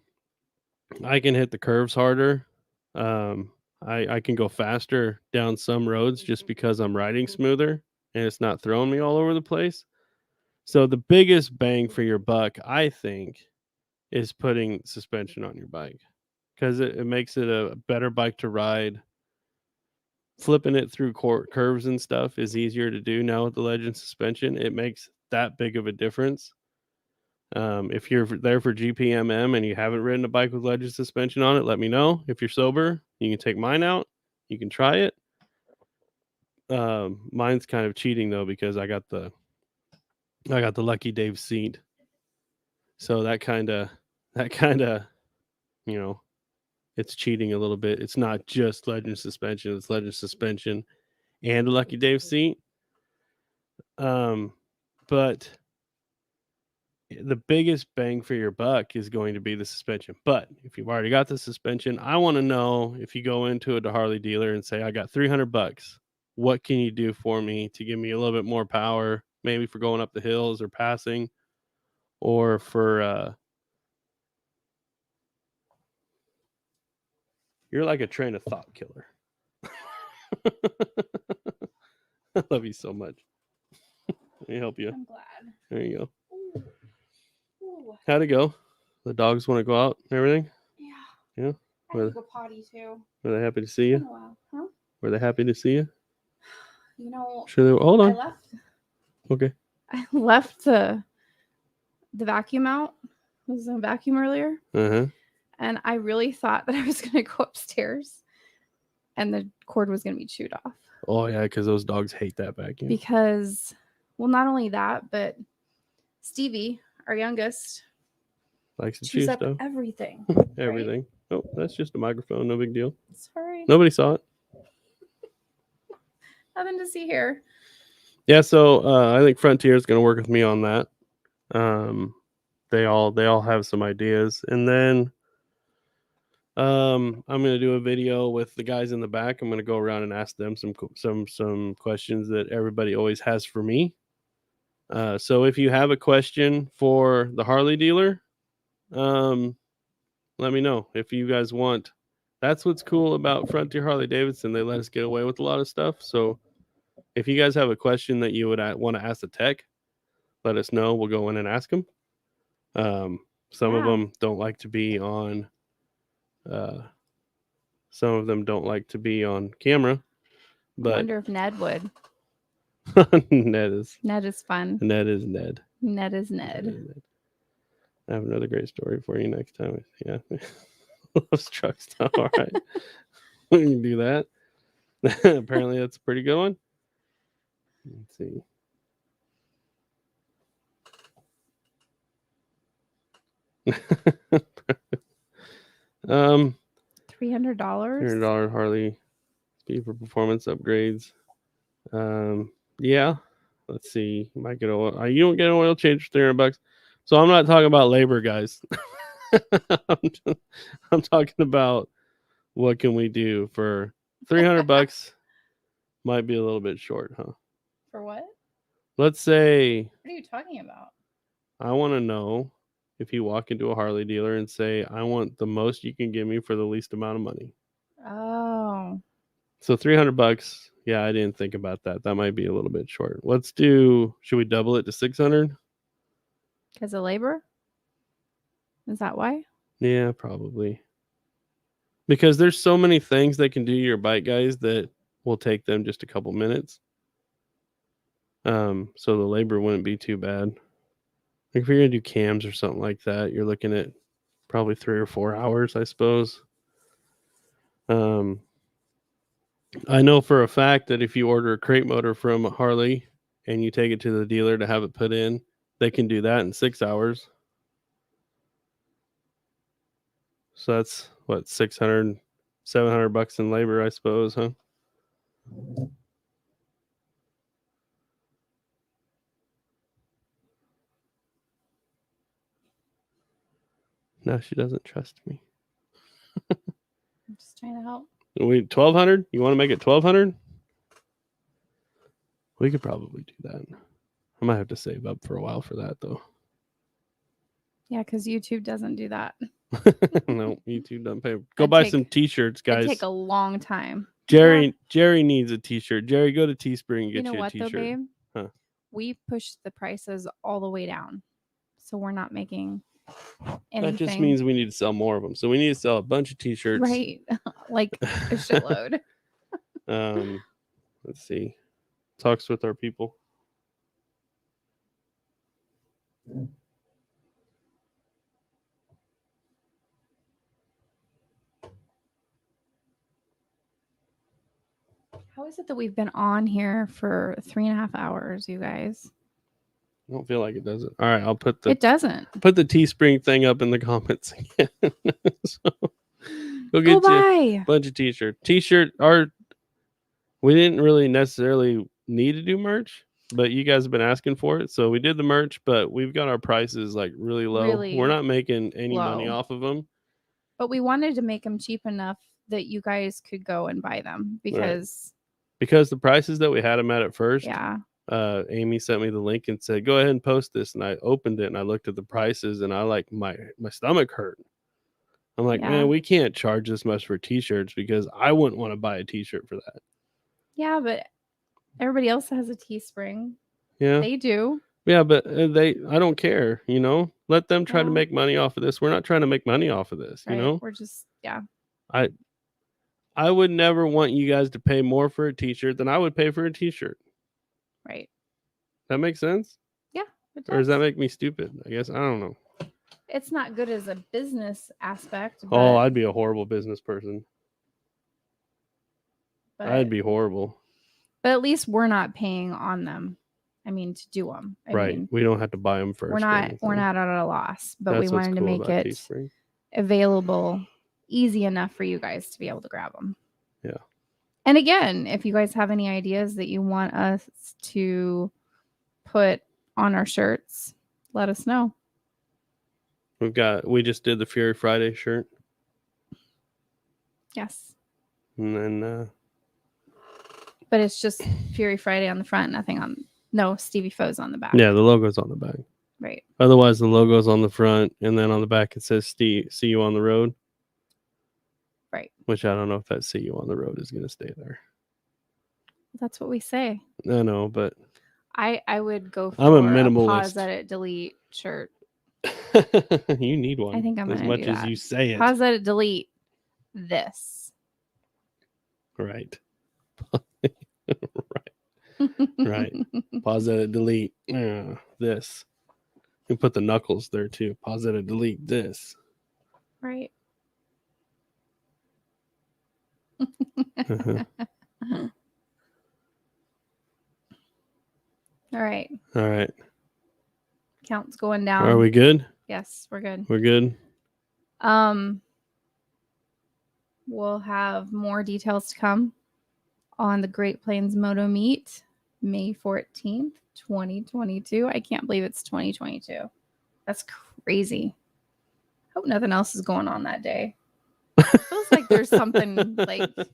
I can hit the curves harder. I can go faster down some roads just because I'm riding smoother and it's not throwing me all over the place. So the biggest bang for your buck, I think, is putting suspension on your bike, because it makes it a better bike to ride. Flipping it through curves and stuff is easier to do now with the Legend suspension. It makes that big of a difference. If you're there for GPMM and you haven't ridden a bike with Legend suspension on it, let me know. If you're sober, you can take mine out. You can try it. Mine's kind of cheating though, because I got the Lucky Dave seat. So that kind of, it's cheating a little bit. It's not just Legend suspension, it's Legend suspension and a Lucky Dave seat. But the biggest bang for your buck is going to be the suspension. But if you've already got the suspension, I want to know, if you go into a Harley dealer and say, "I got $300, what can you do for me to give me a little bit more power, maybe for going up the hills or passing, or for you're like a train of thought killer." I love you so much. Let me help you. I'm glad. There you go. Ooh. How'd it go? The dogs want to go out and everything? Yeah. Yeah? I had to go potty too. Were they happy to see you? It's been a while. Huh? Were they happy to see you? Sure they were. Hold on. I left. Okay. I left the vacuum out. I was in a vacuum earlier. Uh-huh. And I really thought that I was going to go upstairs and the cord was going to be chewed off. Oh, yeah, because those dogs hate that vacuum. Because, well, not only that, but Stevie, our youngest, likes to chews chew up stuff. everything. Everything. Right? Oh, that's just a microphone. No big deal. Sorry. Nobody saw it. Nothing to see here. Yeah, so I think Frontier is going to work with me on that. They all have some ideas, and then I'm going to do a video with the guys in the back. I'm going to go around and ask them some questions that everybody always has for me. So if you have a question for the Harley dealer, let me know. If you guys want, that's what's cool about Frontier Harley Davidson. They let us get away with a lot of stuff. So if you guys have a question that you would want to ask the tech, let us know. We'll go in and ask them. Some of them don't like to be on. Some of them don't like to be on camera. But I wonder if Ned would. Ned is fun. Ned is Ned. Ned is Ned. I have another great story for you next time. Yeah. Loves trucks. All right. We can do that. Apparently that's a pretty good one. Let's see. $300 $300 Harley speed for performance upgrades. Yeah. Let's see. You might get oil. You don't get an oil change for $300. So I'm not talking about labor, guys. I'm talking about what can we do for $300. Might be a little bit short, huh? For what? Let's say. What are you talking about? I want to know if you walk into a Harley dealer and say, I want the most you can give me for the least amount of money. Oh. So $300. Yeah, I didn't think about that. That might be a little bit short. Should we double it to 600? Because of labor? Is that why? Yeah, probably. Because there's so many things they can do to your bike, guys, that will take them just a couple minutes. So the labor wouldn't be too bad. Like if you're gonna do cams or something like that, you're looking at probably 3 or 4 hours, I suppose. I know for a fact that if you order a crate motor from Harley and you take it to the dealer to have it put in, they can do that in 6 hours. So that's what, $600, $700 in labor, I suppose, huh? No, she doesn't trust me. I'm just trying to help. Wait, 1,200? You want to make it 1,200? We could probably do that. I might have to save up for a while for that, though. Yeah, because YouTube doesn't do that. No, YouTube doesn't pay. Go buy some T-shirts, guys. It'd take a long time. Jerry needs a T-shirt. Jerry, go to Teespring and get you a T-shirt. Though, babe? Huh. We pushed the prices all the way down, so we're not making anything. That just means we need to sell more of them. So we need to sell a bunch of T-shirts. Right, like a shitload. Let's see. Talks with our people. How is it that we've been on here for 3.5 hours, you guys? I don't feel like it does it. All right, I'll put the. It doesn't. Put the Teespring thing up in the comments again. So go get you a bunch of T-shirts. We didn't really necessarily need to do merch, but you guys have been asking for it, so we did the merch. But we've got our prices like really low. We're not making any money off of them. But we wanted to make them cheap enough that you guys could go and buy them because the prices that we had them at first. Yeah. Amy sent me the link and said, "Go ahead and post this." And I opened it and I looked at the prices and I like my stomach hurt. I'm like, man, we can't charge this much for T-shirts because I wouldn't want to buy a T-shirt for that. Yeah, but everybody else has a Teespring. Yeah, they do. Yeah, but I don't care. Let them try to make money off of this. We're not trying to make money off of this. We're just I would never want you guys to pay more for a T-shirt than I would pay for a T-shirt. Right. That makes sense? Yeah. It does. Or does that make me stupid? I guess. I don't know. It's not good as a business aspect. Oh, I'd be a horrible business person. I'd be horrible. But at least we're not paying on them. I mean, to do them. I mean, we don't have to buy them first. We're not at a loss, but we wanted to make it Teespring. Available, easy enough for you guys to be able to grab them. Yeah. And again, if you guys have any ideas that you want us to put on our shirts, let us know. We just did the Fury Friday shirt. Yes. And then but it's just Fury Friday on the front, nothing on Stevy Faux on the back. Yeah, the logo's on the back. Right. Otherwise the logo's on the front and then on the back it says see you on the road. Right. Which I don't know if that see you on the road is gonna stay there. That's what we say. I know, but I would go for I'm a a minimalist. pause, edit, delete shirt. You need one. I think I'm as gonna much do as that. you say it. Pause, edit, delete this. Right. Right. Pause, edit, delete this. You put the knuckles there too. Pause, edit, delete this. Right. Uh-huh. All right. All right. Count's going down. Are we good? Yes, we're good. We're good. We'll have more details to come on the Great Plains Moto Meet, May 14th, 2022. I can't believe it's 2022. That's crazy. Hope nothing else is going on that day. It feels like there's something like I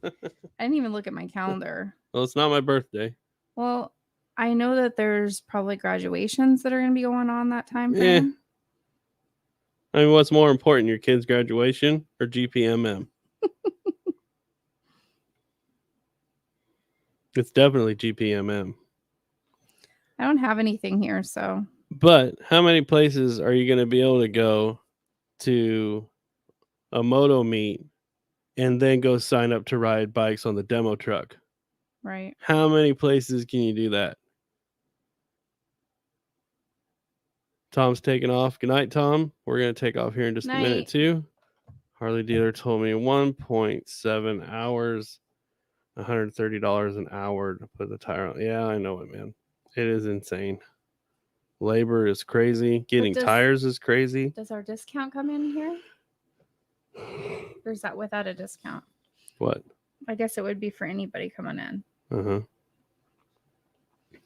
didn't even look at my calendar. Well, it's not my birthday. Well, I know that there's probably graduations that are going to be going on that time frame. I mean, what's more important, your kid's graduation or GPMM? It's definitely GPMM. I don't have anything here, so. But how many places are you going to be able to go to a moto meet and then go sign up to ride bikes on the demo truck? Right. How many places can you do that? Tom's taking off. Good night, Tom. We're going to take off here in just a minute, too. Harley dealer told me 1.7 hours, $130 an hour to put the tire on. Yeah, I know it, man. It is insane. Labor is crazy. Getting tires is crazy. Does our discount come in here? Or is that without a discount? What? I guess it would be for anybody coming in. Uh-huh.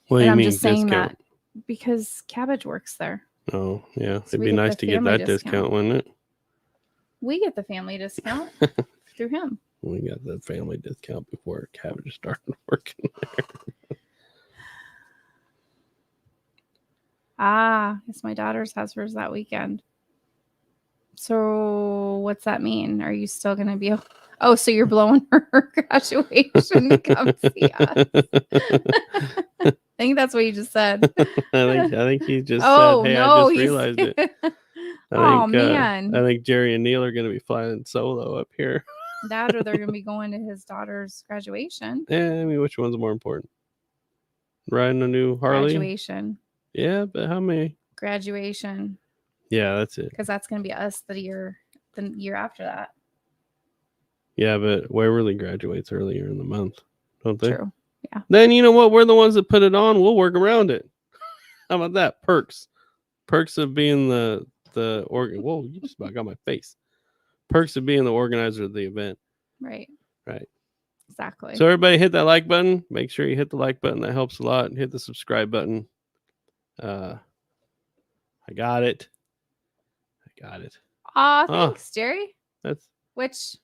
What do you mean, I'm just saying discount? that because Cabbage works there. Oh, yeah. So it'd be nice to get that discount, wouldn't it? We get the family discount through him. We got the family discount before Cabbage started working there. Yes, my daughter's has hers that weekend. So what's that mean? Are you still going to be? Oh, so you're blowing her graduation to come see us. I think that's what you just said. I think he just said, hey, no, I just realized it. Man. I think Jerry and Neil are going to be flying solo up here. That or they're going to be going to his daughter's graduation. I mean, which one's more important? Riding a new Harley? Graduation. Yeah, but how many? Graduation. Yeah, that's it. Because that's going to be us the year after that. Yeah, but Waverly graduates earlier in the month, don't they? True. Yeah. Then you know what? We're the ones that put it on. We'll work around it. How about that? Perks of being the organ. Whoa, you just about got my face. Perks of being the organizer of the event. Right. Exactly. So everybody hit that like button. Make sure you hit the like button. That helps a lot. Hit the subscribe button. I got it. Thanks, Jerry. Which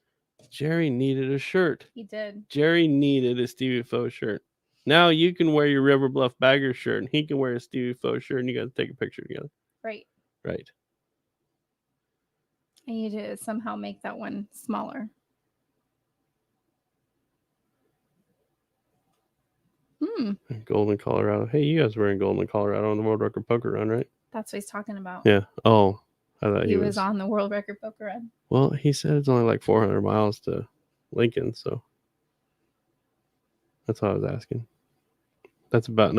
Jerry needed a shirt. He did. Jerry needed a Stevie Faux shirt. Now you can wear your River Bluff Bagger shirt and he can wear a Stevie Faux shirt and you got to take a picture together. Right. I need to somehow make that one smaller. Golden, Colorado. Hey, you guys were in Golden, Colorado on the World Record Poker Run, right? That's what he's talking about. Yeah. Oh, I thought he was on the World Record Poker Run. Well, he said it's only like 400 miles to Lincoln, so that's what I was asking. That's about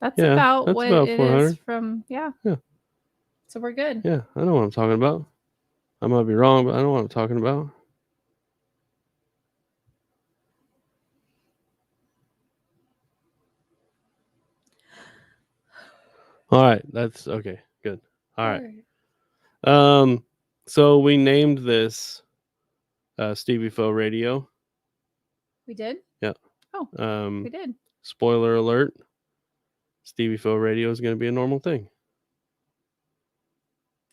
That's about what it is from. Yeah. So we're good. Yeah, I know what I'm talking about. I might be wrong, but I know what I'm talking about. All right, that's okay. Good. All right. So we named this Stevie Faux Radio. We did? Yeah. Oh, we did. Spoiler alert. Stevie Faux Radio is going to be a normal thing.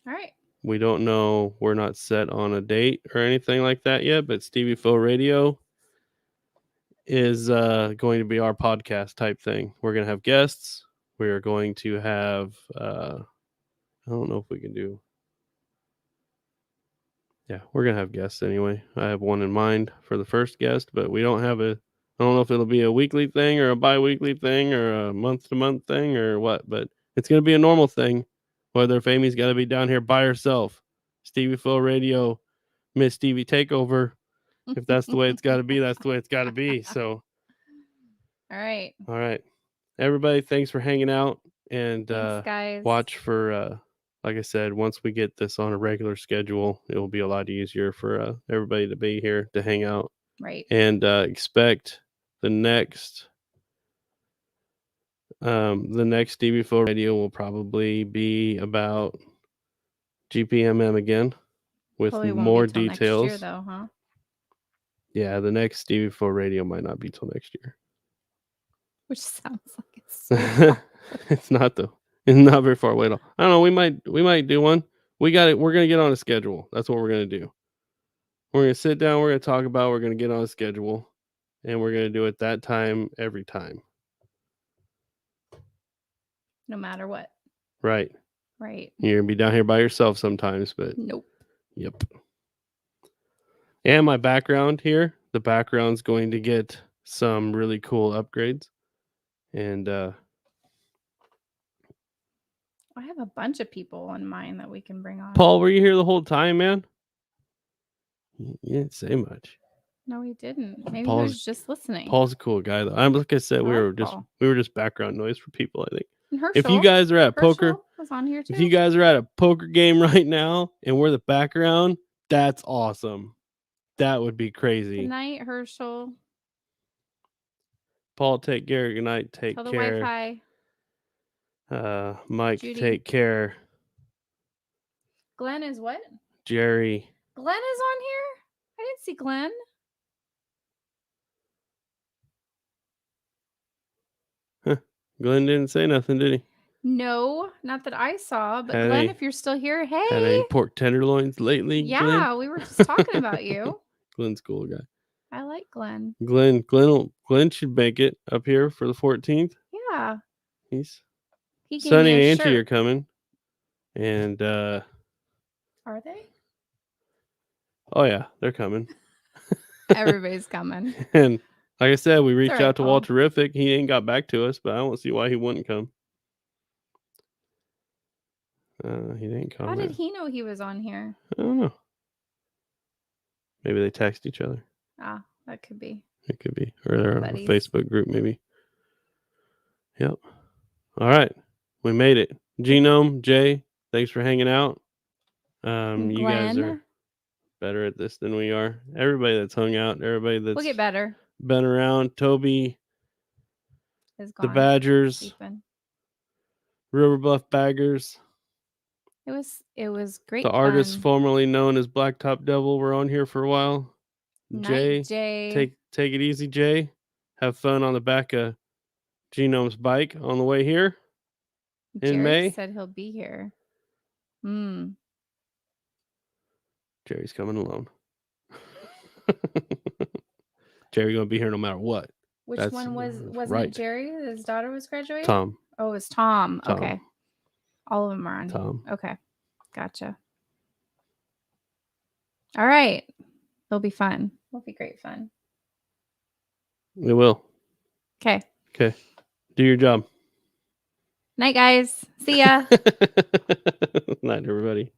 All right. We don't know. We're not set on a date or anything like that yet, but Stevie Faux Radio is going to be our podcast type thing. We're going to have guests. We are going to have, I don't know if we can do. Yeah, we're going to have guests anyway. I have one in mind for the first guest, but we don't have a I don't know if it'll be a weekly thing or a bi-weekly thing or a month-to-month thing or what, but it's going to be a normal thing. Whether if Amy's got to be down here by herself, Stevie Faux Radio, Miss Stevie Takeover. If that's the way it's got to be, that's the way it's got to be. So, all right. Everybody, thanks for hanging out, and thanks, guys. Watch for like I said, once we get this on a regular schedule, it will be a lot easier for everybody to be here to hang out. Right. And expect the next Stevie Faux Radio will probably be about GPMM again with probably more won't be till details. Next year, though, huh? Yeah, the next Stevie Faux Radio might not be till next year. Which sounds like it's so it's not though. It's not very far away at all. I don't know. We might do one. We got it. We're gonna get on a schedule. That's what we're gonna do. We're gonna sit down. We're gonna talk about. We're gonna get on a schedule, and we're gonna do it that time every time. No matter what. Right. Right. You're gonna be down here by yourself sometimes, but nope. Yep. And my background here. The background's going to get some really cool upgrades, and I have a bunch of people in mind that we can bring on. Paul, were you here the whole time, man? You didn't say much. No, he didn't. Maybe he was just listening. Paul's a cool guy, though. Like I said, we were just background noise for people. I think. If you guys are at poker, was on here too. If you guys are at a poker game right now and we're the background, that's awesome. That would be crazy. Good night, Herschel. Paul, take care. Good night. Take Tell care. The Wi-Fi. Mike, Judy. Take care. Glenn is what? Jerry. Glenn is on here? I didn't see Glenn. Huh. Glenn didn't say nothing, did he? No, not that I saw. But Glenn, if you're still here, hey. Had any pork tenderloins lately? Yeah, Glenn? We were just talking about you. Glenn's a cool guy. I like Glenn. Glenn should make it up here for the 14th. Yeah. Sonny and Angie are coming. And are they? Oh yeah, they're coming. Everybody's coming. And like I said, we reached out to Paul. Walterific. He ain't got back to us, but I don't see why he wouldn't come. He didn't come. How did he know he was on here? I don't know. Maybe they text each other. Ah, that could be. It could be. Or they're on a Facebook group, maybe. Yep. All right. We made it. Genome, Jay, thanks for hanging out. You guys are better at this than we are. Everybody that's hung out, everybody that's we'll get better. Been around. Toby is gone. The Badgers. River Bluff Baggers. It was great. The artists formerly known as Blacktop Devil were on here for a while. Jay. Take it easy, Jay. Have fun on the back of Genome's bike on the way here. In May. Said he'll be here. Jerry's coming alone. Jerry gonna be here no matter what. Which one wasn't right. It Jerry? His daughter was graduating? Tom. Oh, it was Tom. Okay. All of them are on Tom. Here. Okay. Gotcha. All right. It'll be fun. It'll be great fun. It will. Okay. Do your job. Night, guys. See ya. Night, everybody.